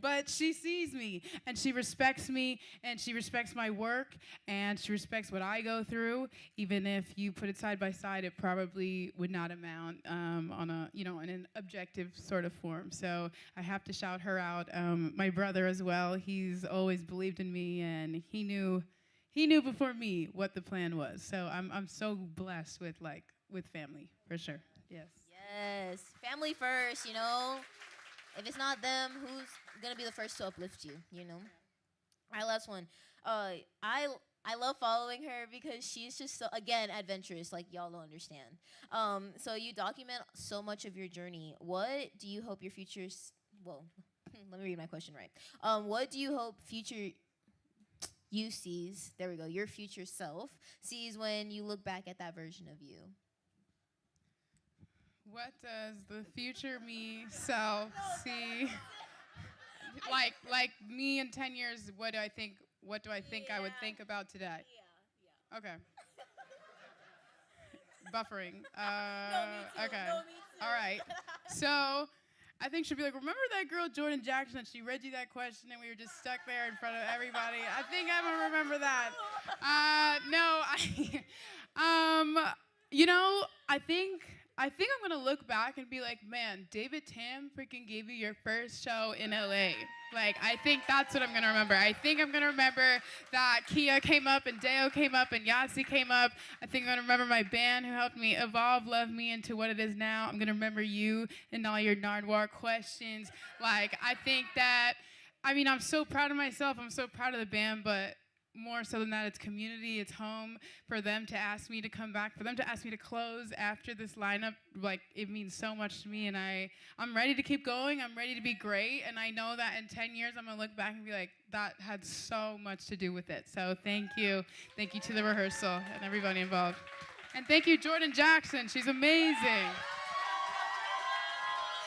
But she sees me and she respects me and she respects my work and she respects what I go through. Even if you put it side by side, it probably would not amount on a, in an objective sort of form. So I have to shout her out. My brother as well, he's always believed in me and he knew before me what the plan was. So I'm so blessed with family, for sure. Yes. Yes, family first, If it's not them, who's gonna be the first to uplift you, All right, last one. I love following her because she's just so, again, adventurous, like y'all don't understand. So you document so much of your journey. What do you hope your future's, well, let me read my question right. What do you hope future you sees, there we go, your future self sees when you look back at that version of you? What does the future me self see? Like me in 10 years, what do I think I would think about today? Yeah. Okay. Buffering. Okay. All right. So I think she'll be like, remember that girl Jordyn Jackson and she read you that question and we were just stuck there in front of everybody? I think I'm gonna remember that. I think I'm gonna look back and be like, man, David Tam freaking gave you your first show in LA. Like, I think that's what I'm gonna remember. I think I'm gonna remember that Kia came up and Dayo came up and Yasi came up. I think I'm gonna remember my band who helped me evolve Love Me into what it is now. I'm gonna remember you and all your Nardwar questions. Like, I think that, I'm so proud of myself. I'm so proud of the band, but more so than that, it's community, it's home. For them to ask me to come back, for them to ask me to close after this lineup, like, it means so much to me, and I'm ready to keep going, I'm ready to be great, and I know that in 10 years, I'm gonna look back and be like, that had so much to do with it. So thank you to the rehearsal and everybody involved. And thank you, Jordyn Jackson, she's amazing.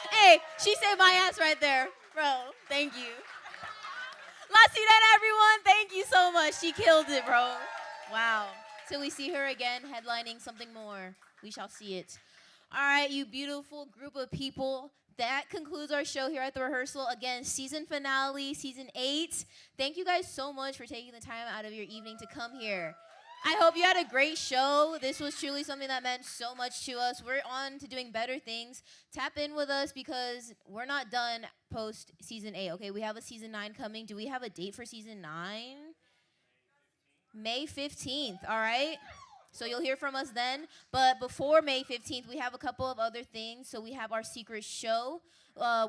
Hey, she saved my ass right there, bro, thank you. La Sirena, everyone, thank you so much. She killed it, bro. Wow. Till we see her again headlining something more, we shall see it. All right, you beautiful group of people. That concludes our show here at the rehearsal. Again, season finale, season 8. Thank you guys so much for taking the time out of your evening to come here. I hope you had a great show. This was truly something that meant so much to us. We're on to doing better things. Tap in with us because we're not done post season 8, okay? We have a season 9 coming. Do we have a date for season 9? May 15th, all right? So you'll hear from us then. But before May 15th, we have a couple of other things. So we have our secret show,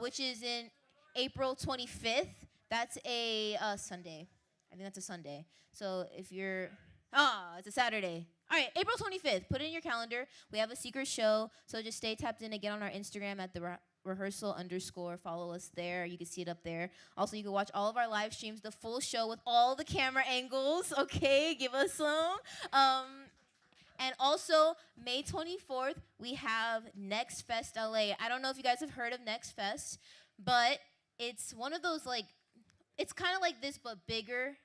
which is in April 25th. That's a Sunday. I think that's a Sunday. So if you're... it's a Saturday. All right, April 25th. Put it in your calendar. We have a secret show, so just stay tapped in again on our Instagram at the rehearsal_. Follow us there. You can see it up there. Also, you can watch all of our live streams, the full show with all the camera angles. Okay, give us some. And also, May 24th, we have Next Fest LA. I don't know if you guys have heard of Next Fest, but it's one of those, it's kind of like this, but bigger.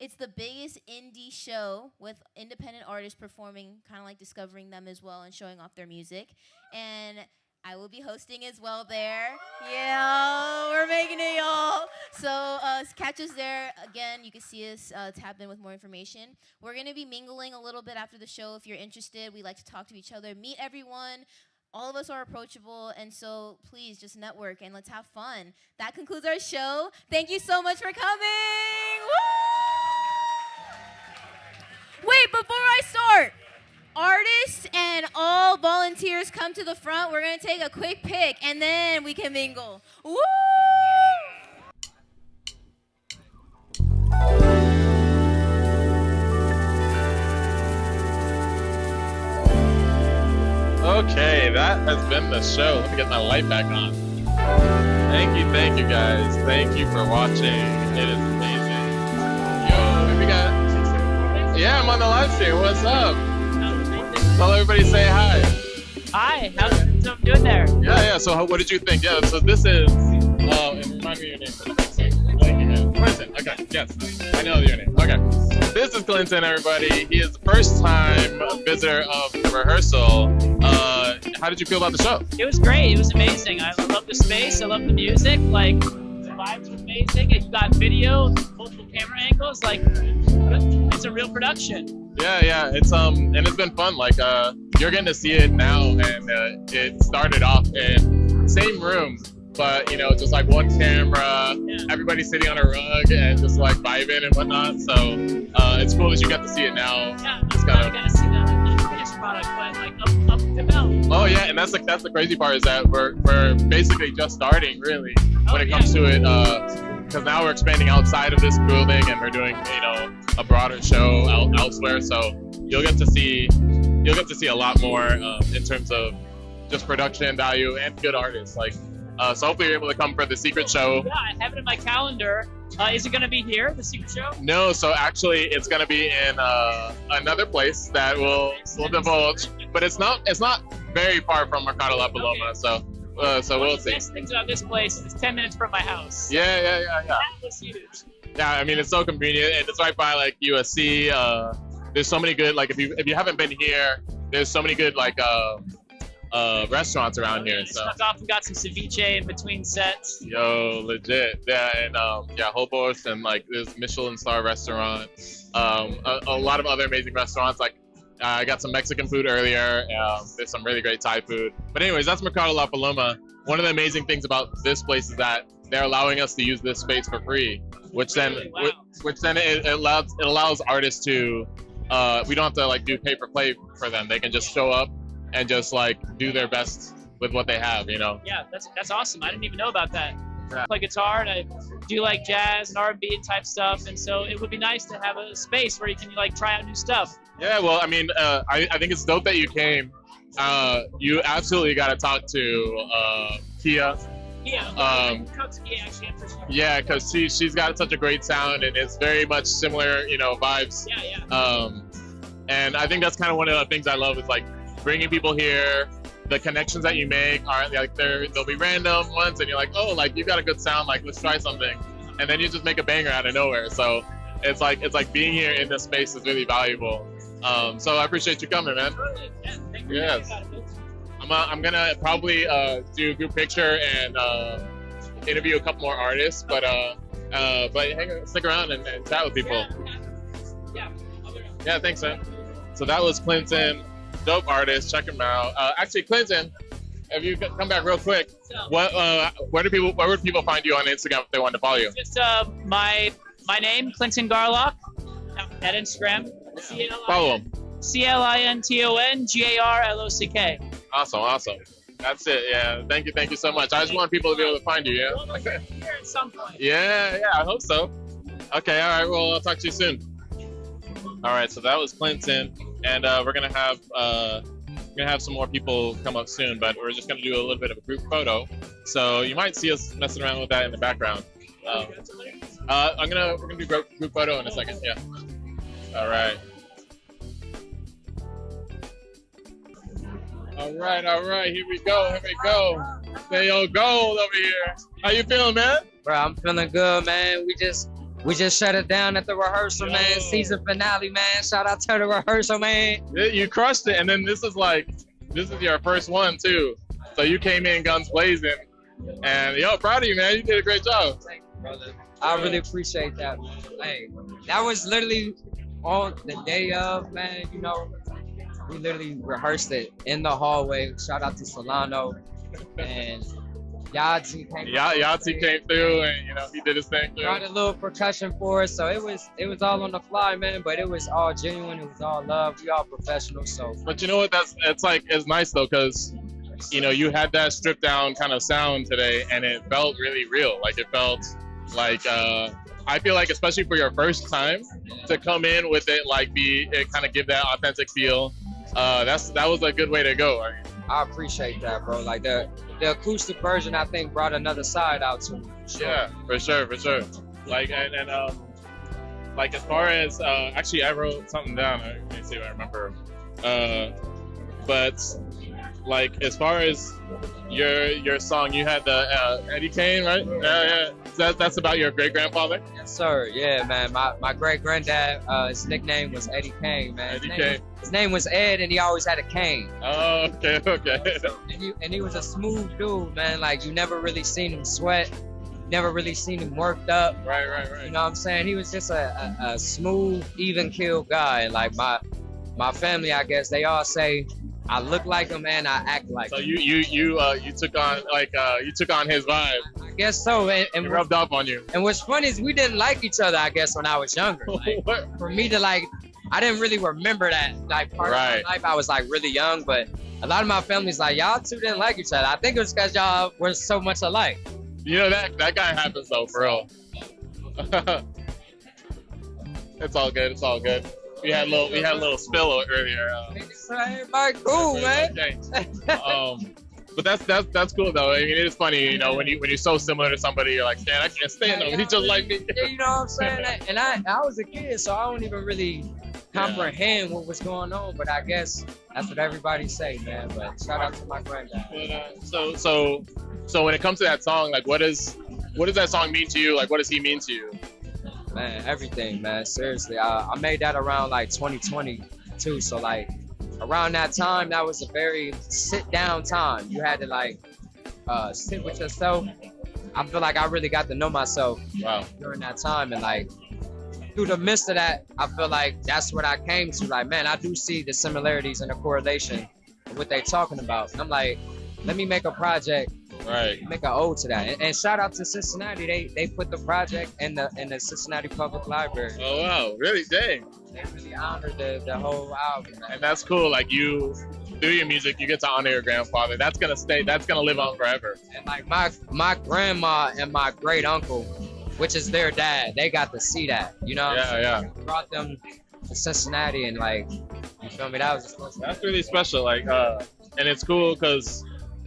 It's the biggest indie show with independent artists performing, kind of like discovering them as well and showing off their music. And I will be hosting as well there. Yeah, we're making it, y'all. So catch us there. Again, you can see us tap in with more information. We're going to be mingling a little bit after the show if you're interested. We like to talk to each other, meet everyone. All of us are approachable, and so please just network and let's have fun. That concludes our show. Thank you so much for coming. Woo! before I start, artists and all volunteers come to the front. We're gonna take a quick pic and then we can mingle. Woo! Okay, that has been the show. Let me get my light back on. Thank you guys. Thank you for watching. It is amazing. Yo, we got. Yeah, I'm on the live stream. What's up? Tell everybody say hi. Hi, how's everyone doing there? Yeah. So, what did you think? Yeah. So this is. And remind me your name. Clinton. Okay. Yes, I know your name. Okay. This is Clinton, everybody. He is the first-time visitor of the rehearsal. How did you feel about the show? It was great. It was amazing. I love the space. I love the music. Like, the vibes were amazing. And you got video, multiple camera angles. Like, it's a real production. Yeah. It's and it's been fun. Like, you're getting to see it now, and it started off in same room, but just like one camera, everybody sitting on a rug and just like vibing and whatnot. So it's cool that you get to see it now. Yeah, it's kind of. Gotta see the finished product, but like up to bell. Oh yeah, and that's the crazy part is that we're basically just starting really when it comes to it, because now we're expanding outside of this building and we're doing a broader show elsewhere. So you'll get to see a lot more in terms of just production value and good artists. Like, so hopefully you're able to come for the secret show. Yeah, I have it in my calendar. Is it going to be here, the secret show? No, so actually it's going to be in another place that we'll divulge, but it's not very far from Mercado La Paloma. So we'll see. The best things about this place is 10 minutes from my house. Yeah. That was huge. Yeah, I mean it's so convenient, and it's right by like USC. There's so many good, like if you haven't been here, there's so many good like restaurants around here. So I've often got some ceviche in between sets. Yo, legit. Yeah, and Hobos, and like there's Michelin star restaurant. A lot of other amazing restaurants. Like I got some Mexican food earlier. There's some really great Thai food. But anyways, that's Mercado La Paloma. One of the amazing things about this place is that they're allowing us to use this space for free, which then it allows artists to we don't have to like do pay for play for them. They can just show up and just like do their best with what they have, Yeah, that's awesome. I didn't even know about that. I play guitar and I do like jazz and R&B type stuff, and so it would be nice to have a space where you can like try out new stuff. Yeah, well, I mean, I think it's dope that you came. You absolutely got to talk to Kia. Yeah, because she's got such a great sound and it's very much similar, vibes. Yeah. And I think that's kind of one of the things I love is like bringing people here. The connections that you make are like they'll be random ones, and you're like, oh, like you got a good sound, like let's try something, and then you just make a banger out of nowhere. So it's like being here in this space is really valuable. So I appreciate you coming, man. Yes. I'm gonna probably do a group picture and interview a couple more artists, but stick around and chat with people. Yeah, thanks, man. So that was Clinton, dope artist. Check him out. Actually, Clinton, if you come back real quick, where would people find you on Instagram if they want to follow you? Just my name, Clinton Garlock, at Instagram. Follow him. ClintonGarlock. Awesome. That's it. Yeah. Thank you so much. I just want people to be able to find you. Yeah. Well, here at some point. Yeah. I hope so. Okay. All right. Well, I'll talk to you soon. All right. So that was Clinton, and we're gonna have some more people come up soon, but we're just gonna do a little bit of a group photo. So you might see us messing around with that in the background. We're gonna do group photo in a second. Yeah. All right. All right, here we go. Dayo Gold over here. How you feeling, man? Bro, I'm feeling good, man. We just shut it down at the rehearsal, man. Season finale, man. Shout out to the rehearsal, man. Yeah, you crushed it, and then this is your first one too. So you came in guns blazing, and proud of you, man. You did a great job. Thank you, brother. I really appreciate that. Hey, that was literally on the day of, man. We literally rehearsed it in the hallway. Shout out to Solano. And Yahtzee came. Yahtzee came through, and he did his thing. Brought a little percussion for us, so it was all on the fly, man. But it was all genuine. It was all love. We all professional, so. But you know what? It's nice though, cause you had that stripped down kind of sound today, and it felt really real. Like it felt like I feel like, especially for your first time, to come in with it, it kind of give that authentic feel. That was a good way to go. I appreciate that, bro. Like the acoustic version, I think brought another side out to me. Sure. Yeah, for sure. Like and like as far as actually, I wrote something down. Let me see if I remember. But like as far as your song, you had the Eddie Kane, right? Yeah. That's about your great grandfather. Yes, sir. Yeah, man. My great granddad, his nickname was Eddie Kane, man. His name was Ed, and he always had a cane. Oh, okay. And he was a smooth dude, man. Like you never really seen him sweat, never really seen him worked up. Right. You know what I'm saying? He was just a smooth, even keel guy. Like my family, I guess they all say I look like him and I act like him. So you took on his vibe. I guess so. And it rubbed off on you. And what's funny is we didn't like each other, I guess, when I was younger. Like, for me to I didn't really remember that part of my life. I was really young, but a lot of my family's like, y'all two didn't like each other. I think it was because y'all were so much alike. That guy happens though, for real. It's all good. We had a little spill earlier. Everybody cool, man. But that's cool though. I mean, it is funny, when you're so similar to somebody, you're like, man, I can't stand him. He's just like me. Yeah, you know what I'm saying? And I was a kid, so I don't even really comprehend what was going on. But I guess that's what everybody say, man. But shout out to my granddad. But, so when it comes to that song, what does that song mean to you? Like, what does he mean to you? Man, everything, man. Seriously, I made that around 2022. So around that time, that was a very sit down time. You had to sit with yourself. I feel like I really got to know myself during that time, and through the midst of that, I feel like that's what I came to. Man, I do see the similarities and the correlation of what they talking about. And I'm like, let me make a project. Right. Make an ode to that, and shout out to Cincinnati. They put the project in the Cincinnati Public Library. Oh wow, really? Dang. They really honored the whole album, man. And that's cool. Like you, through your music, you get to honor your grandfather. That's gonna stay. That's gonna live on forever. And my grandma and my great uncle, which is their dad, they got to see that. You know? Yeah. Brought them to Cincinnati, and you feel me? That was that's really special. And it's cool because.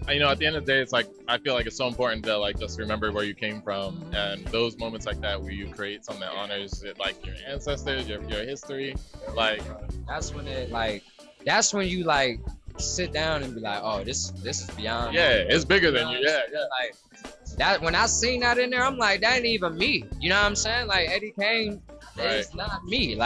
At the end of the day, it's I feel like it's so important to just remember where you came from, and those moments like that where you create something that honors it, your ancestors, your history. That's when you sit down and be like, oh, this is beyond. Yeah, it's bigger than you. Yeah. That when I seen that in there, I'm like, that ain't even me. You know what I'm saying? Eddie Kane, it's not me.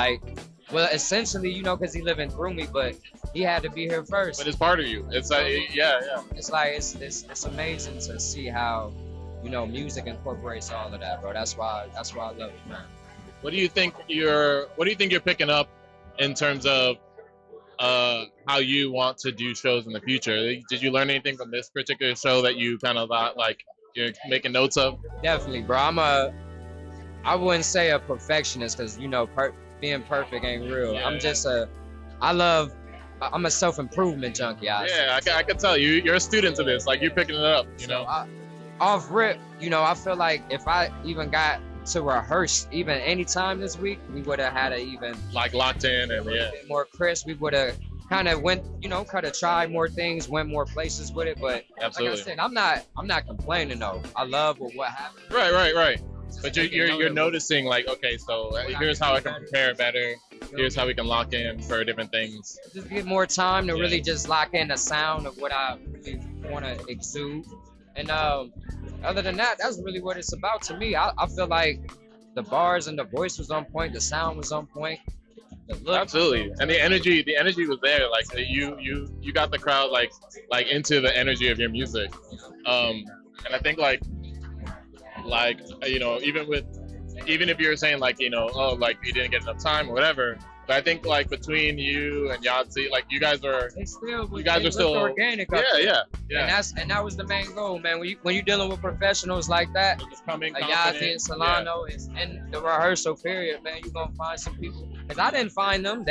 Well, essentially, because he living through me, but he had to be here first. But it's part of you. It's yeah. It's amazing to see how, music incorporates all of that, bro. That's why I love it, man. What do you think you're picking up in terms of how you want to do shows in the future? Did you learn anything from this particular show that you kind of thought you're making notes of? Definitely, bro. I wouldn't say a perfectionist because being perfect ain't real. Yeah. I'm a self-improvement junkie. Yeah, I can tell you're a student to this. You're picking it up, Off rip, I feel like if I even got to rehearse even any time this week, we would have had it even locked in and more crisp. We would have kind of went, kind of tried more things, went more places with it. But absolutely. Like I said, I'm not complaining though. I love what happened. Right. But you're noticing okay, so here's how I can prepare better. Here's how we can lock in for different things. Just get more time to really just lock in the sound of what I really want to exude. And other than that, that's really what it's about to me. I feel like the bars and the voice was on point, the sound was on point. Absolutely, and the energy was there. You got the crowd into the energy of your music. And I think even if you're saying you didn't get enough time or whatever, But I think like between you and Yahtzee, like you guys are still organic. Yeah. And that was the main goal, man. When you're dealing with professionals like that, Yahtzee and Solano, and the rehearsal period, man, you're gonna find some people. Cause I didn't find them.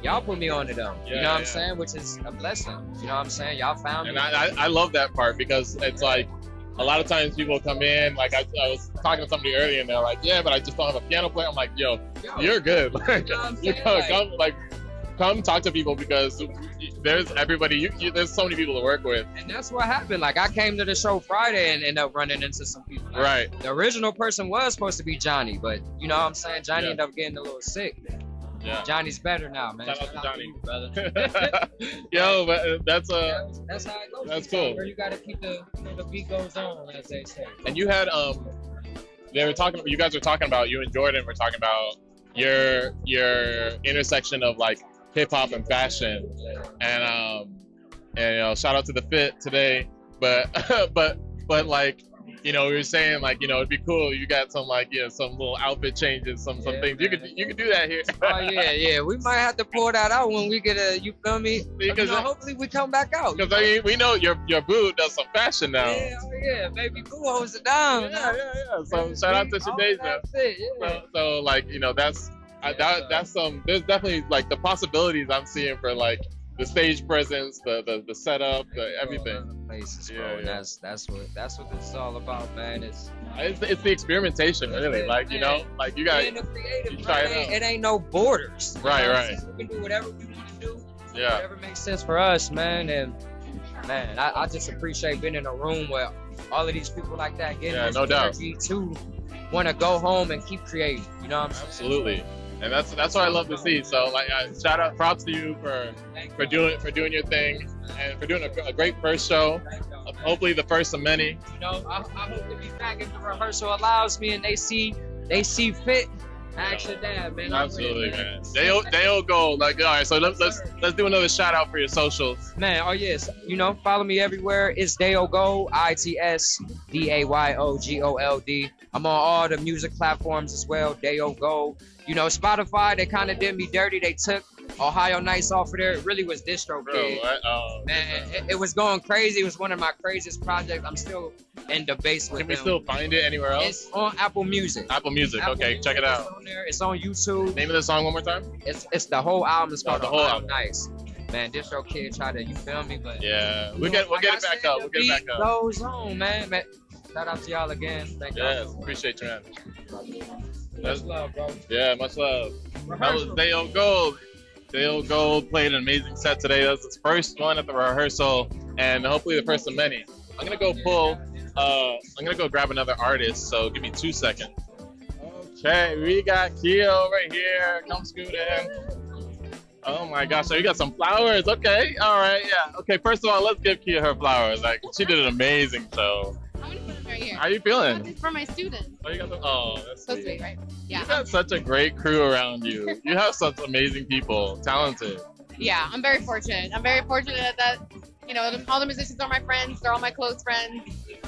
Y'all put me onto them. You know what I'm saying? Which is a blessing. You know what I'm saying? Y'all found me. And I love that part because it's like a lot of times people come in, like I was talking to somebody earlier and they're like, yeah, but I just don't have a piano player. I'm like, yo, you're good. Like, come talk to people because there's everybody. There's so many people to work with. And that's what happened. Like I came to the show Friday and ended up running into some people. Like, right. The original person was supposed to be Johnny, but you know what I'm saying? Johnny ended up getting a little sick. Yeah. Johnny's better now, man. Shout out to Johnny, you, brother. Yo, but that's how it goes. That's cool. You gotta keep the beat goes on, as they say. And you had you guys were talking about, you and Jordyn were talking about your intersection of like hip hop and fashion, and you know, shout out to the fit today, but like, you know, we were saying like, you know, it'd be cool. You got some like, some little outfit changes, some things. You could do that here. Oh yeah. We might have to pull that out when we get you feel me? Because hopefully we come back out. Because I mean, we know your boo does some fashion now. Yeah, baby boo holds it down. Yeah. So shout out to Shadeja. So like, you know, that's some. There's definitely like the possibilities I'm seeing for like the stage presence, the setup, everything. Places, bro. And that's what this is all about, man. It's the experimentation, really. Like, you know, like you got creative. You try it out. It ain't no borders. Right. We can do whatever we want to do. Yeah. Whatever makes sense for us, man. And man, I just appreciate being in a room where all of these people like that getting this energy to want to go home and keep creating. You know what I'm saying? Absolutely. And that's what I love to see. So like, shout out, props to you for doing your thing and for doing a great first show. Hopefully the first of many. You know, I hope to be back if the rehearsal allows me and they see fit. Action dad, man. Absolutely, man. Dayo Gold. Like, all right, so let's do another shout out for your socials. Man, oh yes, you know, follow me everywhere. It's Dayo Gold, ITSDAYOGOLD. I'm on all the music platforms as well. Dayo Gold. You know, Spotify, they kind of did me dirty. They took Ohio Nights off of there. It really was Distro Kid. Man, it was going crazy. It was one of my craziest projects. I'm still in debates with them. Can we still find it anywhere else? It's on Apple Music. Okay, check it out. It's on there. It's on YouTube. Name of the song one more time? It's the whole album. It's called the whole Ohio album. Nights. Man, Distro Kid tried to, you feel me? But yeah, we'll get it back up. We'll get it back up. Goes on, man. Shout out to y'all again. Thank you. Yes, appreciate you, man. Much love, bro. Yeah, much love. That was Dayo Gold. Dayo Gold played an amazing set today. That was his first one at the rehearsal, and hopefully the first of many. I'm gonna go grab another artist, so give me 2 seconds. Okay, we got Keo right here. Come scoot in. Oh my gosh, so you got some flowers. Okay, all right, yeah. Okay, first of all, let's give Keo her flowers. Like, she did an amazing show. I'm gonna put them right here. How you feeling? This is for my students. Oh, you got that's so sweet, right? Yeah. You got such a great crew around you. You have such amazing people, talented. Yeah, I'm very fortunate. I'm very fortunate that, you know, all the musicians are my friends. They're all my close friends.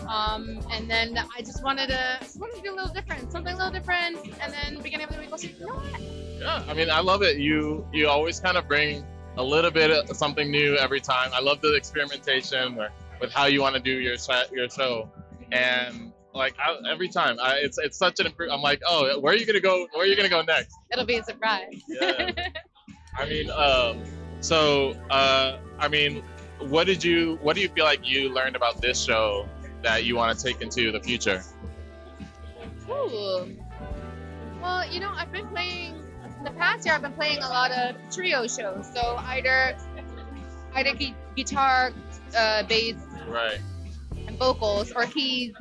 And then I just wanted to do a little different, something a little different. And then beginning of the week, I was like, you know what? Yeah, I mean, I love it. You always kind of bring a little bit of something new every time. I love the experimentation with how you want to do your show. And like every time, it's such an improvement. I'm like, oh, where are you gonna go? Where are you gonna go next? It'll be a surprise. Yeah. I mean, I mean, what do you feel like you learned about this show that you want to take into the future? Ooh. Well, you know, I've been playing in the past year. I've been playing a lot of trio shows. So either guitar, bass, right, and vocals, or keys,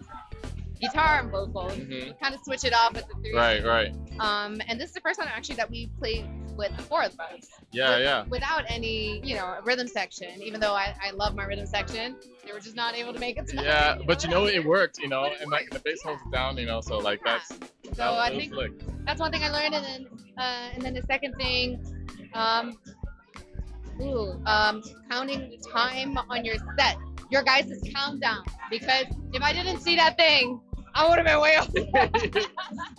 guitar and vocals. Mm-hmm. Kind of switch it off with the three. Right. And this is the first time actually that we played with the four of us. Yeah. Without any, you know, rhythm section. Even though I love my rhythm section, they were just not able to make it tonight. Yeah, but you know, it worked, you know, and like the bass holds it down, you know, so like that's. So I think that's one thing I learned, and then the second thing, counting the time on your set, your guys' countdown, because if I didn't see that thing, I would have been way off.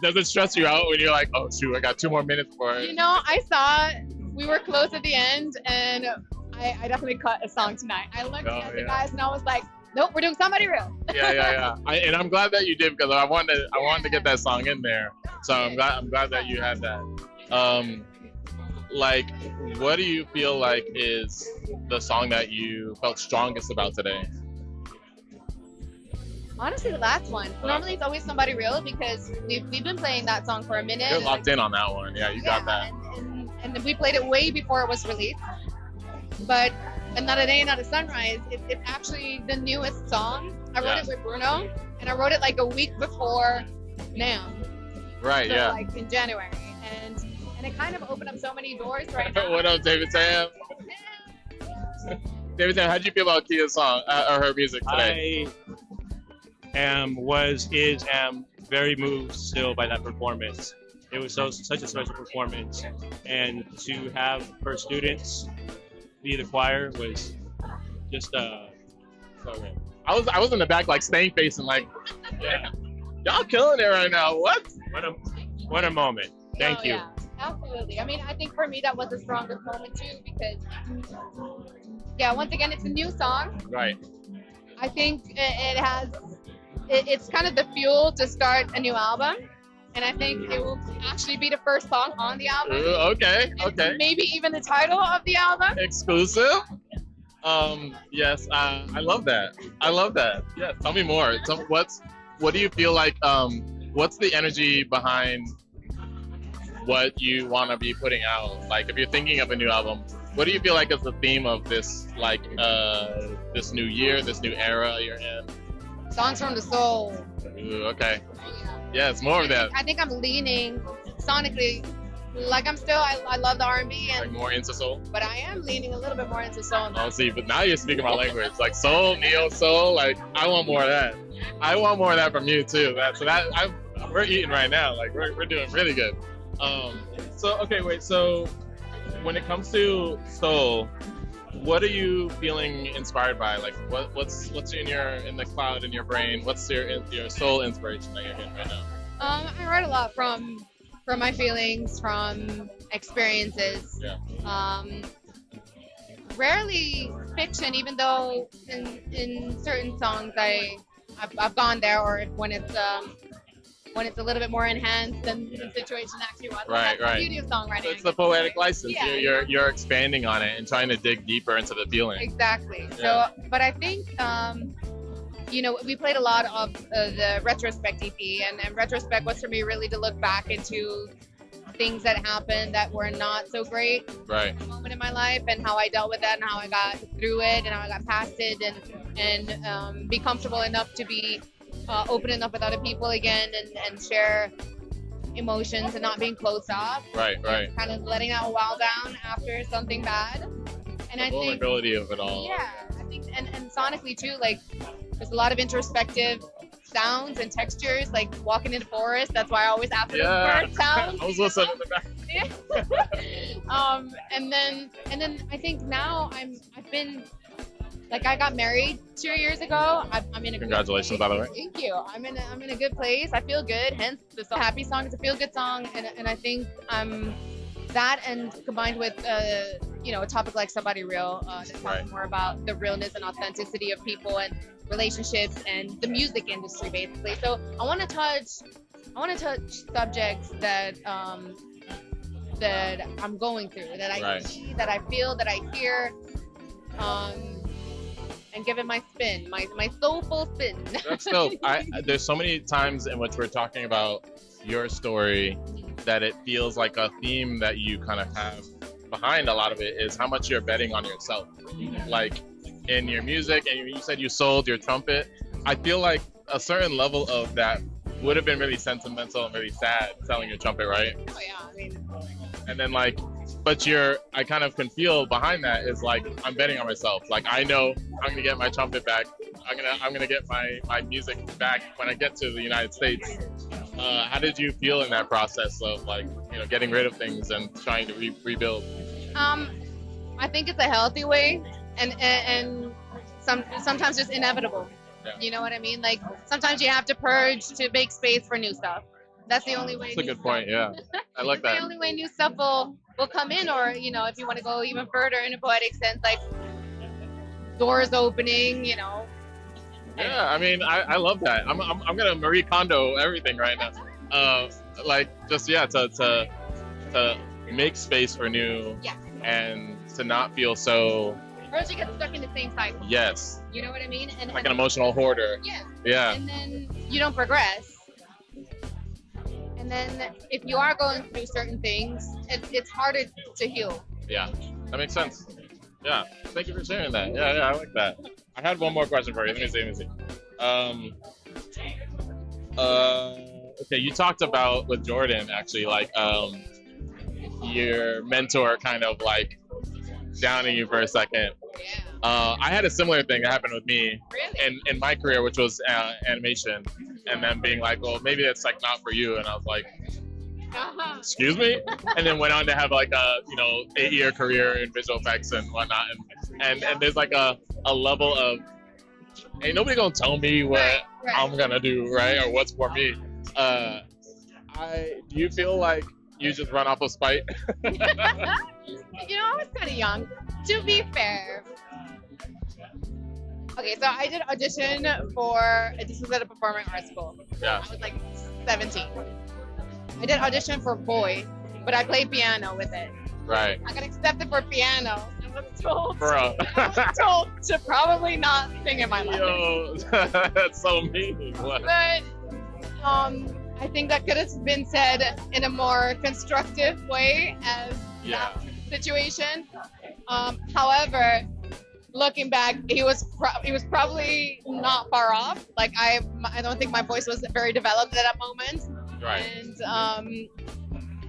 does it stress you out when you're like, oh shoot, I got 2 more minutes for it? You know, I saw we were close at the end, and I definitely cut a song tonight. I looked at the guys and I was like, nope, we're doing Somebody Real. Yeah. And I'm glad that you did, because I wanted to get that song in there. So I'm glad that you had that. Like, what do you feel like is the song that you felt strongest about today? Honestly, the last one. Normally it's always Somebody Real, because we've been playing that song for a minute. You're locked in on that one. Yeah, you got that. And we played it way before it was released. But Another Day, Another Sunrise, it's actually the newest song. I wrote it with Bruno, and I wrote it like a week before now. Right, so, yeah. like in January. And it kind of opened up so many doors right now. What up, David Tam? David Tam, how did you feel about Kia's song, or her music today? I am very moved still by that performance. It was such a special performance, and to have her students be the choir was just so good. I was in the back like staying facing like, yeah, y'all killing it right now. What a moment. Thank you. Yeah, absolutely. I mean, I think for me that was the strongest moment too, because once again, it's a new song. Right. I think it's kind of the fuel to start a new album. And I think it will actually be the first song on the album. Okay. Maybe even the title of the album. Exclusive? Yes, I love that. Yes, tell me more. What do you feel like, what's the energy behind what you want to be putting out? Like, if you're thinking of a new album, what do you feel like is the theme of this, like, this new year, this new era you're in? Songs from the soul. Ooh, okay. Yeah, it's more of that. I think I'm leaning sonically, like I love the R&B and like more into soul. But I am leaning a little bit more into soul. Oh, see, but now you're speaking my language, like soul, neo soul. Like I want more of that. I want more of that from you too. We're eating right now. Like we're doing really good. So when it comes to soul, what are you feeling inspired by? Like what's in the cloud in your brain? What's your soul inspiration that you're getting right now? I write a lot from my feelings, from experiences. Yeah. Rarely fiction, even though in certain songs I've gone there, or when it's a little bit more enhanced than the situation actually was. Right. That's the beauty of songwriting. It's the poetic license. Yeah, you're expanding on it and trying to dig deeper into the feeling. Exactly. Yeah. So, but I think, we played a lot of the Retrospect EP, and Retrospect was for me really to look back into things that happened that were not so great. Right. Moment in my life, and how I dealt with that, and how I got through it, and how I got past it, and be comfortable enough to be open enough with other people again, and share emotions and not being closed off. Right. Kind of letting that wall down after something bad. And the vulnerability of it all. Yeah, I think, and sonically too, like there's a lot of introspective sounds and textures, like walking in the forest. That's why I always ask for bird sounds. I was listening in the back. And then I think now I've been. Like I got married 2 years ago. I'm in a Congratulations, by the way. Thank you. I'm in a good place. I feel good. Hence the happy song is a feel good song, and I think that, and combined with a topic like Somebody Real, that talks more about the realness and authenticity of people and relationships and the music industry basically. So I want to touch subjects that that I'm going through, that I see, that I feel, that I hear. And give it my spin, my soulful spin. That's dope. There's so many times in which we're talking about your story that it feels like a theme that you kind of have behind a lot of it is how much you're betting on yourself. Like in your music, and you said you sold your trumpet. I feel like a certain level of that would have been really sentimental and really sad selling your trumpet, right? Oh yeah, I mean. And then but I kind of can feel behind that is like I'm betting on myself. Like I know I'm gonna get my trumpet back. I'm gonna get my music back when I get to the United States. How did you feel in that process of getting rid of things and trying to rebuild? I think it's a healthy way, and sometimes just inevitable. Yeah. You know what I mean? Like sometimes you have to purge to make space for new stuff. That's the only way. That's a good point. Yeah, I like That's that. the only way new stuff will come in, or you know, if you want to go even further in a poetic sense, like doors opening, you know. Yeah, I mean, I love that. I'm gonna Marie Kondo everything right now. Like just to make space for new Yeah. and to not feel so Or else you get stuck in the same cycle. yes, You know what I mean? And like an emotional hoarder. Yeah. Yeah. And then you don't progress. And then if you are going through certain things, it's harder to heal. Yeah, that makes sense. Yeah, thank you for sharing that. Yeah, I like that. I had one more question for you. Let me see. Okay, you talked about with Jordyn actually, like your mentor kind of like downing you for a second. I had a similar thing that happened with me in my career, which was animation, and then being like, well, maybe it's like not for you, and I was like, excuse me, and then went on to have like a 8-year career in visual effects and whatnot, and there's like a level of ain't nobody gonna tell me what I'm gonna do, right, or what's for me. Do you feel like you just run off of spite? You know, I was kind of young. To be fair. Okay, so I did audition for, this was at a performing arts school. Yeah. I was like 17. I did audition for boy, but I played piano with it. Right. I got accepted for piano. I was told, Bro. I was told to probably not sing in my life. Yo, that's so mean. What? But I think that could have been said in a more constructive way as Yeah. situation. However, looking back, he was probably not far off. Like I don't think my voice was very developed at that moment. Right.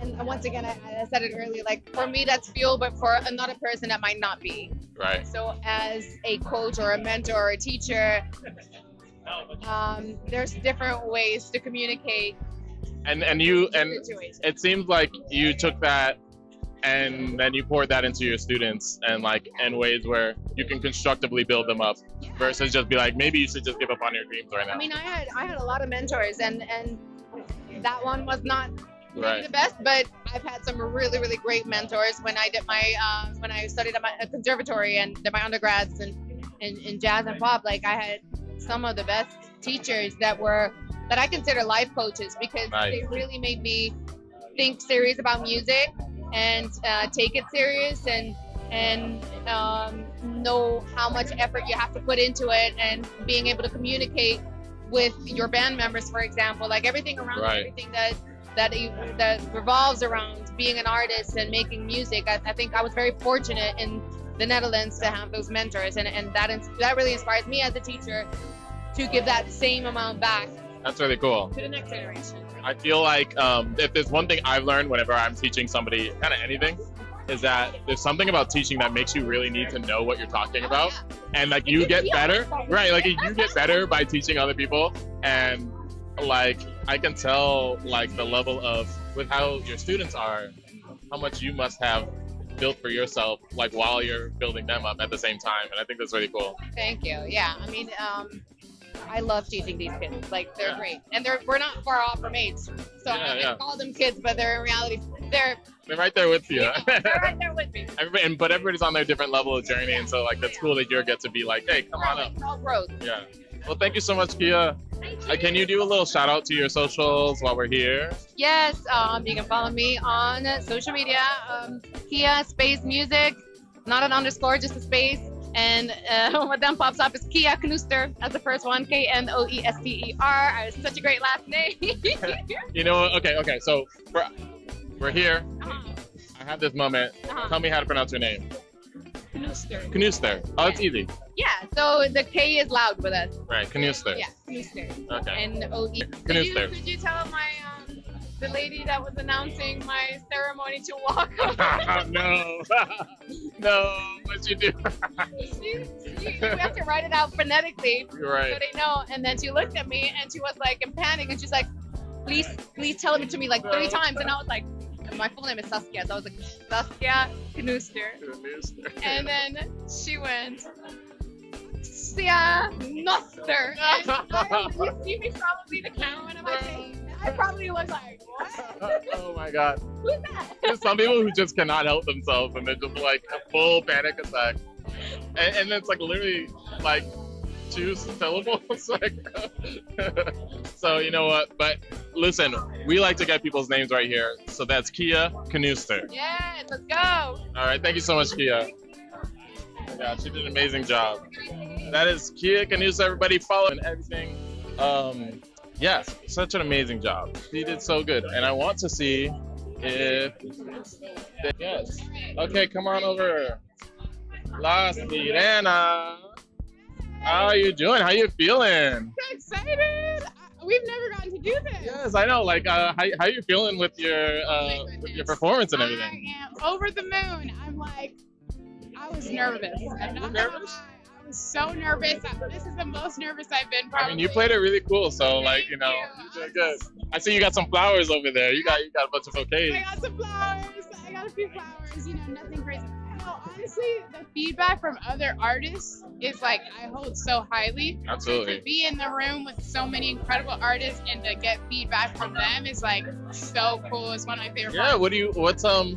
And once again, I said it earlier. Like for me, that's fuel, but for another person, that might not be. Right. So as a coach or a mentor or a teacher, there's different ways to communicate. And it seems like you took that and then you poured that into your students and like in ways where you can constructively build them up versus just be like, maybe you should just give up on your dreams right now. I mean, I had a lot of mentors, and that one was not maybe Right. the best, but I've had some really, really great mentors when I did my when I studied at my conservatory and did my undergrads in jazz and pop. Like I had some of the best teachers that I consider life coaches, because they really made me think serious about music and take it serious and know how much effort you have to put into it, and being able to communicate with your band members, for example, like everything around everything that revolves around being an artist and making music. I think I was very fortunate in the Netherlands to have those mentors, and that really inspires me as a teacher to give that same amount back. That's really cool. To the next generation. I feel like if there's one thing I've learned whenever I'm teaching somebody kind of anything, is that there's something about teaching that makes you really need to know what you're talking about. And like you get better, right? Like you get better by teaching other people. And like I can tell like the level of, with how your students are, how much you must have built for yourself, like while you're building them up at the same time. And I think that's really cool. Thank you. Yeah, I mean, I love teaching these kids. Like they're great, and we're not far off from age. So I call them kids, but they're in reality they're right there with you. they're right there with me. But everybody's on their different level of journey, and so like that's cool that you get to be like, hey, come on up. It's all growth. Yeah. Well, thank you so much, Kia. Can you do a little shout out to your socials while we're here? Yes, you can follow me on social media. Kia Space Music, not an underscore, just a space. And what then pops up is Kia Knoester as the first one, Knoester. I have such a great last name. You know, okay. So we're here. I have this moment. Tell me how to pronounce your name. Knoester. Oh, it's easy. Yeah, so the K is loud with us. Right, Knoester. Yeah, Knoester. Okay. N-O-E. Knoester. Could you tell my the lady that was announcing my ceremony to walk? No. No, what'd you do? We have to write it out phonetically, Right. so they know. And then she looked at me and she was like in panic, and she's like, please tell it to me like 3 times. And I was like, my full name is Saskia, so I was like, Saskia Knoester. And then she went, Sia Knoester. And you see me probably the camera on my face. I probably was like, what? Oh my God. Who's that? There's some people who just cannot help themselves and they're just like a full panic attack. And it's like literally like 2 syllables. Like, so you know what? But listen, we like to get people's names right here. So that's Kia Canuster. Yeah, let's go. All right, thank you so much, Kia. Yeah, she did an amazing job. That is Kia Canusa, everybody follow and everything. Yes, such an amazing job. She did so good. And I want to see if, yes. Okay, come on over. La Sirena. How are you doing? How you feeling? So excited. We've never gotten to do this. Yes, I know. Like, how you feeling with your performance and everything? I am over the moon. I'm like, I was nervous. I'm not nervous. I was so nervous. This is the most nervous I've been. Probably. I mean, you played it really cool. So, like, you know, you did good. I see you got some flowers over there. You got a bunch of bouquets. I got some flowers. I got a few flowers. You know, nothing crazy. No, honestly, the feedback from other artists is like I hold so highly. Absolutely. To be in the room with so many incredible artists and to get feedback from them is like so cool. It's one of my favorite parts. Yeah.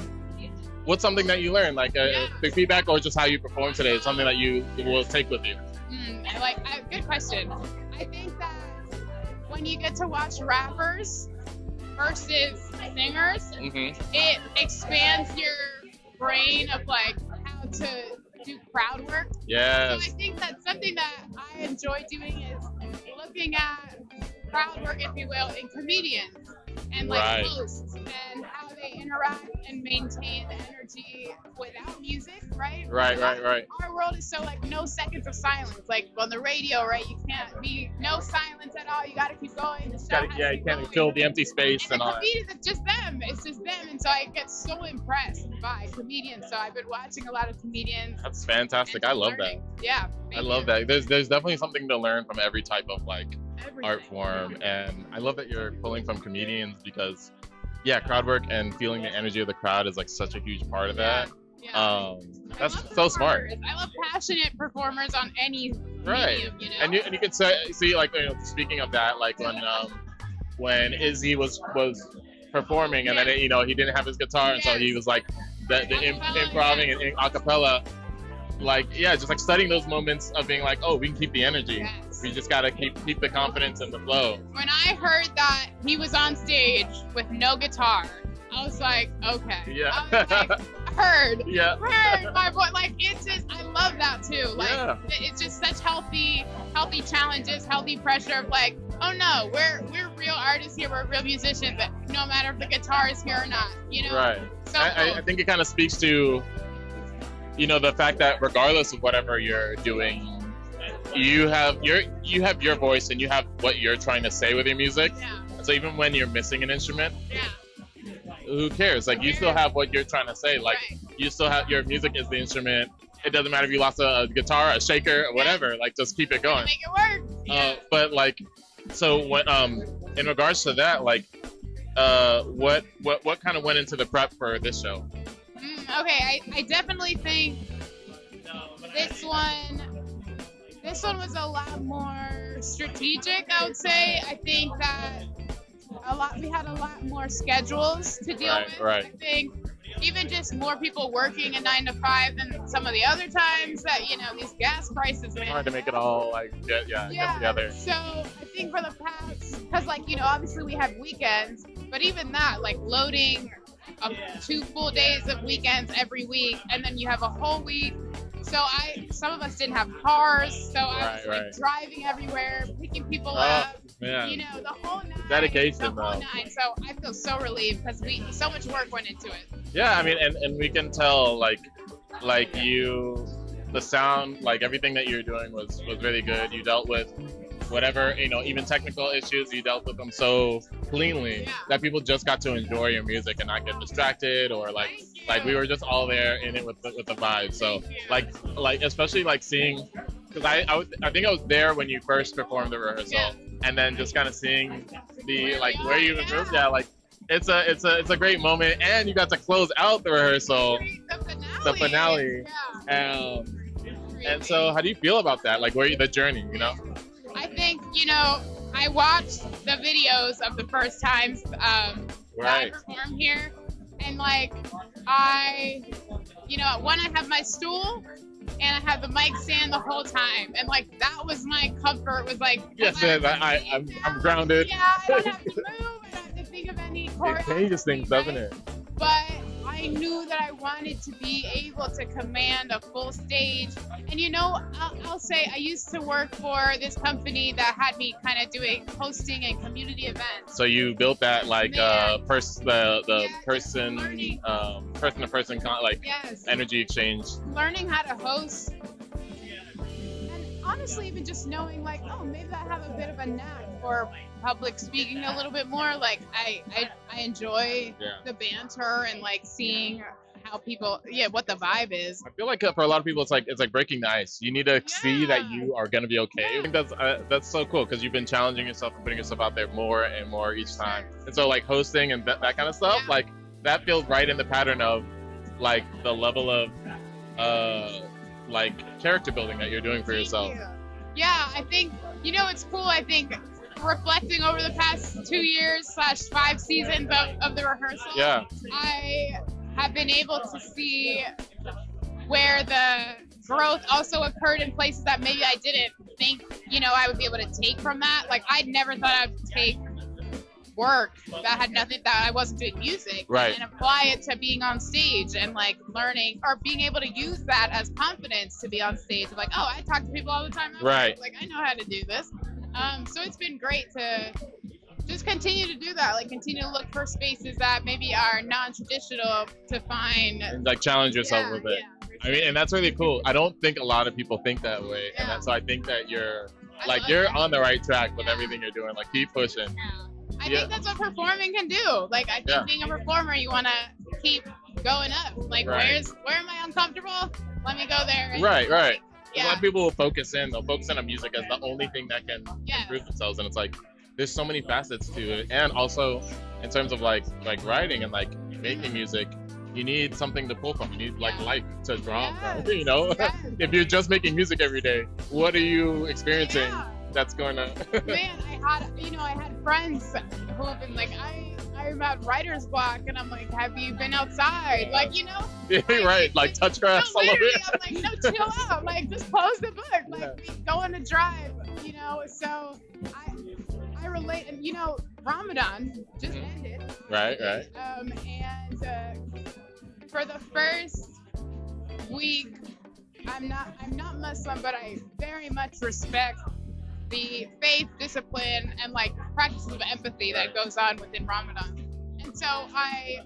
What's something that you learned? Like big feedback, or just how you performed today? Something that you will take with you. Good question. I think that when you get to watch rappers versus singers, it expands your brain of like how to do crowd work. Yes. So I think that's something that I enjoy doing is looking at crowd work, if you will, in comedians and like hosts and how they interact and maintain the energy without music, right? Right. Our world is so like no seconds of silence. Like on the radio, right? You can't be no silence at all. You got to keep going. You can't fill the empty space and all that. Comedians, it's just them. It's just them. And so I get so impressed by comedians. So I've been watching a lot of comedians. That's fantastic. I love that. Yeah. I love that. There's definitely something to learn from every type of like art form, and I love that you're pulling from comedians because, yeah, crowd work and feeling the energy of the crowd is like such a huge part of that. That's so smart. I love passionate performers on any medium, you know? And you can see like, you know, speaking of that, like when Izzy was performing and then you know he didn't have his guitar, and so he was like the improving and acapella. Like, yeah, just like studying those moments of being like, oh, we can keep the energy. We just gotta keep the confidence and the flow. When I heard that he was on stage with no guitar, I was like, okay. Yeah. I was like, heard my voice. Like, it's just, I love that too. Like, it's just such healthy challenges, healthy pressure of like, oh no, we're real artists here, we're real musicians, but no matter if the guitar is here or not, you know? Right. So I think it kind of speaks to, you know, the fact that regardless of whatever you're doing, you have your voice and you have what you're trying to say with your music. Yeah. So even when you're missing an instrument, who cares? Like, you still have what you're trying to say. Like, you still have your music is the instrument. It doesn't matter if you lost a guitar, a shaker, or whatever. Like, just keep it going. Make it work. But like, so when in regards to that, like, what kind of went into the prep for this show? Okay, I definitely think this one was a lot more strategic, I would say. I think that we had a lot more schedules to deal with. Right. I think even just more people working a 9 to 5 than some of the other times that, you know, these gas prices, man. Hard to make it all like get together. So I think for the past, because like, you know, obviously we have weekends, but even that, like loading 2 full days of weekends every week, and then you have a whole week. So some of us didn't have cars, so I was like driving everywhere, picking people up. Man. You know, the whole night. Dedication, the whole night. So I feel so relieved because so much work went into it. Yeah, I mean, and we can tell like you, the sound, like everything that you were doing was really good. You dealt with whatever, you know, even technical issues, you dealt with them so cleanly that people just got to enjoy your music and not get distracted, or like we were just all there in it with the vibe. So like especially like seeing, because I think I was there when you first performed the rehearsal, and then just kind of seeing the like where you improved. Yeah, like it's a great moment, and you got to close out the rehearsal, the finale. And so how do you feel about that? Like the journey, you know? I think, you know, I watched the videos of the first times that I Right. performed here, and like when I have my stool and I have the mic stand the whole time, and like that was my comfort. Was like Yes, I'm grounded. yeah, I don't have to move. I don't have to think of any It choreography. changes things, doesn't it? But I knew that I wanted to be able to command a full stage. And I'll say I used to work for this company that had me kind of doing hosting and community events. So you built that like Man. person to person Yes. energy exchange. Learning how to host. And honestly, even just knowing like, oh, maybe I have a bit of a knack for public speaking a little bit more. Like I enjoy the banter and like seeing how people, what the vibe is. I feel like for a lot of people, it's like breaking the ice. You need to see that you are gonna be okay. I think that's so cool because you've been challenging yourself and putting yourself out there more and more each time. And so like hosting and that kind of stuff, like that feels right in the pattern of like the level of like character building that you're doing for yourself. Yeah, I think it's cool. I think reflecting over the past 2 years / 5 seasons of the rehearsal. Yeah. I have been able to see where the growth also occurred in places that maybe I didn't think, I would be able to take from that. Like I'd never thought I'd take work that had nothing, that I wasn't doing music, Right. and apply it to being on stage and like learning or being able to use that as confidence to be on stage. Like, oh, I talk to people all the time. Right. Like I know how to do this. So it's been great to just continue to do that, like continue to look for spaces that maybe are non-traditional to find. And like challenge yourself with it. I mean, and that's really cool. I don't think a lot of people think that way, and that's why I think that you're on the right track with everything you're doing. Like keep pushing. I think that's what performing can do. Like I think being a performer, you want to keep going up. Like where am I uncomfortable? Let me go there. And, Right. Yeah. A lot of people will focus in on music as the only thing that can improve themselves, and it's like there's so many facets to it. And also in terms of like writing and like making music, you need something to pull from. You need like life to draw from. If you're just making music every day, what are you experiencing that's going to Man, I had friends who have been like, I'm at writer's block, and I'm like, have you been outside? Like, right, like touch grass all over it. I'm like, no, chill out. Like, just close the book. Like, we go on a drive, So I relate, and Ramadan just ended. Right. And for the first week, I'm not Muslim, but I very much respect the faith, discipline, and like practices of empathy that goes on within Ramadan. And so I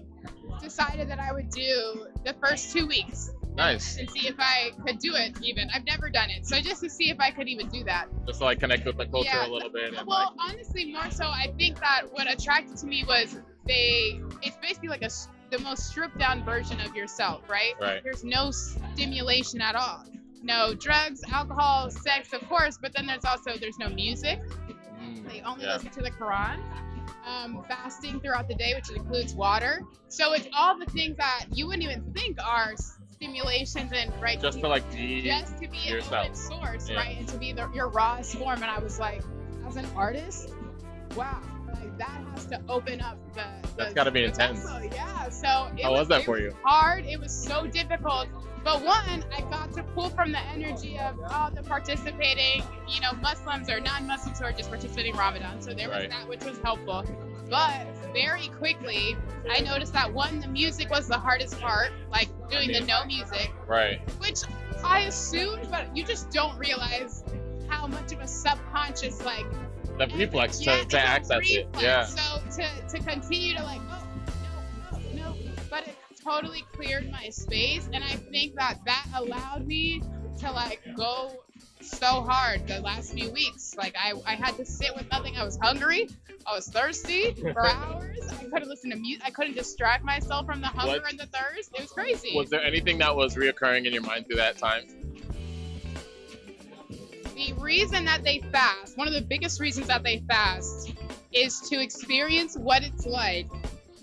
decided that I would do the first 2 weeks. Nice. And see if I could do it even. I've never done it. So just to see if I could even do that. Just to like connect with the culture a little bit. And well, honestly, more so, I think that what attracted to me was it's basically like the most stripped down version of yourself, right? Right. There's no stimulation at all. No drugs, alcohol, sex, of course, but then there's no music. They only listen to the Quran. Fasting throughout the day, which includes water. So it's all the things that you wouldn't even think are stimulations and just to like be yourself. An source, right? And to be your rawest form. And I was like, as an artist, wow, like that has to open up that's got to be intense. Vessel. Yeah. So how was that for you? Hard. It was so difficult. But one, I got to pull from the energy of all the participating, Muslims or non-Muslims who are just participating in Ramadan. So there was that, which was helpful. But very quickly, I noticed that one, the music was the hardest part, like doing the no music. Right. Which I assumed, but you just don't realize how much of a subconscious, like, the reflex to access it. Yeah. So to continue to like, no, but it totally cleared my space, and I think that allowed me to like go so hard the last few weeks. Like I had to sit with nothing. I was hungry. I was thirsty for hours. I couldn't listen to music. I couldn't distract myself from the hunger and the thirst. It was crazy. Was there anything that was reoccurring in your mind through that time? The reason that they fast, one of the biggest reasons that they fast, is to experience what it's like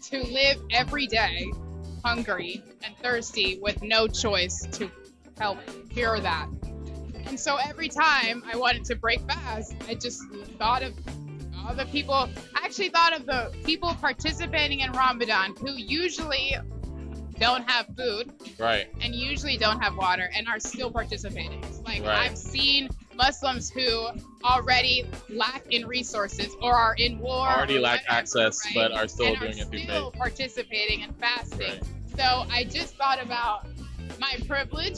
to live every day hungry and thirsty with no choice to help cure that. And so every time I wanted to break fast, I just thought of all the people. I actually thought of the people participating in Ramadan who usually don't have food, Right. and usually don't have water, and are still participating. Like Right. I've seen Muslims who already lack in resources or are in war, Already or lack whatever, access, right? but are still and doing it through still faith. participating and fasting. Right. So I just thought about my privilege,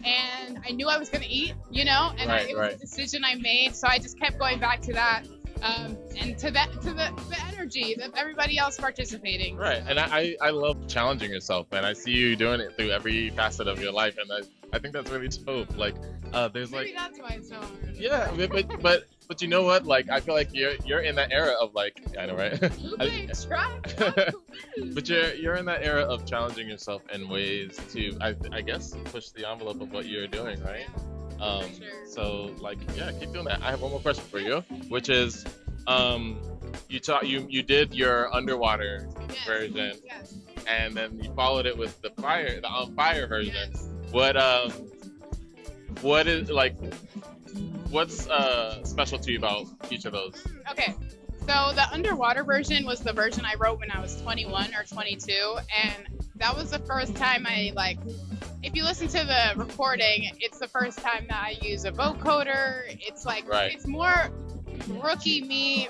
and I knew I was going to eat, you know, and Right, it was right. a decision I made. So I just kept going back to that, and to the energy of everybody else participating. Right, and I love challenging yourself, and I see you doing it through every facet of your life, and I think that's really dope. Like, there's Maybe like, that's why it's so hard. yeah, but you know what? Like, I feel like you're in that era of like, I know, right? Okay, try. But you're in that era of challenging yourself in ways to, I guess, push the envelope of what you're doing, right? So like, yeah, keep doing that. I have one more question for you, which is, you did your underwater version, and then you followed it with the on fire version. What is like, what's special to you about each of those? Okay, so the underwater version was the version I wrote when I was 21 or 22, and that was the first time I if you listen to the recording, it's the first time that I use a vocoder. It's like, Right. it's more rookie me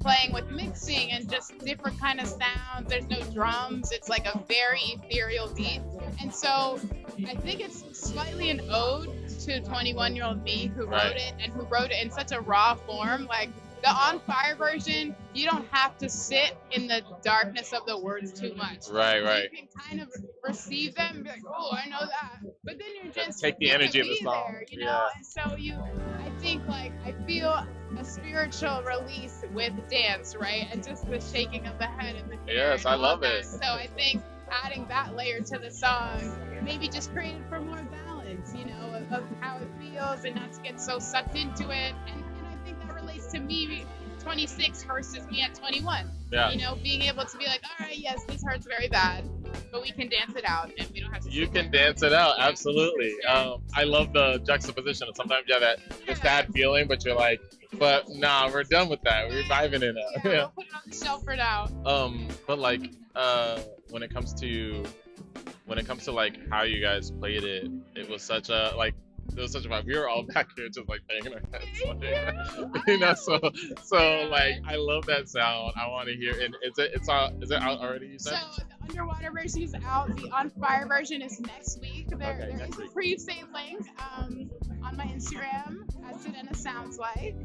playing with mixing and just different kind of sounds. There's no drums. It's like a very ethereal beat. And so I think it's slightly an ode to 21-year-old me who Right. wrote it, and who wrote it in such a raw form. Like the on fire version, you don't have to sit in the darkness of the words too much. Right, right. You can kind of receive them and be like, oh, I know that. But then you're just Take the you energy can of the be song. there, you know? Yeah. And so I think I feel a spiritual release with dance, right? And just the shaking of the head and the hair. Yes, and I all love that. it. So I think adding that layer to the song maybe just created for more balance, you know, of how it feels and not to get so sucked into it. And I think that relates to me 26 versus me at 21. Yeah. You know, being able to be like, all right, yes, this hurts very bad, but we can dance it out and we don't have to. You can dance it out, absolutely. I love the juxtaposition. Sometimes you have that sad feeling, but you're like, but nah, we're done with that. We're vibing it out. Yeah, we'll put it on the shelf for now. But like, when it comes to like how you guys played it, it was such a it was such a vibe. We were all back here just like banging our heads, like, you know. So like, I love that sound. I want to hear it. Is it out already? You said. So the underwater version is out. The on fire version is next week. There next is a week. pre-save link on my Instagram at Sirena Sounds Like.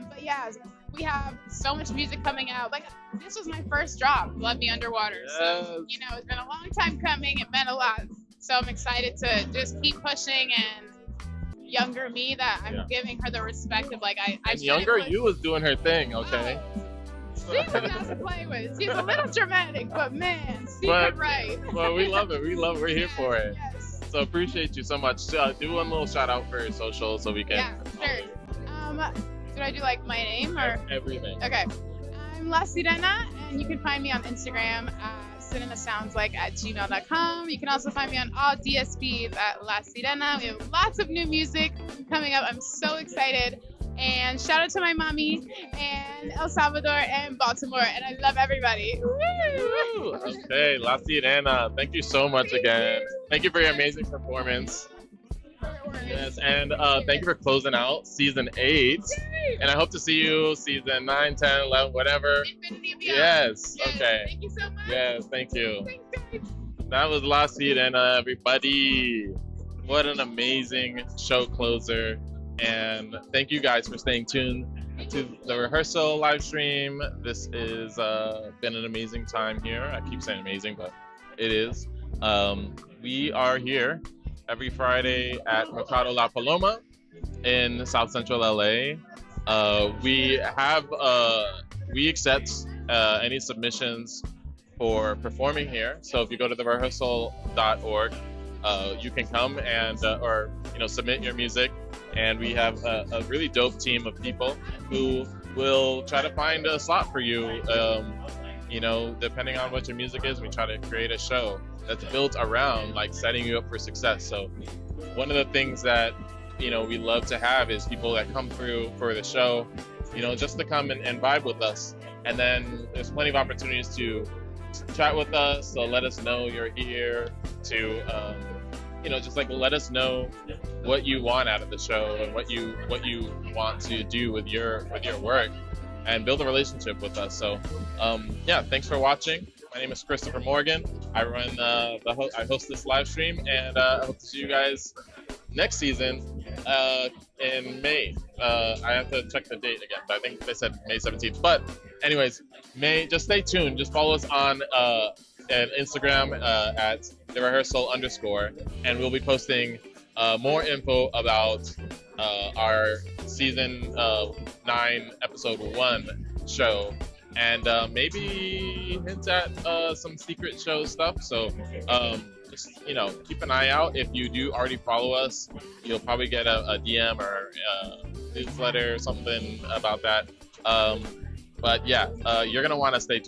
But yeah, we have so much music coming out. Like, this was my first drop, Love Me Underwater. So you know, it's been a long time coming. It meant a lot. So I'm excited to just keep pushing, and younger me that I'm giving her the respect of like I And younger you was doing her thing, okay? She's a mess to play with. She's a little dramatic, but man, she But- can write. Well, we love it. We're here for it. So appreciate you so much. Do one little shout out for your social so we can. Yeah, sure. Should I do like my name or Everything. Okay. I'm La Sirena, and you can find me on Instagram at sirenasoundslike@gmail.com. You can also find me on all DSPs at La Sirena. We have lots of new music coming up. I'm so excited. And shout out to my mommy and El Salvador and Baltimore. And I love everybody. Woo! Okay, La Sirena, thank you so much again. Thank you for your amazing performance. Yes, and thank you for closing out season 8. And I hope to see you season 9, 10, 11, whatever. Yes, okay. Thank you so much. Yes, thank you. That was La Sirena, everybody. What an amazing show closer. And thank you guys for staying tuned to the Rehearsal live stream. This has been an amazing time here. I keep saying amazing, but it is. We are here every Friday at Mercado La Paloma in South Central LA. We accept any submissions for performing here. So if you go to therehearsal.org, you can come and or submit your music, and we have a really dope team of people who will try to find a slot for you. Depending on what your music is, we try to create a show that's built around like setting you up for success. So one of the things that we love to have is people that come through for the show just to come and vibe with us. And then there's plenty of opportunities to chat with us. So let us know you're here. To just like let us know what you want out of the show and what you want to do with your work, and build a relationship with us. So thanks for watching. My name is Christopher Morgan. I run I host this live stream, and I hope to see you guys next season in May. I have to check the date again, but I think they said May 17th. But anyways, just stay tuned. Just follow us on Instagram at @rehearsal_, and we'll be posting more info about our season 9 episode 1 show, and maybe hint at some secret show stuff. So just keep an eye out. If you do already follow us, you'll probably get a DM or a newsletter or something about that. But yeah, you're gonna want to stay tuned.